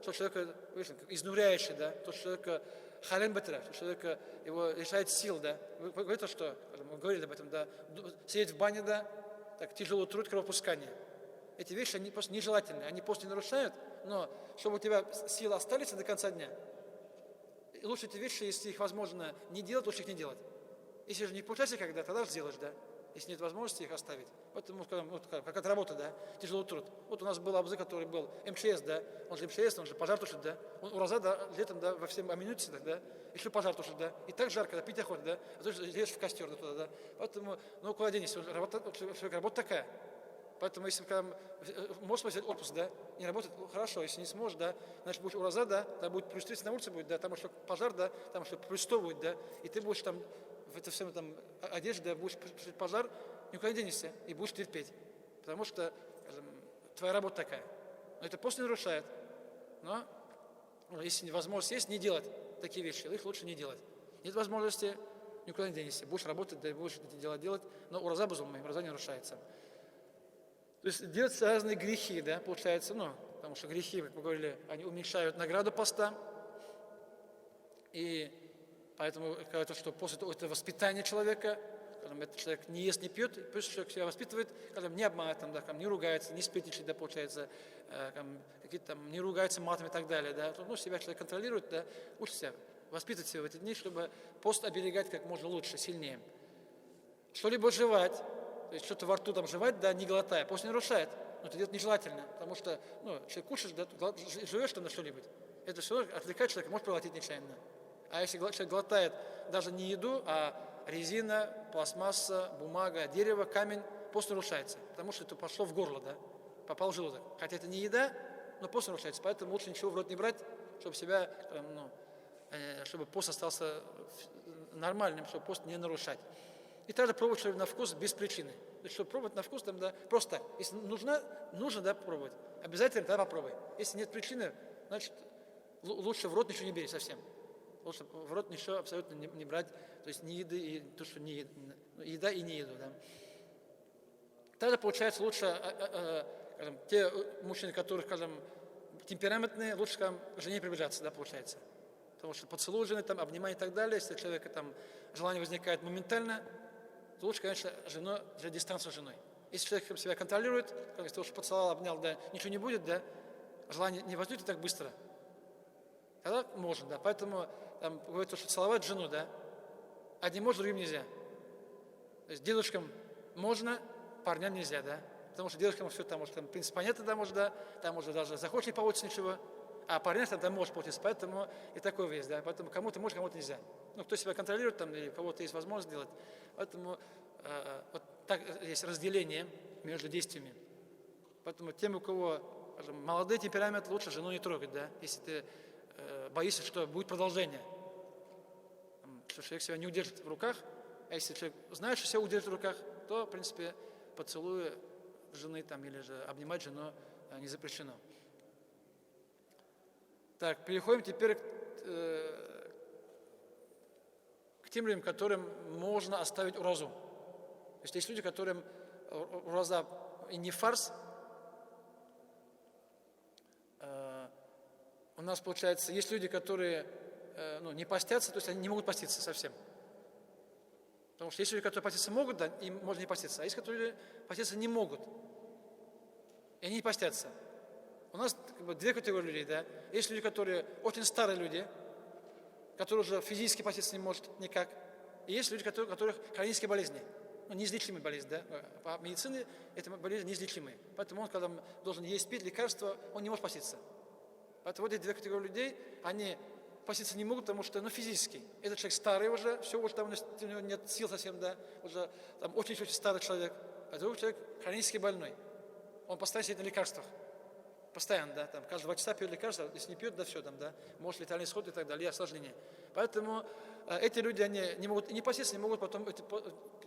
что человека, видишь, изнуряющее, да, то, что человека хален бетера, что человека его лишает сил, да, вы говорите, что, мы говорили об этом, да, сидеть в бане, да, так, тяжелый труд, кровопускание. Эти вещи, они просто нежелательны, они пост не нарушают, но чтобы у тебя силы остались до конца дня, лучше эти вещи, если их возможно не делать, лучше их не делать. Если же не получается когда, тогда сделаешь, да. если нет возможности их оставить. Поэтому, скажем, вот как это работа, да, тяжелый труд. Вот у нас был абзы, который был МЧС, да, он же МЧС, он же пожар тушит, да, он ураза, да, летом, да, во всем аминуте, да, еще пожар тушит, да, и так жарко, да, пить охота, да, а ты же лезешь в костер, да, туда, да. Поэтому, ну, куда денешься, работа такая. Поэтому, если можешь взять отпуск, да, не работает, хорошо, если не сможешь, да, значит, будешь ураза, да, там будет плюс 30 на улице будет, да, там еще пожар, да, там еще плюс 100 будет, да, и ты будешь там в это всем там одежде, да, будешь тушить пожар, никуда не денешься, и будешь терпеть, потому что, скажем, твоя работа такая. Но это пост не нарушает, но если невозможность есть, не делать такие вещи, их лучше не делать. Нет возможности, никуда не денешься, будешь работать, да, будешь эти дела делать, но ураза безумно, ураза не нарушается. То есть делать разные грехи, да, получается, ну, потому что грехи, как мы говорили, они уменьшают награду поста, и поэтому говорят, что после того, это воспитание человека, когда этот человек не ест, не пьет, пусть человек себя воспитывает, когда не обманывает, там, да, там, не ругается, не сплетничает, да, получается, какие-то там, не ругается матом и так далее, да, ну, себя человек контролирует, да, учит себя, воспитывать себя в эти дни, чтобы пост оберегать как можно лучше, сильнее. Что-либо жевать, то есть что-то во рту там жевать, да, не глотая, пост не нарушает, но это делать нежелательно, потому что, ну, человек кушаешь, да, живешь там на что-нибудь, это все отвлекает человека, может проглотить нечаянно. А если человек глотает даже не еду, а резина, пластмасса, бумага, дерево, камень, пост нарушается, потому что это пошло в горло, да, попал в желудок. Хотя это не еда, но пост нарушается, поэтому лучше ничего в рот не брать, чтобы себя, ну, чтобы пост остался нормальным, чтобы пост не нарушать. И также пробовать что-то на вкус без причины. То есть, чтобы пробовать на вкус, там, да, просто так. Если нужно, да, попробовать. Обязательно, да, попробуй. Если нет причины, значит, лучше в рот ничего не бери совсем. Лучше в рот ничего абсолютно не брать, то есть ни еды, и то, что не еда и не еду. Да. Тогда получается лучше, скажем, те мужчины, которые, скажем, темпераментные, лучше, скажем, жене приближаться, да, получается. Потому что поцелуй жены, там, обнимание и так далее, если у человека там желание возникает моментально, то лучше, конечно, держать дистанцию с женой. Если человек себя контролирует, если ты уж поцеловал, обнял, да, ничего не будет, да, желание не возникнет так быстро, тогда можно, да. Поэтому там говорят, что целовать жену, да, одним можно, другим нельзя. То есть дедушкам можно, парням нельзя, да. Потому что дедушкам все там, может, там, в принципе, понятно, да, может, да, там уже даже захочешь не получится ничего, а парням там может получиться, поэтому и такое есть, да. Поэтому кому-то можно, кому-то нельзя. Ну, кто себя контролирует, там, или у кого-то есть возможность делать, поэтому вот так есть разделение между действиями. Поэтому тем, у кого, скажем, молодой темперамент, лучше жену не трогать, да, если ты боишься, что будет продолжение, что человек себя не удержит в руках, а если человек знает, что себя удержит в руках, то, в принципе, поцелуй жены там, или же обнимать жену не запрещено. Так, переходим теперь к тем людям, которым можно оставить уразу. То есть есть люди, которым ураза и не фарс. У нас, получается, есть люди, которые не постятся, то есть они не могут поститься совсем. Потому что есть люди, которые поститься могут, да, им можно не поститься, а есть, которые поститься не могут. И они не постятся. У нас как бы две категории людей, да. Есть люди, которые очень старые люди, которые уже физически поститься не могут никак. И есть люди, у которых хронические болезни, неизлечимые болезни, да. По медицине эти болезни неизлечимые. Поэтому он, когда должен есть, пить лекарства, он не может поститься. Поэтому вот эти две категории людей, они поститься не могут, потому что, физически. Этот человек старый уже, все, уже там у него нет сил совсем, да, уже там очень-очень старый человек. А другой человек хронически больной. Он постоянно сидит на лекарствах. Постоянно, да, там, каждые 2 часа пьет лекарства, если не пьет, да, все там, да, может летальный исход и так далее, и осложнения. Поэтому эти люди, они не могут, не поститься, не могут потом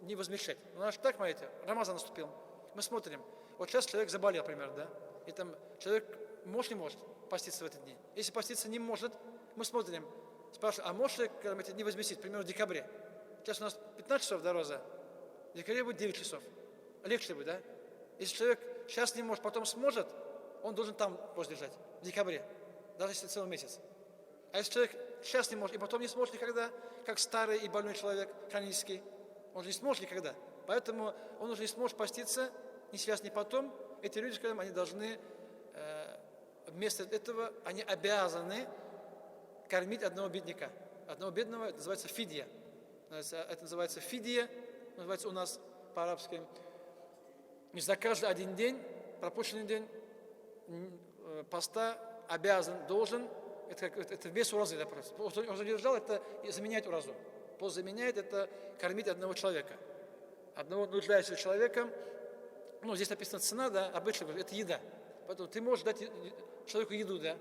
не возмещать. У нас так, смотрите, Рамазан наступил, мы смотрим, вот сейчас человек заболел, например, да, и там человек может, не может поститься в эти дни. Если поститься не может, мы смотрим, спрашиваем, а может человек эти дни возместить, к примеру, в декабре? Сейчас у нас 15 часов до роза, в декабре будет 9 часов. Легче будет, да? Если человек сейчас не может, потом сможет, он должен там возлежать, в декабре, даже если целый месяц. А если человек сейчас не может, и потом не сможет никогда, как старый и больной человек, хронический, он же не сможет никогда. Поэтому он уже не сможет поститься ни сейчас, ни потом. Эти люди, скажем, они должны, вместо этого, они обязаны кормить одного бедняка. Одного бедного, это называется фидия. Это называется фидия, называется у нас по-арабски. И за каждый один день, пропущенный день поста обязан, должен, это вместо уразы, да, просто. Он задержал, это заменять уразу. Пост заменяет, это кормить одного человека. Одного нуждающегося человека. Ну, здесь написано цена, да, обычно это еда. Поэтому ты можешь дать человеку еду, да,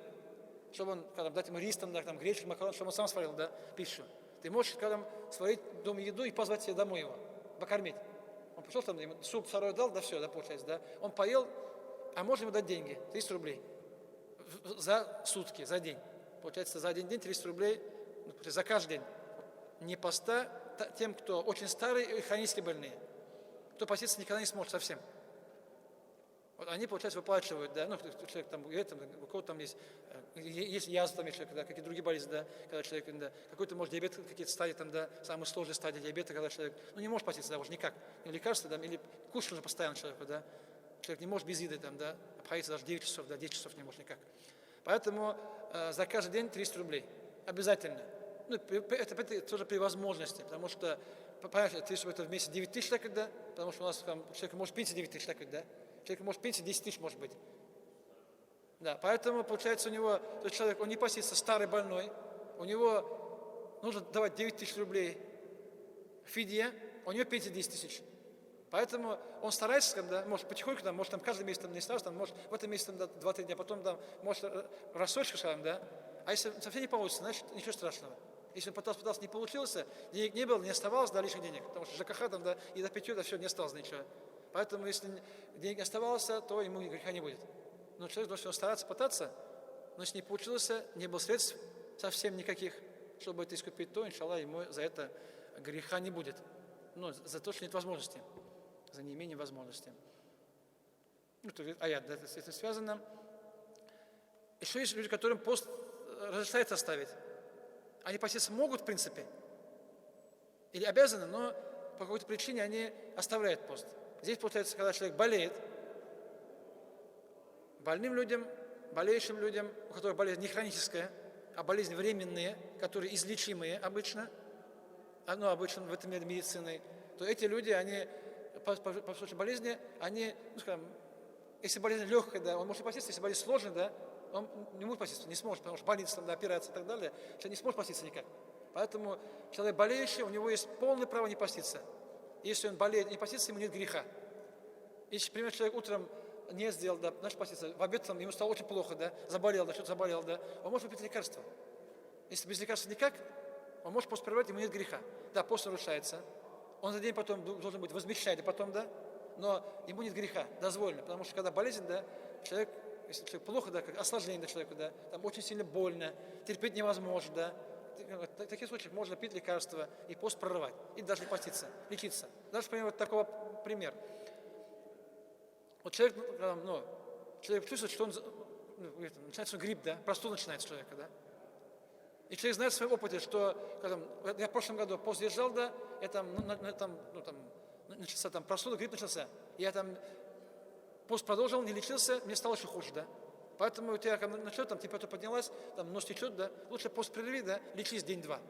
чтобы он, когда дать ему рис, там, да, там, гречку, макарон, чтобы он сам сварил, да, пищу. Ты можешь, когда сварить дома еду и позвать себе домой его, покормить. Он пришел, там, ему суп второй дал, да, все, да, получается, да. Он поел, а можно ему дать деньги, 300 рублей за сутки, за день. Получается, за один день 300 рублей, за каждый день. Не поста тем, кто очень старый и хронически больные. Кто поститься никогда не сможет совсем. Вот они, получается, выплачивают, да, ну, человек там, у кого-то там есть язва, там есть человек, да, какие-то другие болезни, да, когда человек, да, какой-то, может, диабет, какие-то стадии, там, да, самые сложные стадии диабета, когда человек, ну, не может поститься, да, уже никак, или лекарства, да, или кушать нужно постоянно человеку, да, человек не может без еды, там, да, обходиться даже 9 часов, да, 10 часов не может никак. Поэтому за каждый день 300 рублей, обязательно. Ну, это тоже при возможности, потому что, понятно, 300 рублей это вместе 9 тысяч человек, да, потому что у нас там, человек может пенсия 9 тысяч человек, да, человек может пенсия 10 тысяч может быть. Да, поэтому, получается, у него, тот человек, он не постится, старый, больной, у него нужно давать 9 тысяч рублей фидья, у него пенсия 10 тысяч. Поэтому он старается, когда, может, потихоньку, там, может, там, каждый месяц там, не сразу, там, может, в этом месяце, там, 2-3 дня, потом, там, может, рассрочка, скажем, да, а если совсем не получится, значит, ничего страшного. Если он пытался, не получился, денег не было, не оставалось, да, лишних денег, потому что ЖКХ, там, да, и до 5, да, все, не осталось ничего. Поэтому, если денег не оставалось, то ему греха не будет. Но человек должен стараться, пытаться, но если не получилось, не было средств совсем никаких, чтобы это искупить, то, иншаллах, ему за это греха не будет. Но за то, что нет возможности, за неимением возможности. Ну, то аят, да, это связано. Еще есть люди, которым пост разрешается оставить. Они поститься могут, в принципе, или обязаны, но по какой-то причине они оставляют пост. Здесь, получается, когда человек болеет, больным людям, болеющим людям, у которых болезнь не хроническая, а болезни временные, которые излечимые обычно, ну, обычно в этом мире медицины, то эти люди, они по случаю болезни, они, ну, скажем, если болезнь легкая, да, он может поститься, если болезнь сложная, да, он не может поститься, не сможет, потому что больница, там, да, операция и так далее, человек не сможет поститься никак. Поэтому человек болеющий, у него есть полное право не поститься. Если он болеет и не постится, ему нет греха. Если, например, человек утром не сделал, да, значит поститься, в обед там, ему стало очень плохо, да, заболел, да, что-то заболел, да, он может выпить лекарство. Если без лекарства никак, он может пост прервать, ему нет греха. Да, пост нарушается, он за день потом должен быть возмещать, да, потом, да, но ему нет греха, дозволено, потому что когда болезнь, да, человек, если человек плохо, да, как осложнение человеку, да, там очень сильно больно, терпеть невозможно, да, в таких случаях можно пить лекарства и пост прорывать, и даже не поститься, лечиться. Даже, например, вот такой пример. Вот человек, ну, человек чувствует, что он, начинается грипп, да, простуда начинается у человека, да. И человек знает в своем опыте, что когда, я в прошлом году пост держал, да, я там, начался там простуда, грипп начался. Я там пост продолжил, не лечился, мне стало еще хуже, да. Поэтому у тебя когда начнет, там температура поднялась, там нос течет, да, лучше пост прерви, да, лечись день-два.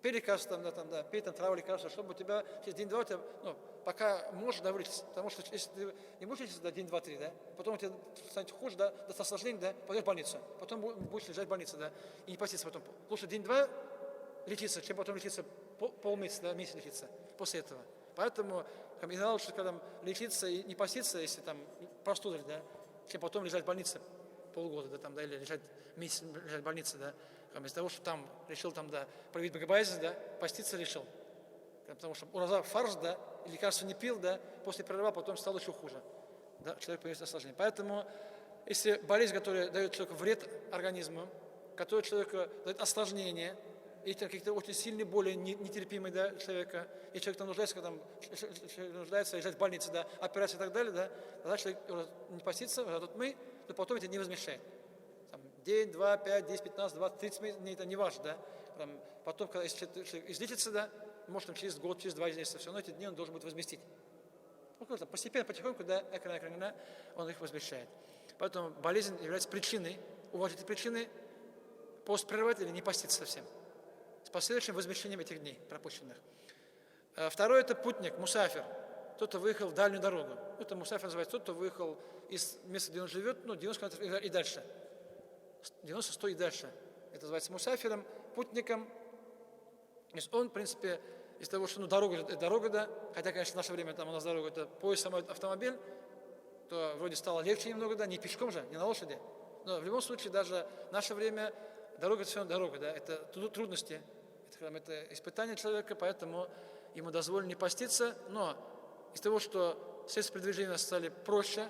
Пей лекарства, да, пей там траву лекарства, чтобы у тебя через день-два, у тебя, ну, пока можешь, да, вылечиться. Потому что если ты не будешь лечиться, да, день-два-три, да, потом у тебя станет хуже, да, даст осложнение, да, пойдешь в больницу. Потом будешь лежать в больнице, да, и не поститься потом. Лучше день-два лечиться, чем потом лечиться полмесяца, да, месяц лечиться после этого. Поэтому иногда лучше, когда лечиться и не поститься, если там простуда, да, чем потом лежать в больнице полгода, да, там, да, или лежать месяц лежать в больнице, да, из-за того, что там решил там, да, проявить богобоязнь, да, поститься решил. Потому что ураза фарш, да, и лекарства не пил, да, после прерыва потом стало еще хуже. Да, человек появится осложнение. Поэтому, если болезнь, которая дает человеку вред организму, которая человеку дает осложнение, и какие-то очень сильные боли, нетерпимые, да, человека, и человек там нуждается лежать в больнице, да, операция и так далее, да, тогда человек не постится, а тут мы, то потом это не возмещает. Там, день, 2, 5, 10, 15, 20, 30 дней, это не важно, да. Там, потом, когда если человек излечится, да, может там, через год, через 2 месяца, все равно эти дни он должен будет возместить. Ну, постепенно, потихоньку, да, он их возмещает. Поэтому болезнь является причиной, уважительной причиной пост прерывать или не поститься совсем. С последующим возмещением этих дней пропущенных. Второй это путник, мусафир. Кто-то выехал в дальнюю дорогу. Это мусафир называется. Кто-то выехал из места, где он живет, 90 километров и дальше. 90, 100 и дальше. Это называется мусафиром, путником. То есть он, в принципе, из того, что дорога, да, хотя, конечно, в наше время там у нас дорога, это поезд, самолет, автомобиль, то вроде стало легче немного, да, не пешком же, не на лошади. Но в любом случае, даже в наше время дорога – это все равно дорога, да, это трудности, это испытание человека, поэтому ему дозволено не поститься, но из того, что средства передвижения у нас стали проще,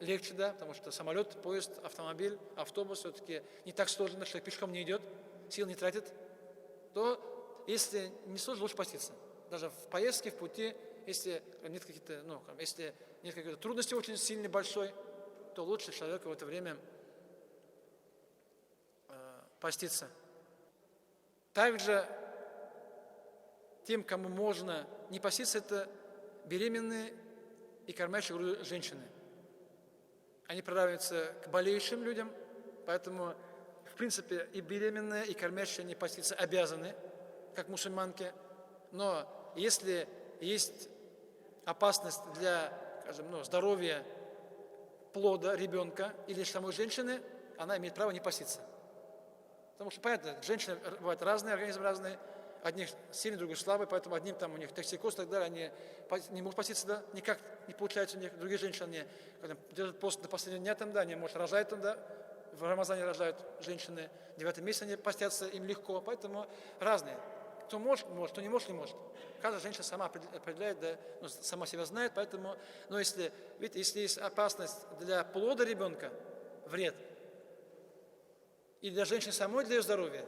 легче, да, потому что самолет, поезд, автомобиль, автобус все-таки не так сложно, человек пешком не идет, сил не тратит, то если не сложно, лучше поститься. Даже в поездке, в пути, если нет каких-то, если нет какой-то трудности очень сильной, большой, то лучше человеку в это время поститься. Также тем, кому можно не поститься, это беременные и кормящие грудью женщины. Они приравниваются к болеющим людям, поэтому, в принципе, и беременные, и кормящие не поститься обязаны, как мусульманки. Но если есть опасность для, скажем, здоровья плода ребенка или самой женщины, она имеет право не поститься. Потому что, понятно, женщины бывают разные, организмы разные, одних сильный, другой слабый, поэтому одним там у них токсикоз и так далее, они не могут поститься, да, никак не получается у них. Другие женщины, они когда держат пост до последнего дня, там, да, они, может, рожают там, да, в Рамазане рожают женщины, в 9 месяце они постятся, им легко, поэтому разные. Кто может, кто не может, не может. Каждая женщина сама определяет, да, сама себя знает, поэтому, но если, видите, если есть опасность для плода ребенка, вред, или для женщины самой, для ее здоровья,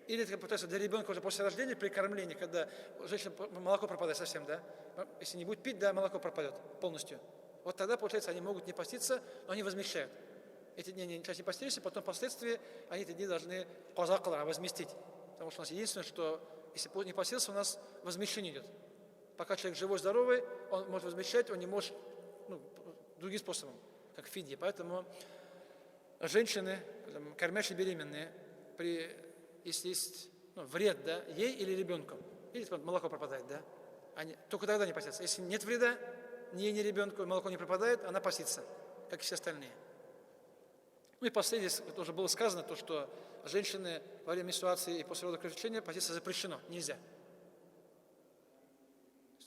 или для ребенка уже после рождения, при кормлении, когда женщина молоко пропадает совсем, да, если не будет пить, да, молоко пропадет полностью. Вот тогда, получается, они могут не поститься, но они возмещают. Эти дни сейчас не постились, и потом впоследствии они эти дни должны возместить. Потому что у нас единственное, что если не постился, у нас возмещение идет. Пока человек живой, здоровый, он может возмещать, он не может другим способом, как фидья. Поэтому женщины, кормящие беременные, если есть вред, да, ей или ребенку, или молоко пропадает, да, только тогда не постятся. Если нет вреда, ни ей, ни ребенку, молоко не пропадает, она постится, как и все остальные. И последнее, это уже было сказано, то, что женщины во время менструации и после родов кровотечения поститься запрещено, нельзя.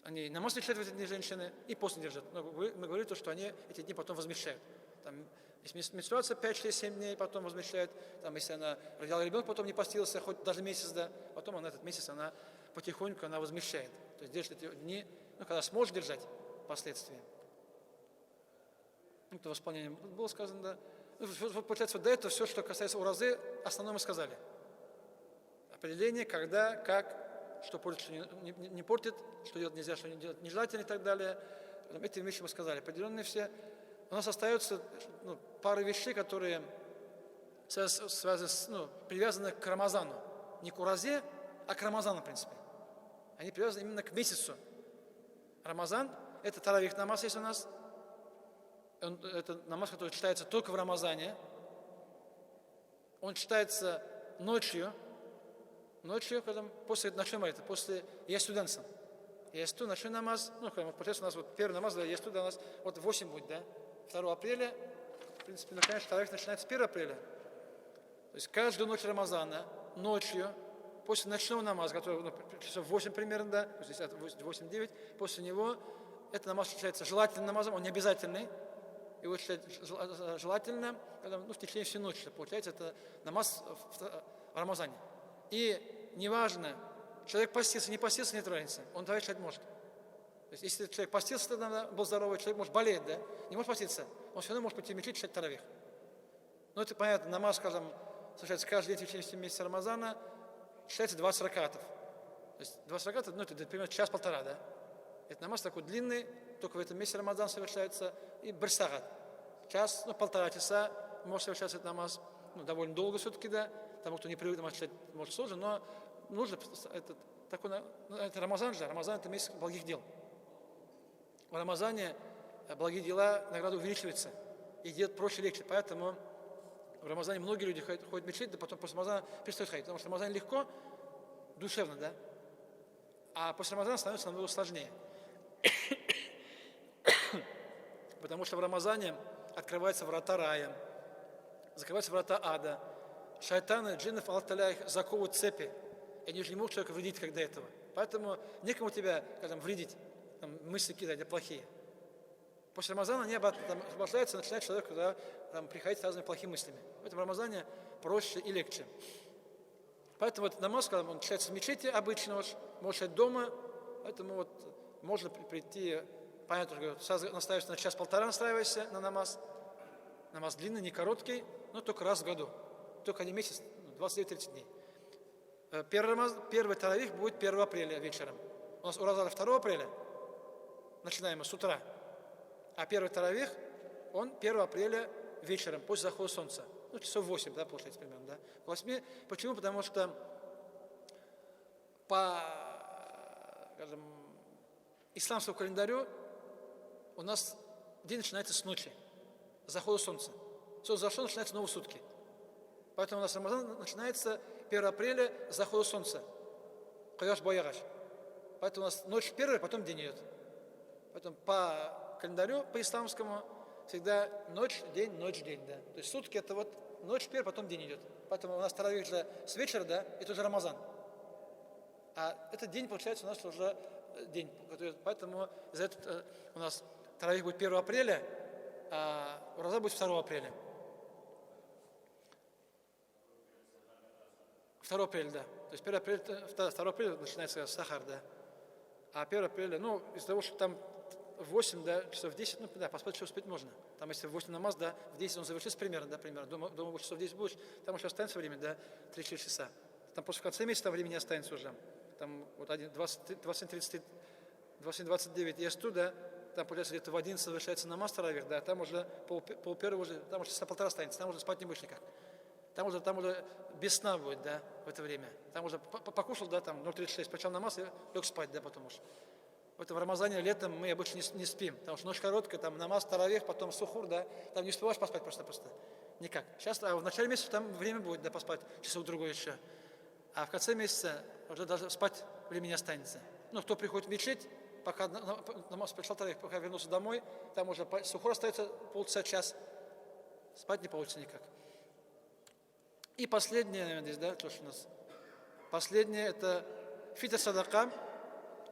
Они намаз лечат в эти дни женщины и после держат. Но мы говорили то, что они эти дни потом возмещают. Там, если менструация 5, 6, 7 дней, потом возмещает. Там, если она родила ребенка, потом не постился, хоть даже месяц, да, потом она этот месяц она потихоньку возмещает. То есть держит эти дни, когда сможет держать впоследствии. Это восполнение было сказано, да. Вот, получается, до этого все, что касается уразы, основное мы сказали. Определение, когда, как, что портит, что не портит, что делать нельзя, что не делать нежелательно и так далее. Эти вещи мы сказали. Определенные все. У нас остается пара вещей, которые связаны, привязаны к Рамазану. Не к уразе, а к Рамазану, в принципе. Они привязаны именно к месяцу. Рамазан – это таравих намаз есть у нас. Это намаз, который читается только в Рамазане. Он читается ночью, когда после ночной молитвы, после ястуданца. Ясту, ночной намаз, получается у нас первый намаз, да, ясту у нас 8 будет, да, 2 апреля, в принципе, конечно, таравих начинается 1 апреля. То есть каждую ночь Рамазана, ночью, после ночного намаза, который часов 8 примерно, да, то есть 8-9, после него, этот намаз считается желательным намазом, он не обязательный. Его считать желательно, в течение всей ночи, получается, это намаз в Рамазане. И неважно, человек постился, не постился, нет разницы, он таравих читать может. То есть, если человек постился, тогда был здоровый, человек может болеть, да, не может поститься, он все равно может пойти в мечеть читать таравих. Ну, это понятно, намаз, скажем, совершается каждый день в течение месяца Рамазана, считается 20 ракатов. То есть 20 ракатов, это примерно час-полтора, да. Это намаз такой длинный, только в этом месяце Рамазан совершается, и бирсагат. Час, полтора часа может совершаться этот намаз. Довольно долго все-таки, да. Тому, кто не привык намаз читать, может сложно, но нужно, это Рамазан же, Рамазан это месяц благих дел. В Рамазане благие дела, награда увеличивается, и делать проще, легче. Поэтому в Рамазане многие люди ходят в мечеть, да потом после Рамазана перестают ходить. Потому что в Рамазане легко, душевно, да. А после Рамазана становится намного сложнее. Потому что в Рамазане открываются врата рая, закрываются врата ада. Шайтаны, джиннов, алталя их заковывают цепи. И они же не могут человека вредить, как до этого. Поэтому некому тебя вредить, мысли кидать плохие. После Рамазана они освобождаются, начинает человек приходить с разными плохими мыслями. Поэтому в Рамазане проще и легче. Поэтому намаз, когда он читается в мечети обычно, может читать дома, поэтому можно прийти, понятно, что сразу настраиваешься на час-полтора, настраиваешься на намаз. Намаз длинный, не короткий, но только раз в году. Только не месяц, 29-30 дней. Первый таравих будет 1 апреля вечером. У нас ураза 2 апреля, начинаем с утра. А первый таравих, он 1 апреля вечером, после захода солнца. Часов 8, получается примерно, да? 8. Почему? Потому что по, исламскому календарю у нас день начинается с ночи, с захода солнца. Солнце зашло, начинаются новые сутки. Поэтому у нас Рамазан начинается 1 апреля с захода солнца. Каяш боягаш. Поэтому у нас ночь первая, потом день идет. Поэтому по календарю, по исламскому, всегда ночь, день, да. То есть сутки это ночь первая, потом день идет. Поэтому у нас таравих же с вечера, да, это уже Рамазан. А этот день, получается, у нас уже день. Поэтому за это у нас таравих будет 1 апреля, а ураза будет 2 апреля. 2 апреля, да. То есть 2 апреля начинается сахар, да. А 1 апреля, из-за того, что там 8, да, часов 10, поспать еще успеть можно. Там, если в 8 намаз, да, в 10 он завершится примерно. Дома часов 10 будешь, там еще останется время, да, 3-4 часа. Там после конца месяца там времени останется уже. Там 27:29 есть туда, там, получается, где-то в 11 завершается намаз таравих, да, там уже полпервого уже, там уже часа полтора останется, там уже спать не будешь никак. Там уже без сна будет, да, в это время. Там уже покушал, да, там 0:36, почал намаз и лег спать, да, потом уж. В Рамазане летом мы обычно не спим, потому что ночь короткая, там намаз, таравих, потом сухур, да, там не успеваешь поспать просто. Никак. Сейчас, в начале месяца там время будет, да, поспать, часов другое еще. А в конце месяца уже даже спать времени не останется. Кто приходит в мечеть, пока намаз пришел таравих, пока вернулся домой, там уже сухур остается полчаса, час, спать не получится никак. И последнее, наверное, здесь, да, то, что у нас. Последнее это фитр садака.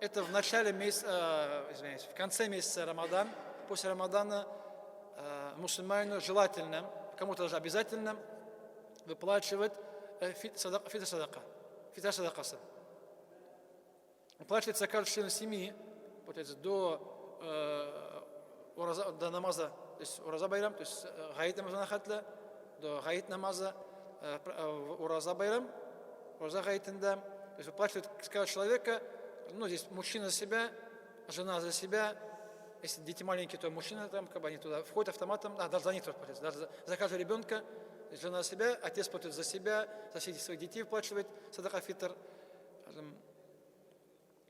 Это в начале месяца, в конце месяца Рамадан. После Рамадана мусульманину желательно, кому-то даже обязательно выплачивать фитр садака. Фитр садакаса. Выплачивается каждый член семьи, получается, до намаза, то есть ураза байрам, то есть гаит намаза нахатля, до гаит намаза ураза байрам, ураза гаитинда. То есть выплачивает с каждого человека. Здесь мужчина за себя, жена за себя. Если дети маленькие, то мужчина там, они туда входят автоматом, даже за них платят. Даже за каждого ребенка, жена за себя, отец платит за себя, за всех своих детей выплачивает. Садака фитр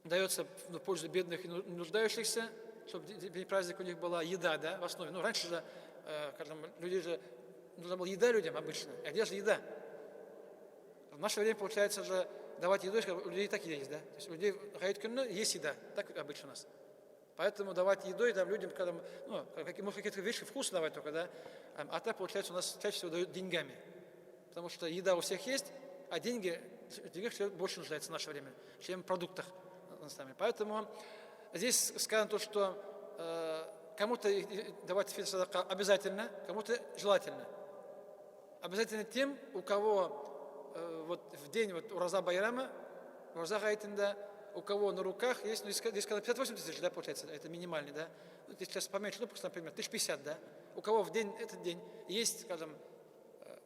дается в пользу бедных и нуждающихся, чтобы день праздника у них была еда, да, в основе. Раньше же, люди же, нужна была еда людям обычно. А где же еда? В наше время, получается же, давать еду, у людей так есть, да? То есть у людей есть еда, так обычно у нас. Поэтому давать еду и людям, когда, может какие-то вещи вкусно давать только, да? А так, получается, у нас чаще всего дают деньгами. Потому что еда у всех есть, а деньгах человек больше нуждается в наше время, чем в продуктах. Поэтому здесь сказано то, что кому-то давать фитр садака обязательно, кому-то желательно. Обязательно тем, у кого в день ураза байрама, ураза гайтинда, у кого на руках есть, здесь сказано 58 тысяч, да, получается, это минимальный, да. Здесь сейчас поменьше, например, 1050, да. У кого в этот день есть, скажем,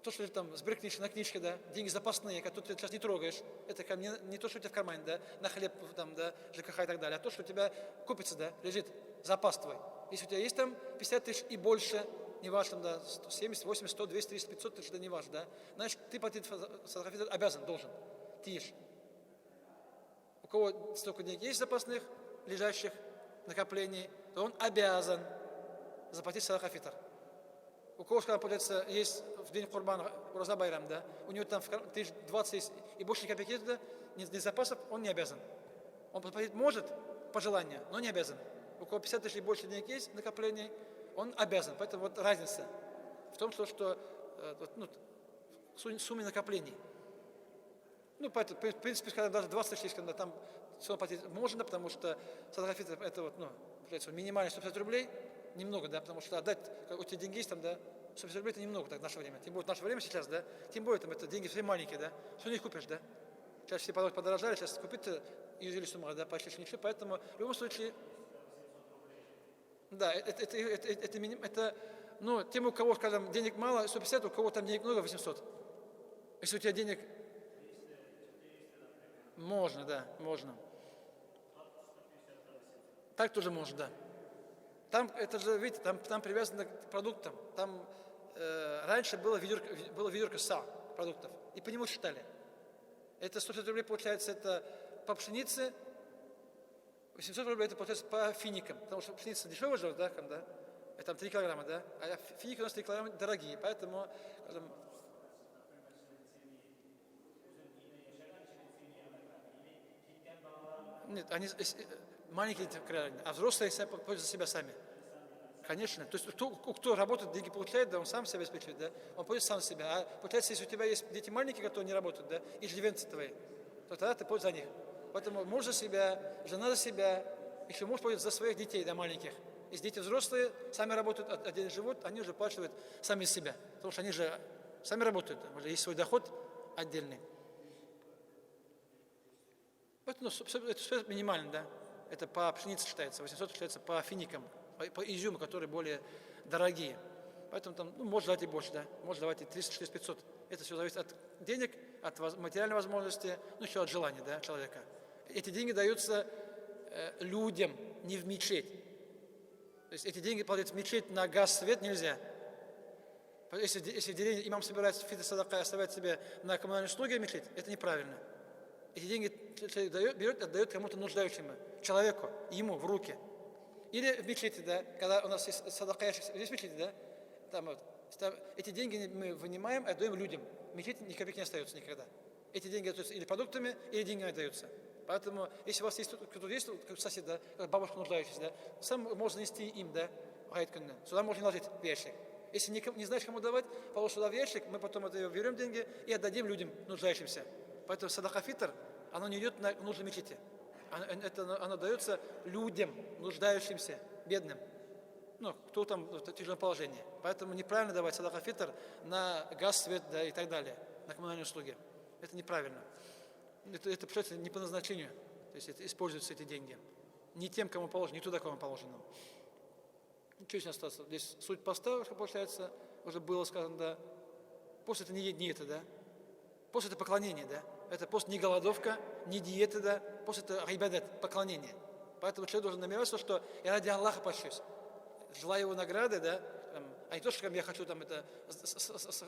то, что ты там сбрыкнешь на книжке, да, деньги запасные, которые ты сейчас не трогаешь, это не то, что у тебя в кармане, да, на хлеб, там, да, ЖКХ и так далее, а то, что у тебя купится, да, лежит, запас твой. Если у тебя есть там 50 тысяч и больше, не важно, да, 70, 80, 100, 200, 300, 500 тысяч, да, не важно, да, значит, ты платить садака фитр обязан, должен, ты ешь. У кого столько денег есть запасных, лежащих, накоплений, то он обязан заплатить садака фитр. У кого, получается, есть в день Курбана, ураза байрам, да, у него там 20 есть и больше копейки, да, нет запасов, он не обязан. Он платить может по желанию, но не обязан. У кого 50 тысяч и больше денег есть накоплений, он обязан. Поэтому вот разница в том, что в сумме накоплений. Ну, поэтому, в принципе, когда даже 20 тысяч есть, когда там все платить можно, потому что садака-фитр это вот, получается, минимально 150 рублей, немного, да, потому что отдать, у тебя деньги есть там, да, 150 рублей это немного так в наше время. Тем более в наше время сейчас, да, тем более там это деньги все маленькие, да, все не купишь, да. Сейчас все подорожали, сейчас купить юзили с ума, да, почти ничего, поэтому в любом случае, да, это тем, у кого, скажем, денег мало, 150, у кого там денег много, 800. Если у тебя денег можно, да, можно. Так тоже можно, да. Там, это же, видите, там привязано к продуктам. Там раньше было ведерко са продуктов, и по нему считали. Это 150 рублей, получается, это по пшенице, 800 рублей это, получается, по финикам. Потому что пшеница дешевая же, да, это там 3 килограмма, да, а финики у нас 3 килограмма дорогие, поэтому, скажем, нет, они маленькие, а взрослые пользуются себя сами. Конечно. То есть кто работает, деньги получает, да, он сам себя обеспечивает, да, он пользуется сам себя. А получается, если у тебя есть дети маленькие, которые не работают, да, и жильвенцы твои, то тогда ты пользуешься за них. Поэтому муж за себя, жена за себя, еще муж пользуется за своих детей, да, маленьких. Если дети взрослые, сами работают, отдельно живут, они уже оплачивают сами себя. Потому что они же сами работают, уже есть свой доход отдельный. Поэтому это все минимально, да. Это по пшенице считается, 800 считается по финикам, по изюму, которые более дорогие. Поэтому там, можно давать и больше, да. Можно давать и 300, 400, 500. Это все зависит от денег, от материальной возможности, еще от желания, да, человека. Эти деньги даются людям, не в мечеть. То есть эти деньги платить в мечеть на газ, свет нельзя. Если в деревне имам собирается фитр садака и оставляет себе на коммунальные услуги в мечеть, это неправильно. Эти деньги человек берет и отдает кому-то нуждающему, человеку, ему в руки. Или в мечети, да, когда у нас есть садака, здесь в мечети, да, там эти деньги мы вынимаем и отдаем людям. В мечети ни копейки не остается никогда. Эти деньги отдаются или продуктами, или деньгами отдаются. Поэтому, если у вас есть кто-то есть, как сосед, да, как бабушка нуждающаяся, да, сам можно нести им, да, сюда можно ложить в ящик. Если не знаешь, кому давать, положишь сюда в ящик, мы потом это берем деньги и отдадим людям нуждающимся. Поэтому садака-фитр, оно не идет на нужды мечети. Оно дается людям, нуждающимся, бедным. Кто там в тяжелом положении. Поэтому неправильно давать садака-фитр на газ, свет, да, и так далее, на коммунальные услуги. Это неправильно. Это получается не по назначению. То есть это используются эти деньги. Не тем, кому положено, не туда, кому положено. Что здесь осталось? Здесь суть поста, что получается, уже было сказано, да. Пост это не это, да. Пост это поклонение, да. Это пост не голодовка, не диета, да. Пост это гайбадат, поклонение. Поэтому человек должен намереваться, что я ради Аллаха пощусь. Желаю его награды, да. А не то, что я хочу там это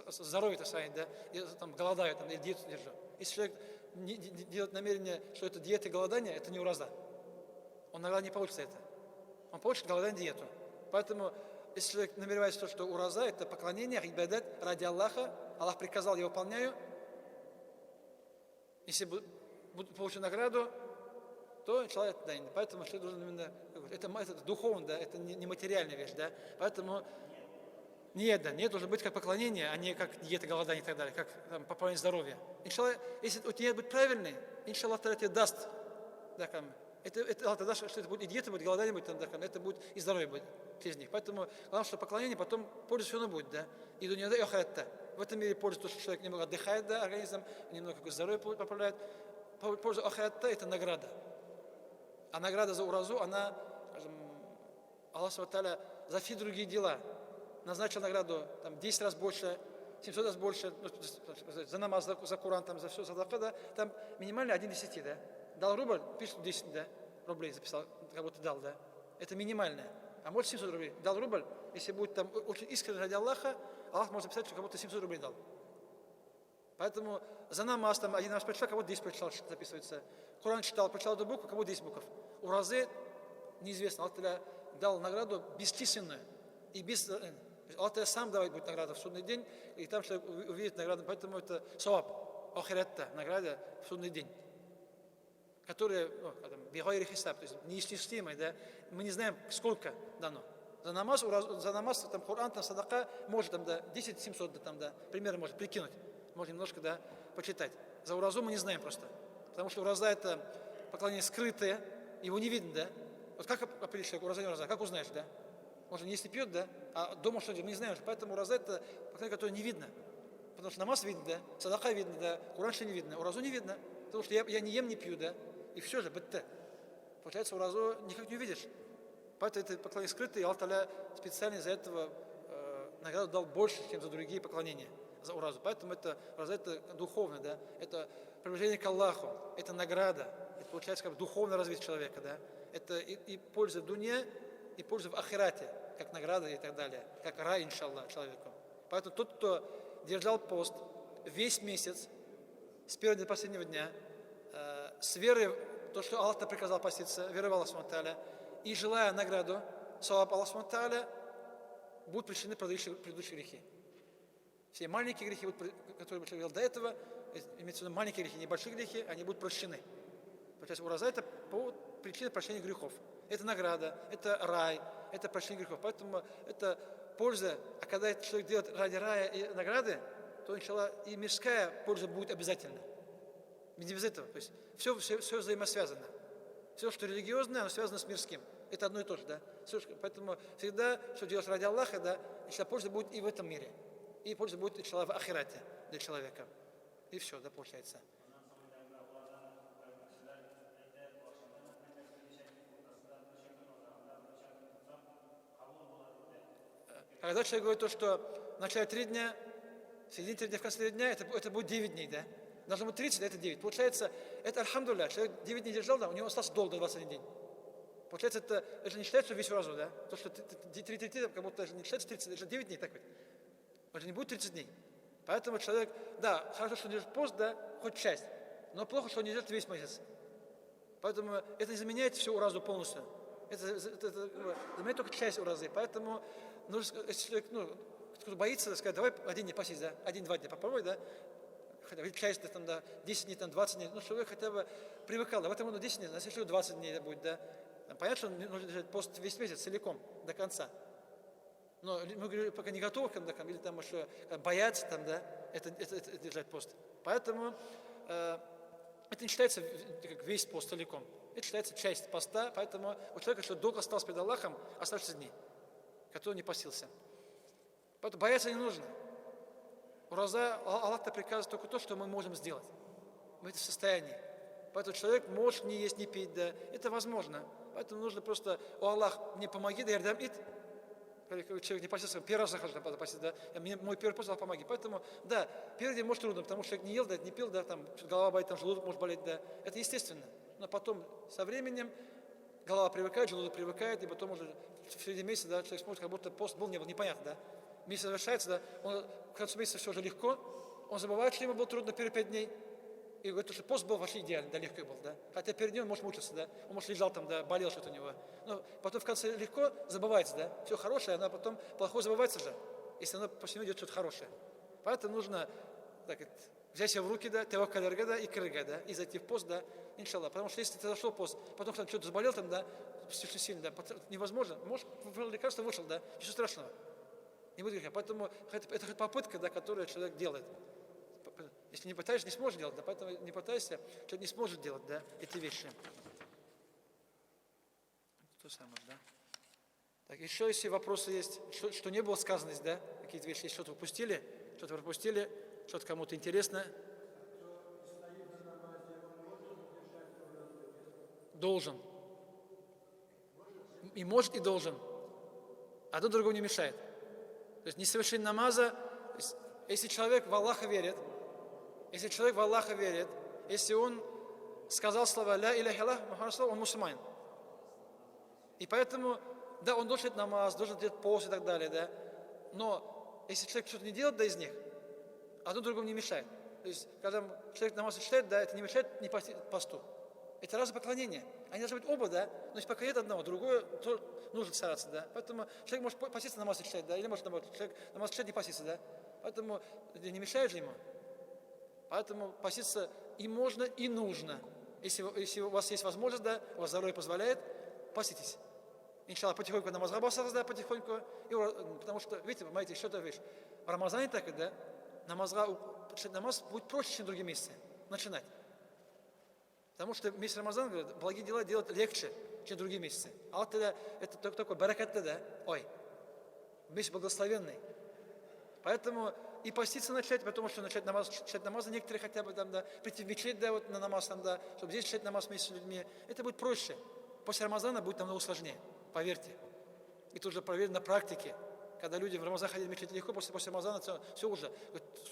здоровье оставить, да. Я там голодаю, там, или диету держу. Если человек не делает намерение, что это диета и голодание, это не ураза. Он награда не получит это. Он получит голодание, диету. Поэтому, если человек намеревается, что ураза – это поклонение, ибадат ради Аллаха, Аллах приказал, я выполняю. Если получу награду, то человек, да, поэтому человек должен именно, это духовно, да, это не материальная вещь, да, поэтому нет должно быть как поклонение, а не как диета, голодание и так далее, как пополнение здоровья. Иншаллах, если у тебя будет правильный, иншаллах, тебе даст, да, это даст, что это будет и диета, будет голодание, будет, да, это будет и здоровье будет через них. Поэтому главное, что поклонение, потом польза все равно будет, да, и дуня, да, и ахиратта. В этом мире польза то, что человек немного отдыхает, да, организм, немного здоровье поправляет. Польза ахиратта – это награда. А награда за уразу, она, скажем, Аллах Субхану за все другие дела назначил награду там 10 раз больше, 700 раз больше, за намаз, за Коран, там, за все, за задака, да, там минимально 1 к 10, да. Дал рубль, пишет 10, да, рублей записал, как будто дал, да. Это минимальное. А может 700 рублей. Дал рубль, если будет там очень искренне ради Аллаха, Аллах может записать, что как будто 700 рублей дал. Поэтому за намаз, там, один раз прочитал, как будто 10 прочитал, записывается. Коран читал, прочитал эту букву, как будто 10 букв. У разы неизвестно, Аллах дал награду бесчисленную. И без... Аллах сам давать будет награду в судный день, и там человек увидит награду, поэтому это саваб, ахиратта, награда в судный день. которые бигайри хисаб, то есть неисчислимые, да, мы не знаем, сколько дано. За намаз там, Коран, там, садака, может там, да, 10 700, да, там, да, примерно может прикинуть, можно немножко, да, почитать. За уразу мы не знаем просто, потому что ураза это поклонение скрытое, его не видно, да. Вот как определить человек, ураза не ураза, как узнаешь, да? Он же если пьет, да, а дома что делает, мы не знаем, поэтому ураза это поклонение, которое не видно. Потому что намаз видно, да, садака видно, да, Куран что не видно, уразу не видно, потому что я не ем, не пью, да, и все же, бетте. Получается, уразу никак не увидишь. Поэтому это поклонение скрытое, и Аллах Та'аля специально из-за этого награду дал больше, чем за другие поклонения, за уразу. Поэтому это ураза это духовно, да, это приближение к Аллаху, это награда, это получается как духовное развитие человека, да, это и польза в дуне, и польза в ахирате, как награда и так далее, как рай, иншаллах, человеку. Поэтому тот, кто держал пост весь месяц, с первого до последнего дня, с верой, то, что Аллах приказал поститься, верой в Аллаха Субхану Тааля, и желая награду, салаб Аллаха Субхану Тааля, будут прощены предыдущие грехи. Все маленькие грехи, которые человек делал до этого, имеется в виду маленькие грехи, небольшие грехи, они будут прощены. Получается, ураза это причина прощения грехов. Это награда, это рай, это прощение грехов. Поэтому это польза, а когда этот человек делает ради рая и награды, то, иншаллах, и мирская польза будет обязательно. Не без этого. То есть все взаимосвязано. Все, что религиозное, оно связано с мирским. Это одно и то же, да. Поэтому всегда, что делаешь ради Аллаха, да, иншаллах, польза будет и в этом мире. И польза будет, иншаллах, в ахирате для человека. И все, да, получается. Когда человек говорит то, что в начале 3 дня, в середине 3 дня, в конце 3 дня, это будет 9 дней, да? Должно быть 30, да, это 9. Получается, это альхамдулилля, человек 9 дней держал, да, у него остался долг до 21 день. Получается, это же не считается весь разу, да? То, что 3, как будто не считается 30, это же 9 дней, так ведь. Это не будет 30 дней. Поэтому человек, да, хорошо, что он держит пост, да, хоть часть, но плохо, что он не держит весь месяц. Поэтому это не заменяет всю уразу полностью. Это заменяет только часть уразы. Поэтому нужно, если человек, кто боится, сказать, давай 1 день посидеть, да, 1-2 дня попробуй, да, хотя бы часть, там, да, 10 дней, там, 20 дней, человек хотя бы привыкал, да, в этом 10 дней, если человек 20 дней будет, да, понятно, что он нужно держать пост весь месяц целиком, до конца. Но мы говорим, пока не готовы, или там еще боятся, там, да, это держать пост. Поэтому это не считается как весь пост целиком. Это считается часть поста, поэтому у человека, что долг остался перед Аллахом, оставшиеся дни, который не постился. Поэтому бояться не нужно. Ураза, Аллах-то приказывает только то, что мы можем сделать. Мы это в состоянии. Поэтому человек может не есть, не пить, да, это возможно. Поэтому нужно просто, о Аллах, мне помоги, да, ярдам ит. Когда человек не постился, первый раз захожу, да, мой первый пост, помоги. Поэтому, да, первый день может трудно, потому что человек не ел, да, не пил, да, там, голова болит, там, желудок может болеть, да, это естественно. Но потом, со временем, голова привыкает, желудок привыкает, и потом уже в середине месяца, да, человек смотрит, как будто пост был, не был, непонятно, да. Месяц завершается, да, он к концу месяца все уже легко, он забывает, что ему было трудно первые 5 дней, и говорит, что пост был вообще идеальный, да, легкий был, да. Хотя перед ним он может мучиться, да, он может лежал там, да, болел что-то у него. Но потом в конце легко забывается, да, все хорошее, но потом плохое забывается же, если оно по всему идет что-то хорошее. Поэтому нужно, так, взять себя в руки, да, таваккалярга, да, и крыга, да, и зайти в пост, да, иншаллах. Потому что если ты зашел в пост, потом что-то заболел там, да, слишком сильно, да, невозможно, может, выпил лекарство, вышел, да, ничего страшного. Не будет греха. Поэтому это попытка, да, которую человек делает. Если не пытаешься, не сможешь делать, да, поэтому не пытайся, человек не сможет делать, да, эти вещи. То самое, да. Так, еще если вопросы есть, что не было сказано здесь, да, какие-то вещи, что-то упустили, что-то пропустили, что-то кому-то интересно. Должен. И может, и должен. Одно другому не мешает. То есть несовершение намаза, если человек в Аллаха верит, если он сказал слова «Ля иляха Аллах, Мухаммад, он мусульманин. И поэтому, да, он должен делать намаз, должен делать пост и так далее, да. Но если человек что-то не делает, да, из них, одно другому не мешает. То есть, когда человек намаз читает, да, это не мешает не посту. Это разные поклонения. Они должны быть оба, да. Но если пока нет одного, другое то нужно стараться, да. Поэтому человек может поститься намаз читать, да, или может наоборот, человек намаз читать не поститься, да. Поэтому не мешает же ему. Поэтому поститься и можно, и нужно. Если у вас есть возможность, да, у вас здоровье позволяет, поститесь. Иншаллах, потихоньку намазға басарыз, да, потихоньку. Потому что, видите, понимаете, еще одна вещь. В Рамазане так, да, намаз будет проще, чем другие месяцы. Начинать. Потому что месяц Рамазан, говорят, благие дела делать легче, чем другие месяцы. А вот тогда, это только такой баракатта, да, месяц благословенный. Поэтому и поститься начать, потому что читать намаз, некоторые хотя бы там, да, прийти в мечеть, да, вот на намаз там, да, чтобы здесь читать намаз вместе с людьми, это будет проще. После Рамазана будет намного сложнее, поверьте. И тут же проверено на практике. Когда люди в Рамазан ходили в мечеть легко, после Рамазана все уже,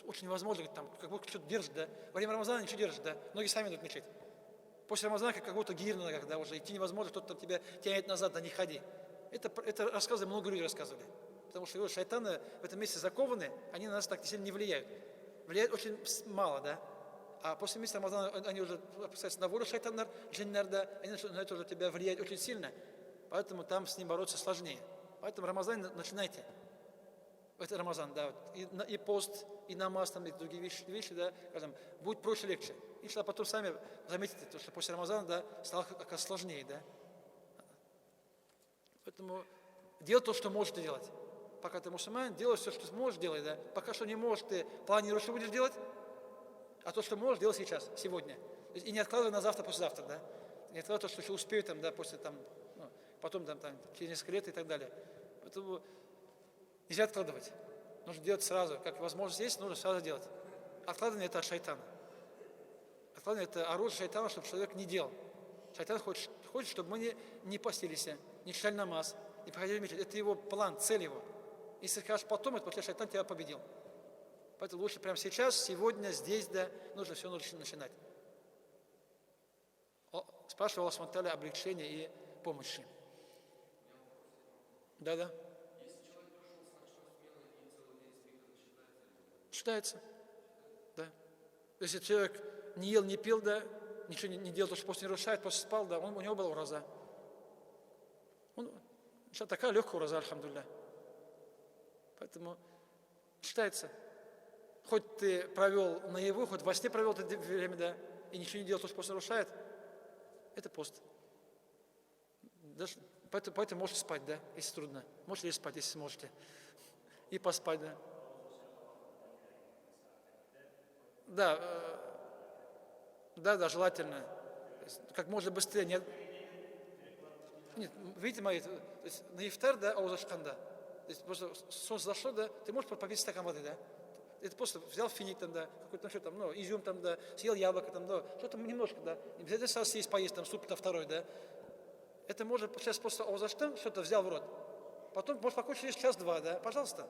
очень невозможно, там, как будто что-то держит, да. Во время Рамазана ничего держит, да, многие сами идут в мечеть. После Рамазана как будто гирно, когда уже идти невозможно, кто-то там тебя тянет назад, да не ходи. Это рассказы много людей рассказывали. Потому что шайтаны в этом месте закованы, они на нас так сильно не влияют. Влияют очень мало, да. А после месяца Рамазана они уже опускаются на волю шайтанар, джиннар, да, они начинают уже тебя влиять очень сильно. Поэтому там с ним бороться сложнее. Поэтому Рамазан начинайте. Это Рамазан, да. И пост, и намаз, там, и другие вещи, да, скажем, будет проще, легче. Иншаллах, потом сами заметите, что после Рамазана, да, стало как сложнее, да. Поэтому делай то, что можете делать. Пока ты мусульманин, делай все, что сможешь делать, да. Пока что не можешь, ты планируешь, что будешь делать, а то, что можешь, делай сейчас, сегодня. И не откладывай на завтра, послезавтра, да. Не откладывай то, что еще успею, там, да, после, там, потом, там, через несколько лет и так далее. Поэтому нельзя откладывать. Нужно делать сразу. Как возможность есть, нужно сразу делать. Откладывание – это от шайтана. Откладывание – это оружие шайтана, чтобы человек не делал. Шайтан хочет, чтобы мы не постились, не читали намаз, не проходили в мечеть. Это его план, цель его. Если скажешь потом, это после шайтан тебя победил. Поэтому лучше прямо сейчас, сегодня, здесь, да, нужно все начинать. Спрашивал Аллах Субхану ва Тааля облегчения и помощи. Да. Считается. Да. Если человек не ел, не пил, да, ничего не делал, то, что пост не нарушает, просто спал, да, у него была ураза. Такая легкая ураза, альхамдулилля. Поэтому считается. Хоть ты провел наяву, хоть во сне провел это время, да, и ничего не делал, то, что пост нарушает, это пост. Даже, поэтому можете спать, да, если трудно. Можете ли спать, если сможете. И поспать, да. Да, желательно. Как можно быстрее. Нет, видите, мои, то есть на ифтар, да, аузашканда. То есть просто солнце зашло, да, ты можешь попить стакан воды, да. Это просто взял финик там, да, какой-то что там, изюм там, да, съел яблоко там, да, что-то немножко, да. Не обязательно сразу съесть, поесть там суп-то второй, да. Это можно сейчас просто аузаштан, что-то взял в рот. Потом можешь покушать через час-два, да, пожалуйста.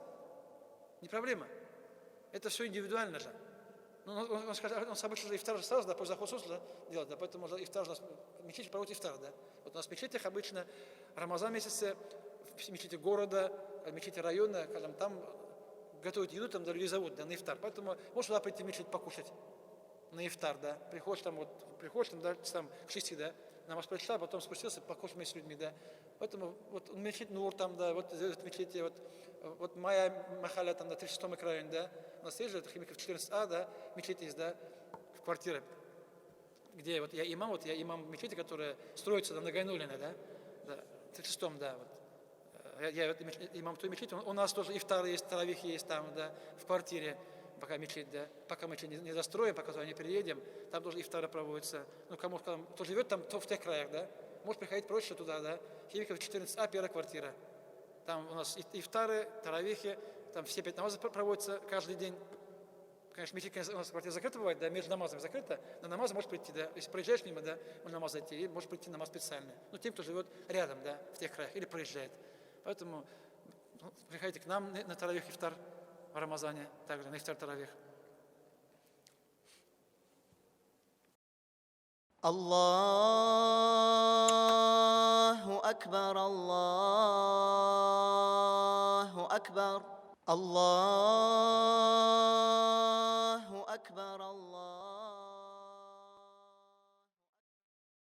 Не проблема. Это все индивидуально же. Он скажет, он обычно же ифтар сразу, да, после захода солнца делать, да, поэтому ифтар у нас, мечеть проводит ифтар, да. Вот у нас в мечетях обычно Рамазан месяце, в мечети города, в мечети района, скажем, там готовят еду, там людей зовут, да, на ифтар. Поэтому можешь туда прийти в мечеть покушать на ифтар, да. Приходишь там, да, там к 6, да, намаз прочитал, потом спустился, покушал вместе с людьми, да. Поэтому вот мечеть Нур там, да, вот в мечети, вот моя махаля там на 36-м районе, да. У нас есть же, это Химиков 14А, да, мечеть есть, да, в квартире, где вот я имам мечети, которая строится на Гайнулина, да, 36-м, да, вот. Я имам той мечети, у нас тоже ифтар есть, таравих есть там, да, в квартире, пока мечеть, да, пока мы не застроим, пока туда не переедем, там тоже ифтары проводятся. Кто живет там, то в тех краях, да, может приходить проще туда, да, Химиков 14А, первая квартира. Там у нас ифтары, таравихи, там все 5 намазов проводятся каждый день. Конечно, мечеть, у нас квартира закрыта бывает, да, между намазами закрыта, на намаз можешь прийти, да, если проезжаешь мимо, да, можно намаз зайти, или можешь прийти на намаз специальный. Тем, кто живет рядом, да, в тех краях, или проезжает. Поэтому приходите к нам на таравих ифтар в Рамазане, также на ифтар таравих. Аллаху акбар, Аллаху акбар, Аллаху акбар, Аллаху